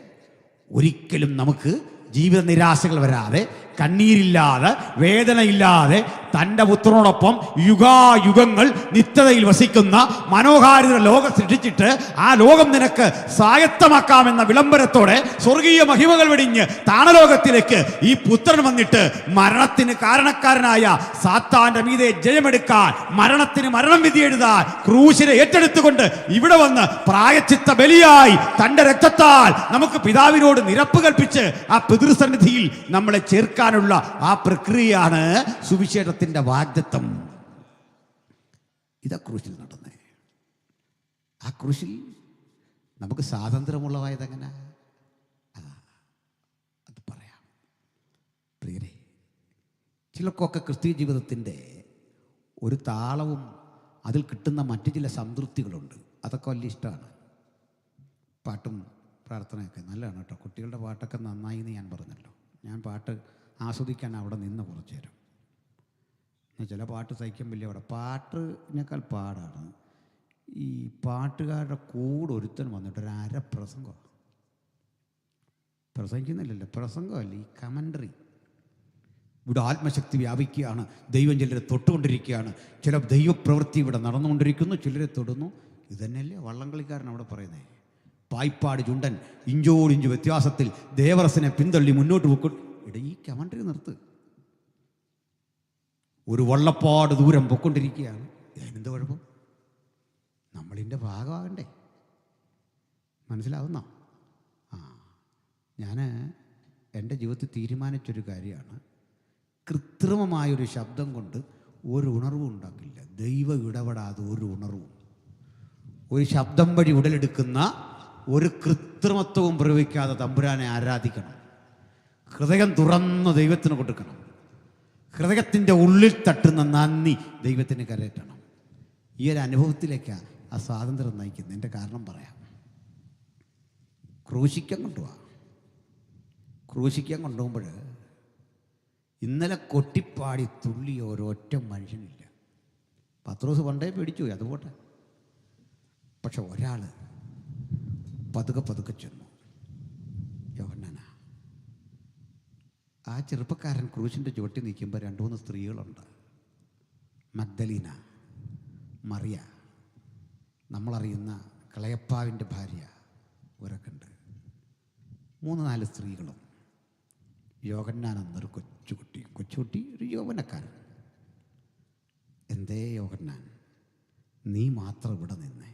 ഒരിക്കലും നമുക്ക് ജീവിത നിരാശകൾ വരാതെ, കണ്ണീരില്ലാതെ, വേദനയില്ലാതെ തൻ്റെ പുത്രനോടൊപ്പം യുഗായുഗങ്ങൾ നിത്യതയിൽ വസിക്കുന്ന മനോഹാരിത ലോകം സൃഷ്ടിച്ചിട്ട് ആ ലോകം നിനക്ക് സ്വായത്തമാക്കാമെന്ന വിളംബരത്തോടെ സ്വർഗീയ മഹിമകൾ വെടിഞ്ഞ് താണലോകത്തിലേക്ക് ഈ പുത്രൻ വന്നിട്ട് മരണത്തിന് കാരണക്കാരനായ സാത്താന്റെ മീതെ ജയമെടുക്കാൻ, മരണത്തിന് മരണം വിധി എഴുതാൻ ക്രൂശിനെ ഏറ്റെടുത്തുകൊണ്ട് ഇവിടെ വന്ന് പ്രായച്ചിത്ത ബലിയായി തൻ്റെ രക്തത്താൽ നമുക്ക് പിതാവിനോട് നിരപ്പ് കൽപ്പിച്ച് ആ പിതൃസന്നിധിയിൽ നമ്മളെ ചേർക്കാനുള്ള ആ പ്രക്രിയയാണ് സുവിശേഷത്തിന്റെ വാഗ്ദത്തം. ഇതാ ക്രൂശിൽ നടന്നേ. ആ ക്രൂശിൽ നമുക്ക് സ്വാതന്ത്ര്യമുള്ളതായതെങ്ങനെ? അത് പറയാം. പ്രിയരെ, ചിലർക്കൊക്കെ ക്രിസ്തീയ ജീവിതത്തിൻ്റെ ഒരു താളവും അതിൽ കിട്ടുന്ന മറ്റു ചില സംതൃപ്തികളുണ്ട്. അതൊക്കെ വലിയ ഇഷ്ടമാണ്. പാട്ടും പ്രാർത്ഥനയൊക്കെ നല്ലതാണ് കേട്ടോ. കുട്ടികളുടെ പാട്ടൊക്കെ നന്നായി എന്ന് ഞാൻ പറഞ്ഞല്ലോ. ഞാൻ പാട്ട് ആസ്വദിക്കാൻ അവിടെ നിന്ന് കുറച്ച് നേരം. ചില പാട്ട് സഹിക്കാൻ വലിയ പാട്ടിനേക്കാൾ പാടാണ് ഈ പാട്ടുകാരുടെ കൂടെ ഒരുത്തൻ വന്നിട്ട് ഒരു അരപ്രസംഗം പ്രസംഗിക്കുന്നില്ലല്ലോ, പ്രസംഗമല്ല, ഈ കമൻ്ററി. ഇവിടെ ആത്മശക്തി വ്യാപിക്കുകയാണ്, ദൈവം ചിലരെ തൊട്ടുകൊണ്ടിരിക്കുകയാണ്, ചില ദൈവപ്രവൃത്തി ഇവിടെ നടന്നുകൊണ്ടിരിക്കുന്നു, ചിലരെ തൊടുന്നു. ഇതന്നെയല്ലേ വള്ളംകളിക്കാരൻ അവിടെ പറയുന്നത്. പായ്പാട് ചുണ്ടൻ ഇഞ്ചോടിഞ്ച് വ്യത്യാസത്തിൽ ദേവറസിനെ പിന്തള്ളി മുന്നോട്ട് പോക്കും. ഈ കമൻ്ററി നിർത്ത്. ഒരു വള്ളപ്പാട് ദൂരം പൊക്കൊണ്ടിരിക്കുകയാണ്. അതിനെന്ത് കുഴപ്പം? നമ്മളിൻ്റെ ഭാഗമാകണ്ടേ? മനസ്സിലാവുന്നോ? ഞാൻ എൻ്റെ ജീവിതത്തിൽ തീരുമാനിച്ചൊരു കാര്യമാണ്, കൃത്രിമമായൊരു ശബ്ദം കൊണ്ട് ഒരു ഉണർവും ഉണ്ടാക്കില്ല. ദൈവം ഇടപെടാതെ ഒരു ഉണർവും, ഒരു ശബ്ദം വഴി ഉടലെടുക്കുന്ന ഒരു കൃത്രിമത്വവും പ്രയോഗിക്കാതെ തമ്പുരാനെ ആരാധിക്കണം. ഹൃദയം തുറന്ന് ദൈവത്തിന് കൊടുക്കണം. ഹൃദയത്തിൻ്റെ ഉള്ളിൽ തട്ടുന്ന നന്ദി ദൈവത്തിന് കരയറ്റണം. ഈ ഒരു അനുഭവത്തിലേക്കാണ് ആ സ്വാതന്ത്ര്യം നയിക്കുന്നത്. എൻ്റെ കാരണം പറയാം. ക്രൂശിക്കാൻ കൊണ്ടുപോകുമ്പോൾ ഇന്നലെ കൊട്ടിപ്പാടി തുള്ളി ഒരൊറ്റ മനുഷ്യനില്ല. പത്രോസ് പണ്ടേ പേടിച്ചു പോയി, അതുപോട്ടെ. പക്ഷെ ഒരാൾ പതുക്കെ ചെന്നു. യോഹന്നാനാ. ആ ചെറുപ്പക്കാരൻ ക്രൂശിൻ്റെ ചുവട്ടി നിൽക്കുമ്പോൾ 2-3 സ്ത്രീകളുണ്ട്. മഗ്ദലീന, മറിയ, നമ്മളറിയുന്ന കളയപ്പാവിൻ്റെ ഭാര്യ, ഇവരൊക്കെ ഉണ്ട്. 3-4 സ്ത്രീകളും യോഹന്നാൻ എന്നൊരു കൊച്ചുകുട്ടി, ഒരു യൗവനക്കാരൻ. എന്തേ യോഹന്നാൻ, നീ മാത്രം ഇവിടെ നിന്നേ,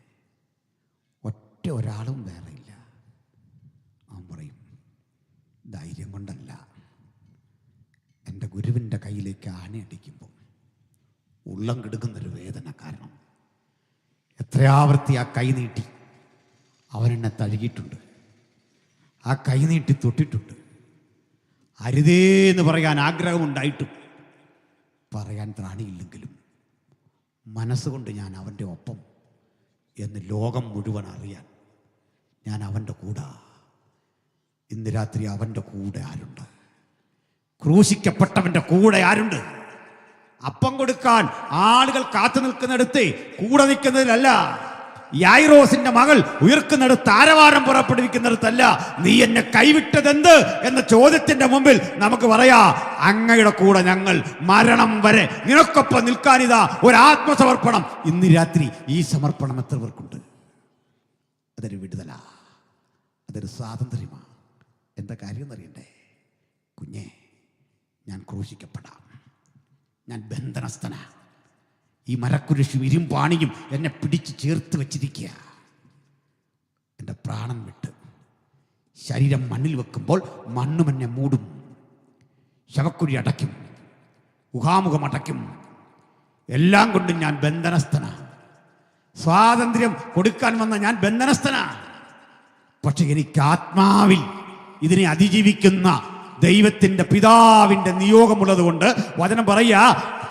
ഒറ്റ ഒരാളും വേറെ ഇല്ല. അവൻ പറയും, ധൈര്യം കൊണ്ടല്ല, എൻ്റെ ഗുരുവിൻ്റെ കയ്യിലേക്ക് ആനയടിക്കുമ്പോൾ ഉള്ളം കിടക്കുന്നൊരു വേദന കാരണം. എത്രയാവർത്തി ആ കൈ നീട്ടി അവനെന്നെ തഴുകിയിട്ടുണ്ട്, ആ കൈ നീട്ടി തൊട്ടിട്ടുണ്ട്. അരുതേന്ന് പറയാൻ ആഗ്രഹമുണ്ടായിട്ടും പറയാൻ ത്രാണിയില്ലെങ്കിലും മനസ്സുകൊണ്ട് ഞാൻ അവൻ്റെ ഒപ്പം എന്ന് ലോകം മുഴുവൻ അറിയാൻ ഞാൻ അവൻ്റെ കൂടെ. ഇന്ന് രാത്രി അവൻ്റെ കൂടെ ആരുണ്ട്? ക്രൂശിക്കപ്പെട്ടവൻ്റെ കൂടെ ആരുണ്ട്? അപ്പം കൊടുക്കാൻ ആളുകൾ കാത്തു നിൽക്കുന്നിടത്ത് കൂടെ നിൽക്കുന്നതിലല്ല, യായിറോസിന്റെ മകൾ ഉയർക്കുന്നിടത്ത് ആരവാരം പുറപ്പെടുവിക്കുന്നിടത്തല്ല, നീ എന്നെ കൈവിട്ടതെന്ത് എന്ന ചോദ്യത്തിന്റെ മുമ്പിൽ നമുക്ക് പറയാ, അങ്ങയുടെ കൂടെ ഞങ്ങൾ മരണം വരെ നിനക്കൊപ്പം നിൽക്കാനിതാ ഒരു ആത്മസമർപ്പണം. ഇന്ന് രാത്രി ഈ സമർപ്പണം എത്ര പേർക്കുണ്ട്? അതൊരു വിടുതല, അതൊരു സ്വാതന്ത്ര്യമാണ്. എന്താ കാര്യം എന്നറിയണ്ടേ? കുഞ്ഞേ, ഞാൻ ക്രൂശിക്കപ്പെടാം, ഞാൻ ബന്ധനസ്ഥനാ. ഈ മരക്കുരിശും ഇരുമ്പാണിയും എന്നെ പിടിച്ച് ചേർത്ത് വെച്ചിരിക്കുക. എൻ്റെ പ്രാണൻ വിട്ട് ശരീരം മണ്ണിൽ വെക്കുമ്പോൾ മണ്ണും എന്നെ മൂടും, ശവക്കുഴി അടയ്ക്കും, മുഖാമുഖം അടയ്ക്കും. എല്ലാം കൊണ്ടും ഞാൻ ബന്ധനസ്ഥനാ. സ്വാതന്ത്ര്യം കൊടുക്കാൻ വന്ന ഞാൻ ബന്ധനസ്ഥനാ. പക്ഷെ എനിക്ക് ആത്മാവിൽ ഇതിനെ അതിജീവിക്കുന്ന ദൈവത്തിൻ്റെ പിതാവിൻ്റെ നിയോഗമുള്ളത് കൊണ്ട് വചനം പറയാ,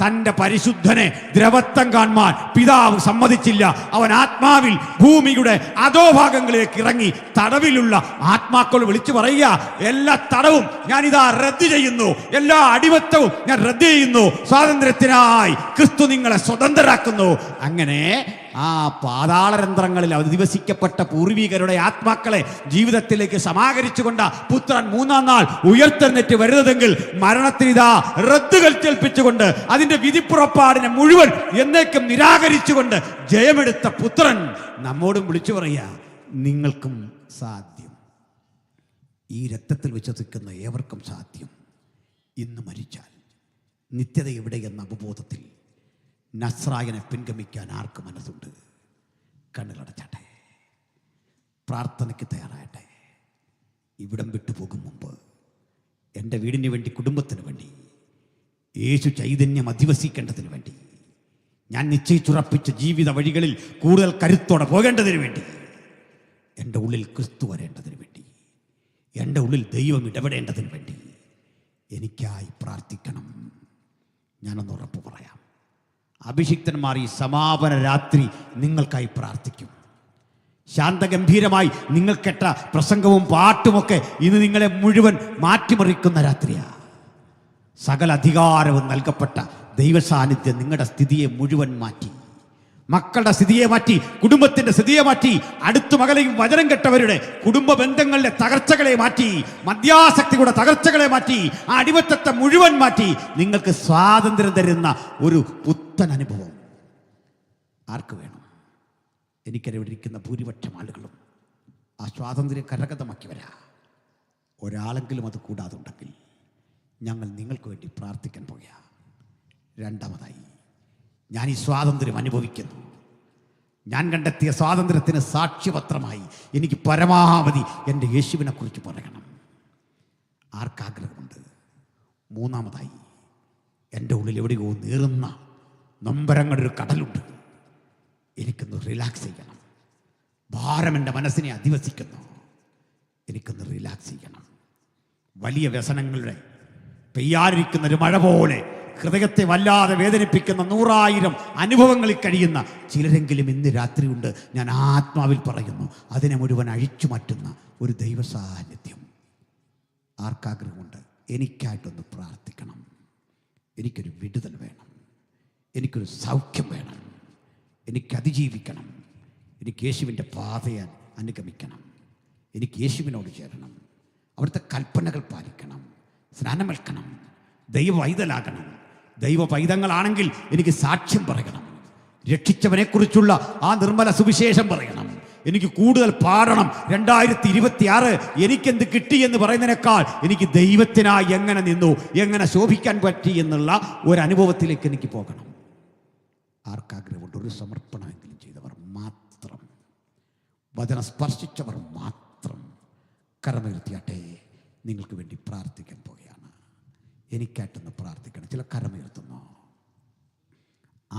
തൻ്റെ പരിശുദ്ധനെ ദ്രവത്വം കാണുവാൻ പിതാവ് സമ്മതിച്ചില്ല. അവൻ ആത്മാവിൽ ഭൂമിയുടെ അധോഭാഗങ്ങളിലേക്ക് ഇറങ്ങി തടവിലുള്ള ആത്മാക്കൾ വിളിച്ചു പറയുക, എല്ലാ തടവും ഞാനിതാ റദ്ദ് ചെയ്യുന്നു, എല്ലാ അടിമത്തവും ഞാൻ റദ്ദ് ചെയ്യുന്നു, സ്വാതന്ത്ര്യത്തിനായി ക്രിസ്തു നിങ്ങളെ സ്വതന്ത്രരാക്കുന്നു. അങ്ങനെ ആ പാതാളരന്ധ്രങ്ങളിൽ അധിവസിക്കപ്പെട്ട പൂർവികരുടെ ആത്മാക്കളെ ജീവിതത്തിലേക്ക് സമാഹരിച്ചുകൊണ്ട് പുത്രൻ 3-ാം നാൾ ഉയർത്തെഴുന്നേറ്റ് വരുന്നതെങ്കിൽ മരണത്തിനിതാ റദ്ദ് കൽപ്പിച്ചുകൊണ്ട് അതിന്റെ വിധിപ്പുറപ്പാടിനെ മുഴുവൻ എന്നേക്കും നിരാകരിച്ചുകൊണ്ട് ജയമെടുത്ത പുത്രൻ നമ്മോടും വിളിച്ചു പറയുക, നിങ്ങൾക്കും സാധ്യം. ഈ രക്തത്തിൽ വിശ്വസിക്കുന്ന ഏവർക്കും സാധ്യം. ഇന്ന് മരിച്ചാൽ നിത്യത എവിടെയെന്ന അവബോധത്തിൽ നസ്രായനെ പിൻഗമിക്കാൻ ആർക്ക് മനസ്സുണ്ട്? കണ്ണിലടച്ചാട്ടെ, പ്രാർത്ഥനയ്ക്ക് തയ്യാറായട്ടെ. ഇവിടം വിട്ടുപോകും മുമ്പ് എൻ്റെ വീടിന് വേണ്ടി, കുടുംബത്തിന് വേണ്ടി, യേശു ചൈതന്യം അധിവസിക്കേണ്ടതിന് വേണ്ടി, ഞാൻ നിശ്ചയിച്ചുറപ്പിച്ച ജീവിത വഴികളിൽ കൂടുതൽ കരുത്തോടെ പോകേണ്ടതിന് വേണ്ടി, എൻ്റെ ഉള്ളിൽ ക്രിസ്തു വരേണ്ടതിന് വേണ്ടി, എൻ്റെ ഉള്ളിൽ ദൈവം ഇടപെടേണ്ടതിന് വേണ്ടി എനിക്കായി പ്രാർത്ഥിക്കണം. ഞാനൊന്ന് ഉറപ്പ് പറയാം, അഭിഷിക്തന്മാർ ഈ സമാപന രാത്രി നിങ്ങൾക്കായി പ്രാർത്ഥിക്കും. ശാന്തഗംഭീരമായി നിങ്ങൾ കേട്ട പ്രസംഗവും പാട്ടുമൊക്കെ ഇന്ന് നിങ്ങളെ മുഴുവൻ മാറ്റിമറിക്കുന്ന രാത്രിയാണ്. സകല അധികാരവും നൽകപ്പെട്ട ദൈവസാന്നിധ്യം നിങ്ങളുടെ സ്ഥിതിയെ മുഴുവൻ മാറ്റി, മക്കളുടെ സ്ഥിതിയെ മാറ്റി, കുടുംബത്തിന്റെ സ്ഥിതിയെ മാറ്റി, അടുത്തു മകളെയും വചനം കെട്ടവരുടെ കുടുംബ ബന്ധങ്ങളിലെ തകർച്ചകളെ മാറ്റി, മദ്യാസക്തിയുടെ തകർച്ചകളെ മാറ്റി, ആ അടിമത്തത്തെ മുഴുവൻ മാറ്റി നിങ്ങൾക്ക് സ്വാതന്ത്ര്യം തരുന്ന ഒരു പുത്തൻ അനുഭവം ആർക്ക് വേണം? എനിക്കറിവിടെ ഇരിക്കുന്ന ഭൂരിപക്ഷം ആളുകളും ആ സ്വാതന്ത്ര്യം കരഗതമാക്കി വരാ. ഒരാളെങ്കിലും അത് കൂടാതുണ്ടെങ്കിൽ ഞങ്ങൾ നിങ്ങൾക്ക് വേണ്ടി പ്രാർത്ഥിക്കാൻ പോകുക. രണ്ടാമതായി, ഞാൻ ഈ സ്വാതന്ത്ര്യം അനുഭവിക്കുന്നു. ഞാൻ കണ്ടെത്തിയ സ്വാതന്ത്ര്യത്തിന് സാക്ഷ്യപത്രമായി എനിക്ക് പരമാവധി എൻ്റെ യേശുവിനെ കുറിച്ച് പറയണം. ആർക്കാഗ്രഹമുണ്ട്? മൂന്നാമതായി, എൻ്റെ ഉള്ളിൽ എവിടെയോ നീറുന്ന നൊമ്പരങ്ങളുടെ ഒരു കടലുണ്ട്. എനിക്കൊന്ന് റിലാക്സ് ചെയ്യണം. ഭാരം എൻ്റെ മനസ്സിനെ അധിവസിക്കുന്നു. എനിക്കൊന്ന് റിലാക്സ് ചെയ്യണം. വലിയ വ്യസനങ്ങളുടെ പെയ്യാതിരിക്കുന്ന ഒരു മഴ പോലെ ഹൃദയത്തെ വല്ലാതെ വേദനിപ്പിക്കുന്ന 100,000 അനുഭവങ്ങളിൽ കഴിയുന്ന ചിലരെങ്കിലും ഇന്ന് രാത്രിയുണ്ട്. ഞാൻ ആത്മാവിൽ പറയുന്നു, അതിനെ മുഴുവൻ അഴിച്ചു മാറ്റുന്ന ഒരു ദൈവ സാന്നിധ്യം. ആർക്കാഗ്രഹമുണ്ട്? എനിക്കായിട്ടൊന്ന് പ്രാർത്ഥിക്കണം. എനിക്കൊരു വിടുതൽ വേണം, എനിക്കൊരു സൗഖ്യം വേണം, എനിക്ക് അതിജീവിക്കണം, എനിക്ക് യേശുവിൻ്റെ പാതയാൽ അനുഗമിക്കണം, എനിക്ക് യേശുവിനോട് ചേരണം, അവിടുത്തെ കൽപ്പനകൾ പാലിക്കണം, സ്നാനമേൽക്കണം, ദൈവ പൈതലാകണം. ദൈവ പൈതങ്ങളാണെങ്കിൽ എനിക്ക് സാക്ഷ്യം പറയണം, രക്ഷിച്ചവനെക്കുറിച്ചുള്ള ആ നിർമ്മല സുവിശേഷം പറയണം, എനിക്ക് കൂടുതൽ പാടണം. 2026 എനിക്കെന്ത് കിട്ടി എന്ന് പറയുന്നതിനേക്കാൾ എനിക്ക് ദൈവത്തിനായി എങ്ങനെ നിന്നു, എങ്ങനെ ശോഭിക്കാൻ പറ്റി എന്നുള്ള ഒരു അനുഭവത്തിലേക്ക് എനിക്ക് പോകണം. ആർക്കാഗ്രഹമുണ്ട്? ഒരു സമർപ്പണമെങ്കിലും ചെയ്തവർ മാത്രം, വചനം സ്പർശിച്ചവർ മാത്രം കരമുയർത്തിയാട്ടെ. നിങ്ങൾക്ക് വേണ്ടി പ്രാർത്ഥിക്കാൻ പോകുകയാണ്. എനിക്കായിട്ടൊന്ന് പ്രാർത്ഥിക്കണം. ചില കരമുയർത്തുന്നു.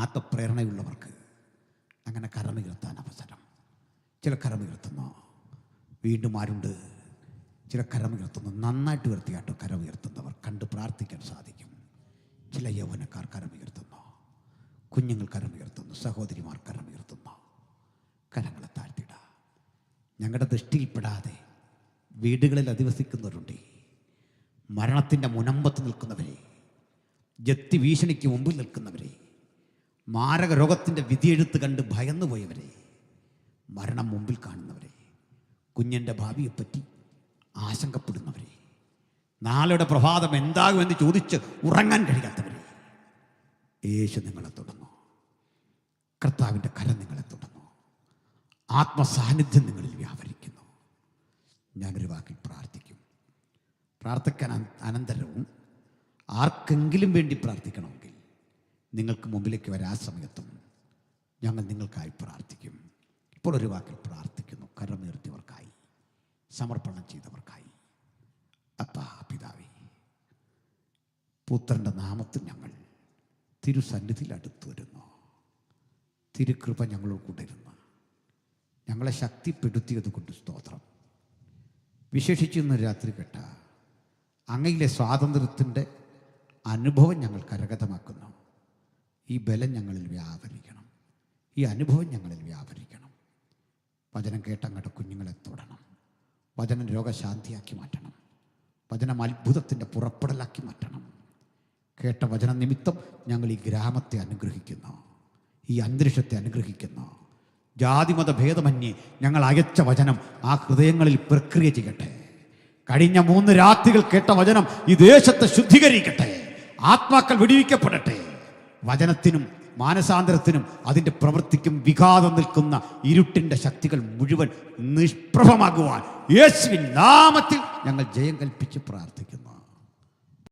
ആത്മപ്രേരണയുള്ളവർക്ക് അങ്ങനെ കരമുയർത്താൻ അവസരം. ചില കരമുയർത്തുന്നു. വീണ്ടും ആരുണ്ട്? ചില കരമുയർത്തുന്നു. നന്നായിട്ട് ഉയർത്തിയാട്ടോ കരമുയർത്തുന്നവർ കണ്ട് പ്രാർത്ഥിക്കാൻ സാധിക്കും. ചില യൗവനക്കാർ കരമുയർത്തുന്നു, കുഞ്ഞുങ്ങൾ കരമുയർത്തുന്നു, സഹോദരിമാർ കരമുയർത്തുന്നു. കരങ്ങളെ താഴ്ത്തിട. ഞങ്ങളുടെ ദൃഷ്ടിയിൽപ്പെടാതെ വീടുകളിൽ അധിവസിക്കുന്നവരുണ്ട്. മരണത്തിൻ്റെ മുനമ്പത്ത് നിൽക്കുന്നവരെ, ജപ്തി ഭീഷണിക്ക് മുമ്പിൽ നിൽക്കുന്നവരെ, മാരക രോഗത്തിൻ്റെ വിധിയെഴുത്ത് കണ്ട് ഭയന്നു പോയവരെ, മരണം മുമ്പിൽ കാണുന്നവരെ, കുഞ്ഞിൻ്റെ ഭാവിയെപ്പറ്റി ആശങ്കപ്പെടുന്നവരെ, നാളെയുടെ പ്രഭാതം എന്താകുമെന്ന് ചോദിച്ച് ഉറങ്ങാൻ കഴിയാത്തവരെ, യേശു നിങ്ങളെ തൊടുന്നു. കർത്താവിൻ്റെ കരം നിങ്ങളെ തൊടുന്നു. ആത്മസാന്നിധ്യം നിങ്ങളിൽ വ്യാപരിക്കുന്നു. ഞാനൊരു വാക്കിൽ പ്രാർത്ഥിക്കും. പ്രാർത്ഥിക്കാൻ അനന്തരവും ആർക്കെങ്കിലും വേണ്ടി പ്രാർത്ഥിക്കണമെങ്കിൽ നിങ്ങൾക്ക് മുമ്പിലേക്ക് വരാ സമയത്തും ഞങ്ങൾ നിങ്ങൾക്കായി പ്രാർത്ഥിക്കും. ഇപ്പോൾ ഒരു വാക്കിൽ പ്രാർത്ഥിക്കുന്നു. കരമുയർത്തിയവർക്കായി, സമർപ്പണം ചെയ്തവർക്കായി. അപ്പാ പിതാവേ, പുത്രൻ്റെ നാമത്തിൽ ഞങ്ങൾ തിരുസന്നിധിയിൽ അടുത്തു വരുന്നു. തിരുകൃപ ഞങ്ങളോട് കൂടിരുന്നു. ഞങ്ങളെ ശക്തിപ്പെടുത്തിയത് കൊണ്ട് സ്തോത്രം. വിശേഷിച്ച് ഇന്ന് രാത്രി കേട്ട അങ്ങയിലെ സ്വാതന്ത്ര്യത്തിൻ്റെ അനുഭവം ഞങ്ങൾ കരഗതമാക്കുന്നു. ഈ ബലം ഞങ്ങളിൽ വ്യാപരിക്കണം, ഈ അനുഭവം ഞങ്ങളിൽ വ്യാപരിക്കണം. വചനം കേട്ട അങ്ങയുടെ കുഞ്ഞുങ്ങളെ തൊടണം. വചനം രോഗശാന്തിയാക്കി മാറ്റണം. വചനം അത്ഭുതത്തിൻ്റെ പുറപ്പെടലാക്കി മാറ്റണം. കേട്ട വചന നിമിത്തം ഞങ്ങൾ ഈ ഗ്രാമത്തെ അനുഗ്രഹിക്കുന്നു, ഈ അന്തരീക്ഷത്തെ അനുഗ്രഹിക്കുന്നു. ജാതിമത ഭേദമന്യേ ഞങ്ങൾ അയച്ച വചനം ആ ഹൃദയങ്ങളിൽ പ്രക്രിയ ചെയ്യട്ടെ. കഴിഞ്ഞ 3 രാത്രികൾ കേട്ട വചനം ഈ ദേശത്തെ ശുദ്ധീകരിക്കട്ടെ. ആത്മാക്കൾ വിടുവിക്കപ്പെടട്ടെ. വചനത്തിനും മാനസാന്തരത്തിനും അതിൻ്റെ പ്രവൃത്തിക്കും വിഘാതം നിൽക്കുന്ന ഇരുട്ടിൻ്റെ ശക്തികൾ മുഴുവൻ നിഷ്പ്രഭമാകുവാൻ യേശുവിൻ നാമത്തിൽ ഞങ്ങൾ ജയം കൽപ്പിച്ച് പ്രാർത്ഥിക്കുന്നു.